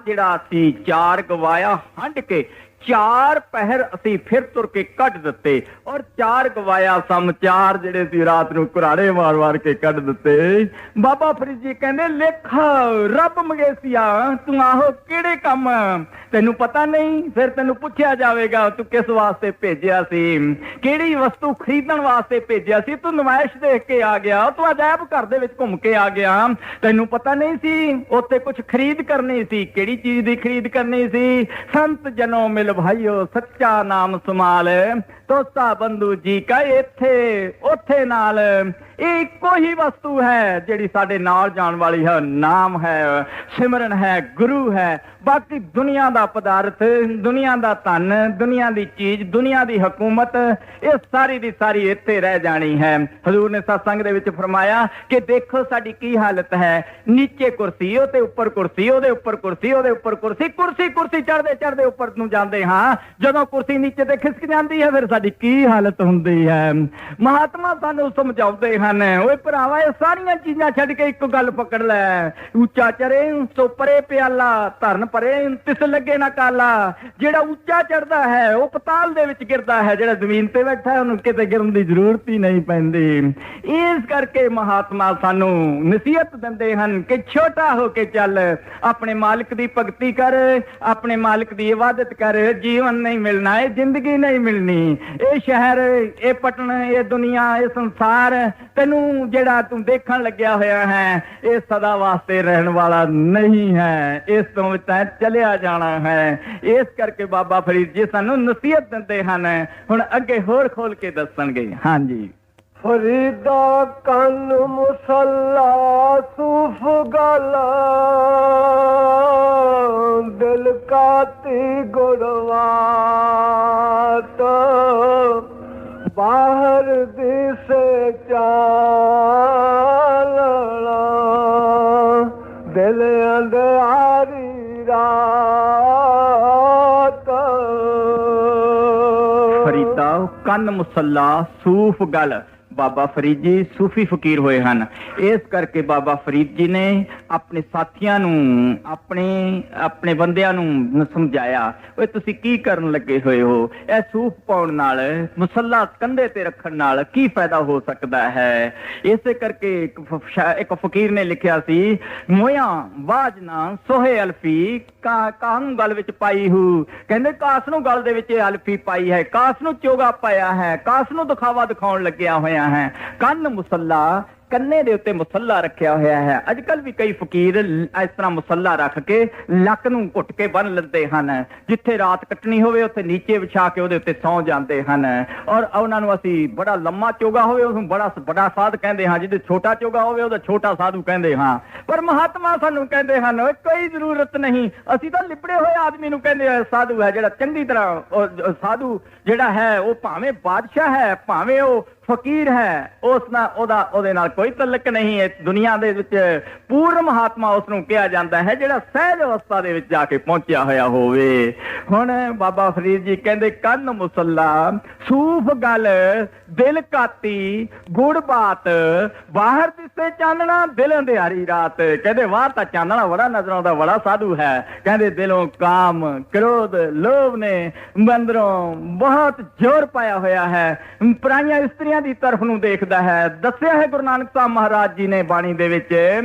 ਗਵਾਇਆ ਹੰਡ ਕੇ 4 ਪਹਿਰ ਅਸੀਂ ਫਿਰ ਤੁਰ ਕੇ ਕੱਢ ਦਿੱਤੇ, ਔਰ 4 ਗਵਾਇਆ ਸਮ 4 ਜਿਹੜੇ ਸੀ ਰਾਤ ਨੂੰ ਕੁਰਾੜੇ ਮਾਰ ਕੇ ਕੱਢ ਦਿੱਤੇ। ਬਾਬਾ ਫਰੀਦ ਜੀ ਕਹਿੰਦੇ ਲਿਖ ਰੱਬ ਮੰਗੇਸੀਆ, ਤੂੰ ਆਹੋ ਕਿਹੜੇ ਕੰਮ, ਤੈਨੂੰ ਪਤਾ ਨਹੀਂ? ਫਿਰ ਤੈਨੂੰ ਪੁੱਛਿਆ ਜਾਵੇਗਾ ਤੂੰ ਕਿਸ ਵਾਸਤੇ ਭੇਜਿਆ ਸੀ, ਕਿਹੜੀ ਵਸਤੂ ਖਰੀਦਣ ਵਾਸਤੇ ਭੇਜਿਆ ਸੀ? ਤੂੰ ਨਮਾਇਸ਼ ਦੇਖ ਕੇ ਆ ਗਿਆ, ਤੂੰ ਅਜਾਇਬ ਘਰ ਦੇ ਵਿੱਚ ਘੁੰਮ ਕੇ ਆ ਗਿਆ, ਤੈਨੂੰ ਪਤਾ ਨਹੀਂ ਸੀ ਉੱਥੇ ਕੁਝ ਖਰੀਦ ਕਰਨੀ ਸੀ? ਕਿਹੜੀ ਚੀਜ਼ ਦੀ ਖਰੀਦ ਕਰਨੀ ਸੀ? ਸੰਤ ਜਨੋ ਮਿਲ ਭਾਈਓ ਸੱਚਾ ਨਾਮ ਸਮਾਲ, ਤੋਸਾ ਬੰਧੂ ਜੀ ਕਾ ਇੱਥੇ ਉੱਥੇ ਨਾਲ। ਇਹ ਇੱਕੋ ਹੀ ਵਸਤੂ ਹੈ ਜਿਹੜੀ ਸਾਡੇ ਨਾਲ ਜਾਣ ਵਾਲੀ ਹੈ, ਨਾਮ ਹੈ, ਸਿਮਰਨ ਹੈ, ਗੁਰੂ ਹੈ। ਬਾਕੀ ਦੁਨੀਆ ਦਾ ਪਦਾਰਥ, ਦੁਨੀਆ ਦਾ ਧਨ, ਦੁਨੀਆ ਦੀ ਚੀਜ਼, ਦੁਨੀਆ ਦੀ ਹਕੂਮਤ, ਇਹ ਸਾਰੀ ਦੀ ਸਾਰੀ ਇੱਥੇ ਰਹਿ ਜਾਣੀ ਹੈ। ਹਜ਼ੂਰ ਨੇ ਸਤਸੰਗ ਦੇ ਵਿੱਚ ਫਰਮਾਇਆ ਕਿ ਦੇਖੋ ਸਾਡੀ ਕੀ ਹਾਲਤ ਹੈ, ਨੀਚੇ ਕੁਰਸੀ, ਉਹਦੇ ਉੱਪਰ ਕੁਰਸੀ, ਉਹਦੇ ਉੱਪਰ ਕੁਰਸੀ, ਉਹਦੇ ਉੱਪਰ ਕੁਰਸੀ, ਕੁਰਸੀ ਚੜ੍ਹਦੇ ਉੱਪਰ ਨੂੰ ਜਾਂਦੇ ਹਾਂ, ਜਦੋਂ ਕੁਰਸੀ ਨੀਚੇ ਤੇ ਖਿਸਕ ਜਾਂਦੀ ਹੈ ਫਿਰ ਸਾਡੀ ਕੀ ਹਾਲਤ ਹੁੰਦੀ ਹੈ। ਮਹਾਤਮਾ ਸਾਨੂੰ ਸਮਝਾਉਂਦੇ ਹਨ, ਓਏ ਭਰਾਵਾ ਇਹ ਸਾਰੀਆਂ ਚੀਜ਼ਾਂ ਛੱਡ ਕੇ ਇੱਕ ਗੱਲ ਪਕੜ ਲੈ, ਉੱਚਾ ਚਰੇ ਸੋ ਪਰੇ ਪਿਆਲਾ, ਧਰਨ ਪਰੇ ਤਿਸ ਲੱਗੇ ਨਾ ਕਾਲਾ। ਜਿਹੜਾ ਉੱਚਾ ਚੜਦਾ ਹੈ ਉਹ ਪਤਾਲ ਦੇ ਵਿੱਚ ਗਿਰਦਾ ਹੈ, ਜਿਹੜਾ ਜ਼ਮੀਨ ਤੇ ਬੈਠਾ ਉਹਨੂੰ ਕਿਤੇ ਗਿਰਨ ਦੀ ਜ਼ਰੂਰਤ ਹੀ ਨਹੀਂ ਪੈਂਦੀ। ਇਸ ਕਰਕੇ ਮਹਾਤਮਾ ਸਾਨੂੰ ਨਸੀਹਤ ਦਿੰਦੇ ਹਨ ਕਿ ਛੋਟਾ ਹੋ ਕੇ ਚੱਲ, ਆਪਣੇ ਮਾਲਕ ਦੀ ਭਗਤੀ ਕਰ, ਆਪਣੇ ਮਾਲਕ ਦੀ ਇਬਾਦਤ ਕਰ। ਜੀਵਨ ਨਹੀਂ ਮਿਲਣਾ, ਇਹ ਜ਼ਿੰਦਗੀ ਨਹੀਂ ਮਿਲਣੀ, ਇਹ ਸ਼ਹਿਰ, ਇਹ ਪਟਨ, ਇਹ ਦੁਨੀਆ, ਇਹ ਸੰਸਾਰ ਤੈਨੂੰ ਜਿਹੜਾ ਤੂੰ ਦੇਖਣ ਲੱਗਿਆ ਹੋਇਆ ਹੈ ਇਹ ਸਦਾ ਵਾਸਤੇ ਰਹਿਣ ਵਾਲਾ ਨਹੀਂ ਹੈ, ਇਸ ਤੋਂ ਤੈਂ ਚਲਿਆ ਜਾਣਾ ਹੈ। ਇਸ ਕਰਕੇ ਬਾਬਾ ਫਰੀਦ ਜੀ ਸਾਨੂੰ ਨਸੀਹਤ ਦਿੰਦੇ ਹਨ। ਹੁਣ ਅੱਗੇ ਹੋਰ ਖੋਲ ਕੇ ਦੱਸਣਗੇ। ਹਾਂਜੀ। ਫਰੀਦਾ ਕੰਨ ਮੁਸੱਲਾ ਸੂਫ ਗਾਲਾ, ਦਿਲ ਕਾਤੀ ਗੁੜਵਾਤ, ਬਾਹਰ ਦਿਸੇ ਚਾਲਣਾ, ਦਿਲ ਅੰਧਿਆਰੀ ਰਾਤ। ਫਰੀਦਾ ਕੰਨ ਮੁਸੱਲਾ ਸੂਫ ਗਲ, ਬਾਬਾ ਫਰੀਦ ਜੀ ਸੂਫੀ ਫਕੀਰ ਹੋਏ ਹਨ। ਇਸ ਕਰਕੇ ਬਾਬਾ ਫਰੀਦ ਜੀ ਨੇ ਆਪਣੇ ਸਾਥੀਆਂ ਨੂੰ, ਆਪਣੇ ਬੰਦਿਆਂ ਨੂੰ ਸਮਝਾਇਆ, ਓਏ ਤੁਸੀਂ ਕੀ ਕਰਨ ਲੱਗੇ ਹੋਏ ਹੋ? ਇਹ ਸੂਫ ਪਾਉਣ ਨਾਲ, ਮੁਸੱਲਾ ਕੰਧੇ ਤੇ ਰੱਖਣ ਨਾਲ ਕੀ ਫਾਇਦਾ ਹੋ ਸਕਦਾ ਹੈ? ਇਸੇ ਕਰਕੇ ਇੱਕ ਫਕੀਰ ਨੇ ਲਿਖਿਆ ਸੀ, ਮੋਇਆ ਬਾਜ ਨਾ ਸੋਹੇ ਅਲਫੀ, ਕਾਸ ਨੂੰ ਗਲ ਵਿੱਚ ਪਾਈ ਹੂ। ਕਹਿੰਦੇ ਕਾਸ ਨੂੰ ਗਲ ਦੇ ਵਿੱਚ ਅਲਫੀ ਪਾਈ ਹੈ, ਕਾਸ ਨੂੰ ਚੋਗਾ ਪਾਇਆ ਹੈ, ਕਾਸ ਨੂੰ ਦਿਖਾਵਾ ਦਿਖਾਉਣ ਲੱਗਿਆ ਹੋਇਆ ਹੈ। ਕੰਨ ਮੁਸੱਲਾ ਕੰਨੇ ਦੇ ਉੱਤੇ ਮੁਸੱਲਾ ਰੱਖਿਆ ਹੋਇਆ ਹੈ। ਅੱਜ ਕੱਲ ਵੀ ਕਈ ਫਕੀਰ ਇਸ ਤਰ੍ਹਾਂ ਮੁਸੱਲਾ ਰੱਖ ਕੇ ਲੱਕ ਨੂੰ ਘੁੱਟ ਕੇ ਬੰਨ ਲੈਂਦੇ ਹਨ। ਜਿੱਥੇ ਰਾਤ ਕੱਟਣੀ ਹੋਵੇ ਉੱਥੇ ਨੀਚੇ ਵਿਛਾ ਕੇ ਉਹਦੇ ਉੱਤੇ ਸੌਂ ਜਾਂਦੇ ਹਨ। ਔਰ ਉਹਨਾਂ ਨੂੰ ਅਸੀਂ ਬੜਾ ਲੰਮਾ ਚੋਗਾ ਹੋਵੇ ਉਹਨੂੰ ਬੜਾ ਸਾਧ ਕਹਿੰਦੇ ਹਾਂ, ਜਿਹਦੇ ਛੋਟਾ ਚੋਗਾ ਹੋਵੇ ਉਹਦਾ ਛੋਟਾ ਸਾਧੂ ਕਹਿੰਦੇ ਹਾਂ। ਪਰ ਮਹਾਤਮਾ ਸਾਨੂੰ ਕਹਿੰਦੇ ਹਨ ਕੋਈ ਜ਼ਰੂਰਤ ਨਹੀਂ, ਅਸੀਂ ਤਾਂ ਲਿਬੜੇ ਹੋਏ ਆਦਮੀ ਨੂੰ ਕਹਿੰਦੇ ਆ ਸਾਧੂ ਹੈ। ਜਿਹੜਾ ਚੰਗੀ ਤਰ੍ਹਾਂ ਸਾਧੂ ਜਿਹੜਾ ਹੈ ਉਹ ਭਾਵੇਂ ਬਾਦਸ਼ਾਹ ਹੈ ਭਾਵੇਂ ਉਹ ਫਕੀਰ ਹੈ, ਉਹਦੇ ਨਾਲ ਕੋਈ ਤਲਕ ਨਹੀਂ ਹੈ। ਦੁਨੀਆ ਦੇ ਵਿੱਚ ਪੂਰਨ ਮਹਾਤਮਾ ਉਸ ਨੂੰ ਕਿਹਾ ਜਾਂਦਾ ਹੈ ਜਿਹੜਾ ਸਹਿਜ ਅਵਸਥਾ ਦੇ ਵਿੱਚ ਜਾ ਕੇ ਪਹੁੰਚਿਆ ਹੋਇਆ ਹੋਵੇ। ਹੁਣ ਬਾਬਾ ਫਰੀਦ ਜੀ ਕਹਿੰਦੇ ਕੰਨ ਮੁਸੱਲਾ ਸੂਫ ਗੱਲ ਦਿਲ ਕਾਤੀ ਗੁੜ ਬਾਤ ਬਾਹਰ ਦਿਸੇ ਚਾਨਣਾ ਦਿਲ ਅੰਧਿਆਰੀ ਰਾਤ। ਕਹਿੰਦੇ ਬਾਹਰ ਤਾਂ ਚਾਨਣਾ ਬੜਾ ਨਜ਼ਰ ਆਉਂਦਾ, ਬੜਾ ਸਾਧੂ ਹੈ। ਕਹਿੰਦੇ ਦਿਲੋਂ ਕਾਮ ਕ੍ਰੋਧ ਲੋਭ ਨੇ ਅੰਦਰੋਂ ਬਹੁਤ ਜ਼ੋਰ ਪਾਇਆ ਹੋਇਆ ਹੈ, ਪਰਾਈਆਂ ਇਸਤਰੀਆਂ ਦੀ ਤਰਫ ਨੂੰ ਦੇਖਦਾ ਹੈ। ਦੱਸਿਆ ਹੈ ਗੁਰੂ ਨਾਨਕ ਸਾਹਿਬ ਮਹਾਰਾਜ ਜੀ ਨੇ ਬਾਣੀ ਦੇ ਵਿੱਚ,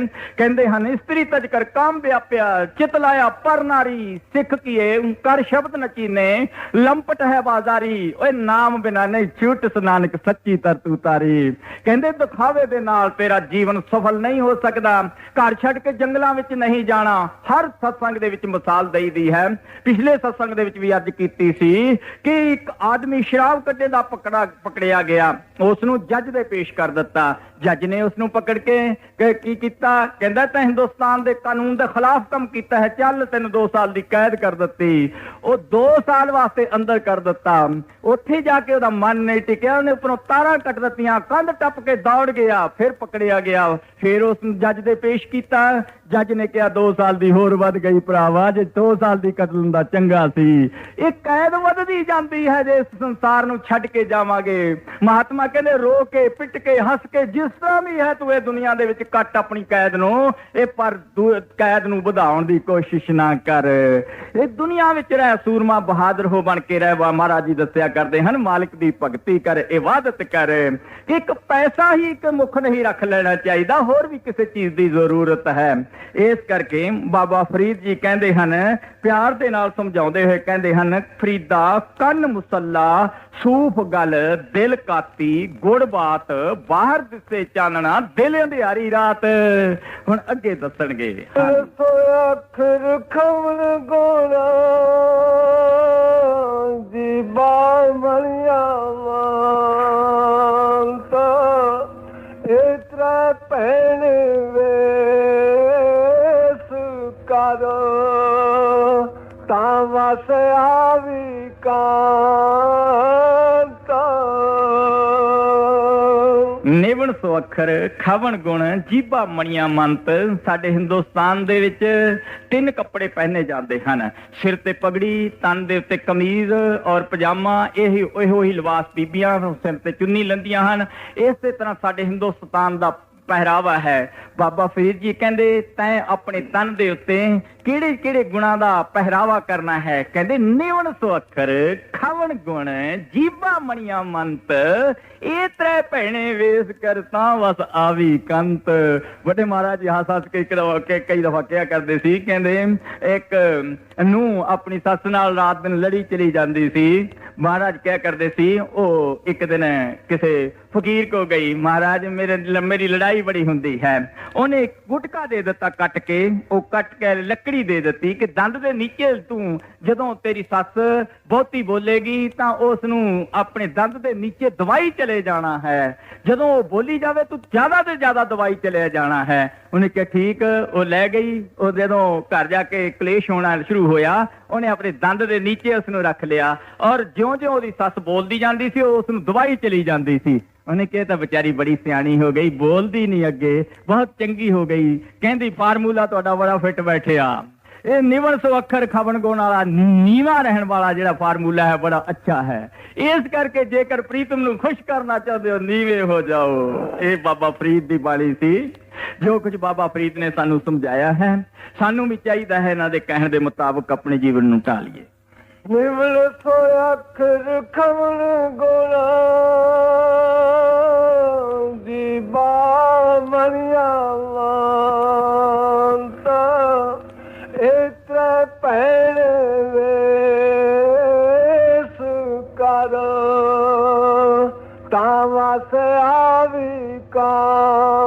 ਕਹਿੰਦੇ ਹਨ ਇਸਤਰੀ ਤਜ ਕਰ ਕਾਮ ਵਿਆਪਿਆ ਚਿਤ ਲਾਇਆ ਪਰ ਨਾਰੀ ਸਿੱਖ ਕੀਏ ਕਰ ਸ਼ਬਦ ਨਚੀਨੇ ਲੰਪਟ ਹੈ ਬਾਜ਼ਾਰੀ। ਓਏ ਨਾਮ ਬਿਨਾ ਨਹੀਂ ਝੂਠ ਨਾਨਕ ਸੱਚੀ ਤਰਤ ਉਤਾਰੀ। ਕਹਿੰਦੇ ਦਿਖਾਵੇ ਦੇ ਨਾਲ ਤੇਰਾ ਜੀਵਨ ਸਫਲ ਨਹੀਂ ਹੋ ਸਕਦਾ। ਘਰ ਛੱਡ ਕੇ ਜੰਗਲਾਂ ਵਿੱਚ ਨਹੀਂ ਜਾਣਾ। ਹਰ ਸਤਸੰਗ ਦੇ ਵਿੱਚ ਮਿਸਾਲ ਦੇਈਦੀ ਹੈ। ਪਿਛਲੇ ਸਤਸੰਗ ਦੇ ਵਿੱਚ ਵੀ ਅੱਜ ਕੀਤੀ ਸੀ ਕਿ ਇੱਕ ਆਦਮੀ ਸ਼ਰਾਬ ਕੱਢੇ ਦਾ ਪਕੜਿਆ ਗਿਆ, ਉਸ ਨੂੰ ਜੱਜ ਦੇ ਪੇਸ਼ ਕਰ ਦਿੱਤਾ। ਜੱਜ ਨੇ ਉਸ ਨੂੰ ਪਕੜ ਕੇ ਕੀ ਕੀਤਾ, ਕਹਿੰਦਾ ਤੈਂ ਹਿੰਦੁਸਤਾਨ ਦੇ ਕਾਨੂੰਨ ਦੇ ਖਿਲਾਫ ਕੰਮ ਕੀਤਾ ਹੈ, ਚੱਲ ਤੈਨੂੰ 2 ਸਾਲ ਦੀ ਕੈਦ ਕਰ ਦਿੱਤੀ। ਉਹ 2 ਸਾਲ ਵਾਸਤੇ ਅੰਦਰ ਕਰ ਦਿੱਤਾ। ਉੱਥੇ ਜਾ ਕੇ ਉਹਦਾ ਮਨ ਨਹੀਂ ਟਿਕਿਆ, ਉਹਨੇ ਉੱਪਰੋਂ ਤਾਰਾਂ ਕੱਟ ਦਿੱਤੀਆਂ, ਕੰਧ ਟੱਪ ਕੇ ਦੌੜ ਗਿਆ, ਫਿਰ ਪਕੜਿਆ ਗਿਆ। ਫਿਰ ਉਸ ਨੂੰ ਜੱਜ ਦੇ ਪੇਸ਼ ਕੀਤਾ। ਜੱਜ ਨੇ ਕਿਹਾ 2 ਸਾਲ ਦੀ ਹੋਰ ਵੱਧ ਗਈ ਭਰਾਵਾ, ਜੇ 2 ਸਾਲ ਦੀ ਕੱਟ ਲੈਂਦਾ ਚੰਗਾ ਸੀ। ਇਹ ਕੈਦ ਵੱਧਦੀ ਜਾਂਦੀ ਹੈ ਜੇ ਇਸ ਸੰਸਾਰ ਨੂੰ ਛੱਡ ਕੇ ਜਾਵਾਂਗੇ। ਮਹਾਤਮਾ ਕਹਿੰਦੇ ਰੋ ਕੇ ਪਿੱਟ ਕੇ ਹੱਸ ਕੇ ਜਿਸ ਤਰ੍ਹਾਂ ਵੀ ਹੈ ਤੂੰ ਇਹ ਦੁਨੀਆ ਦੇ ਵਿੱਚ ਕੱਟ ਆਪਣੀ ਕੈਦ ਨੂੰ, ਇਹ ਪਰ ਕੈਦ ਨੂੰ ਵਧਾਉਣ ਦੀ ਕੋਸ਼ਿਸ਼ ਨਾ ਕਰ। ਇਹ ਦੁਨੀਆ ਵਿੱਚ ਰਹਿ ਸੂਰਮਾ ਬਹਾਦਰ ਹੋ ਬਣ ਕੇ ਰਹਿ। ਮਹਾਰਾਜ ਜੀ ਦੱਸਿਆ ਕਰਦੇ ਹਨ ਮਾਲਿਕ ਦੀ ਭਗਤੀ ਕਰ ਇਬਾਦਤ ਕਰ। ਇੱਕ ਪੈਸਾ ਹੀ ਇੱਕ ਮੁੱਖ ਨਹੀਂ ਰੱਖ ਲੈਣਾ ਚਾਹੀਦਾ, ਹੋਰ ਵੀ ਕਿਸੇ ਚੀਜ਼ ਦੀ ਜ਼ਰੂਰਤ ਹੈ। ਇਸ ਕਰਕੇ ਬਾਬਾ ਫਰੀਦ ਜੀ ਕਹਿੰਦੇ ਹਨ ਪਿਆਰ ਦੇ ਨਾਲ ਸਮਝਾਉਂਦੇ ਹੋਏ ਕਹਿੰਦੇ ਹਨ ਫਰੀਦਾ ਕੰਨ ਮੁਸੱਲਾ ਸੂਫ ਗੱਲ ਦਿਲ ਕਾਤੀ ਗੁੜ ਬਾਤ ਬਾਹਰ ਦਿਸੇ ਚਾਨਣਾ ਦਿਲ ਅੰਧਿਆਰੀ ਰਾਤ। ਹੁਣ ਅੱਗੇ ਦੱਸਣਗੇ ਅੱਖਰ ਖਵਨ ਗੋਣਾ ਜੀ ਬਾਮਣਿਆ ਮਾਨਤਾ ਇਤਰਾ ਭੈਣ ਵੇਸ ਕਰ ਤਾਂ ਵਸ ਆਵੀ ਕਾਂਤਾ। ਨਿਵਣ ਸੋ ਅੱਖਰ ਖਵਣ ਗੁਣ ਜੀਭਾ ਮਣੀਆਂ ਮੰਤ। ਸਾਡੇ ਹਿੰਦੁਸਤਾਨ ਦੇ ਵਿੱਚ 3 ਕੱਪੜੇ ਪਹਿਨੇ ਜਾਂਦੇ ਹਨ, ਸਿਰ ਤੇ ਪਗੜੀ, ਤਨ ਦੇ ਉੱਤੇ ਕਮੀਜ਼ ਔਰ ਪਜਾਮਾ। ਇਹੋ ਹੀ ਲਿਬਾਸ ਬੀਬੀਆਂ ਸਿਰ ਤੇ ਚੁੰਨੀ ਲੈਂਦੀਆਂ ਹਨ। ਇਸੇ ਤਰ੍ਹਾਂ ਸਾਡੇ ਹਿੰਦੁਸਤਾਨ ਦਾ ਪਹਿਰਾਵਾ ਹੈ। ਬਾਬਾ ਫਰੀਦ ਜੀ ਕਹਿੰਦੇ ਤੈਂ ਆਪਣੇ ਤਨ ਦੇ ਉੱਤੇ ਕਿਹੜੇ ਕਿਹੜੇ ਗੁਣਾਂ ਦਾ ਪਹਿਰਾਵਾ ਕਰਨਾ ਹੈ। ਕਹਿੰਦੇ ਨਿਵਣ ਸੋ ਅੱਖਰ ਖਵਣ ਗੁਣ ਜੀਭਾ ਮਣੀਆਂ ਮੰਤ ਇਹ 3 ਭੈਣੇ ਵੇਸ ਕਰ ਤਾਂ ਵਸ ਆਵੀ ਕੰਤ। ਵੱਡੇ ਮਹਾਰਾਜ ਹੱਸ ਕੇ ਕਈ ਦਫਾ ਕਿਹਾ ਕਰਦੇ ਸੀ, ਕਹਿੰਦੇ ਇੱਕ ਨੂੰ ਆਪਣੀ ਸੱਸ ਨਾਲ ਰਾਤ ਦਿਨ ਲੜੀ ਚਲੀ ਜਾਂਦੀ ਸੀ। ਮਹਾਰਾਜ ਕਿਹਾ ਕਰਦੇ ਸੀ ਉਹ ਇੱਕ ਦਿਨ ਕਿਸੇ ਫਕੀਰ ਕੋ ਗਈ, ਮਹਾਰਾਜ ਮੇਰੀ ਲੜਾਈ ਬੜੀ ਹੁੰਦੀ ਹੈ। ਉਹਨੇ ਗੁਟਕਾ ਦੇ ਦਿੱਤਾ ਕੱਟ ਕੇ, ਉਹ ਕੱਟ ਕੇ ਲੱਕੜੀ ਦੇ ਦਿੱਤੀ ਕਿ ਦੰਦ ਦੇ ਨੀਚੇ ਤੂੰ ਜਦੋਂ ਤੇਰੀ ਸੱਸ ਬਹੁਤੀ ਬੋਲੇਗੀ ਤਾਂ ਉਸ ਨੂੰ ਆਪਣੇ ਦੰਦ ਦੇ ਨੀਚੇ ਦਵਾਈ ਚਲੇ ਜਾਣਾ ਹੈ। ਜਦੋਂ ਉਹ ਬੋਲੀ ਜਾਵੇ ਤੂੰ ਜ਼ਿਆਦਾ ਤੋਂ ਜ਼ਿਆਦਾ ਦਵਾਈ ਚਲੇ ਜਾਣਾ ਹੈ। ਉਹਨੇ ਕਿਹਾ ਠੀਕ। ਉਹ ਲੈ ਗਈ। ਉਹ ਜਦੋਂ ਘਰ ਜਾ ਕੇ ਕਲੇਸ਼ ਹੋਣਾ ਸ਼ੁਰੂ ਹੋਇਆ, ਉਹਨੇ ਆਪਣੇ ਦੰਦ ਦੇ ਨੀਚੇ ਉਸ ਨੂੰ ਰੱਖ ਲਿਆ ਔਰ ਜਿਉਂ-ਜਿਉਂ ਉਹਦੀ ਸੱਸ ਬੋਲਦੀ ਜਾਂਦੀ ਸੀ ਉਸ ਨੂੰ ਦਵਾਈ ਚਲੀ ਜਾਂਦੀ ਸੀ। ਉਹਨੇ ਕਿਹਾ ਤਾਂ ਵਿਚਾਰੀ ਬੜੀ ਸਿਆਣੀ ਹੋ ਗਈ, ਬੋਲਦੀ ਨਹੀਂ ਅੱਗੇ, ਬਹੁਤ ਚੰਗੀ ਹੋ ਗਈ। ਕਹਿੰਦੀ ਫਾਰਮੂਲਾ ਤੁਹਾਡਾ ਬੜਾ ਫਿੱਟ ਬੈਠਿਆ। ਇਹ ਨਿਵਣ ਸੋ ਅੱਖਰ ਖਵਣ ਗੁਣ ਵਾਲਾ ਨੀਵਾਂ ਰਹਿਣ ਵਾਲਾ ਜਿਹੜਾ ਫਾਰਮੂਲਾ ਹੈ ਬੜਾ ਅੱਛਾ ਹੈ। ਇਸ ਕਰਕੇ ਜੇਕਰ ਪ੍ਰੀਤਮ ਨੂੰ ਖੁਸ਼ ਕਰਨਾ ਚਾਹੁੰਦੇ ਹੋ ਨੀਵੇਂ ਹੋ ਜਾਓ। ਇਹ ਬਾਬਾ ਫਰੀਦ ਦੀ ਬਾਣੀ ਸੀ। ਜੋ ਕੁਝ ਬਾਬਾ ਫਰੀਦ ਨੇ ਸਾਨੂੰ ਸਮਝਾਇਆ ਹੈ ਸਾਨੂੰ ਵੀ ਚਾਹੀਦਾ ਹੈ ਇਹਨਾਂ ਦੇ ਕਹਿਣ ਦੇ ਮੁਤਾਬਕ ਆਪਣੇ ਜੀਵਨ ਨੂੰ ਢਾਲੀਏ। ਨਿਵਣ ਸੋ ਅੱਖਰ ਖਵਣ ਗੁਣ ਜੀ ਬਾਮਣਿਆ ਮਾਨਤਾ ਇਤਰਾ ਭੈਣ ਵੇਸ ਕਰ ਤਾਂ ਵਸ ਆਵੀ ਕਾਂਤਾ।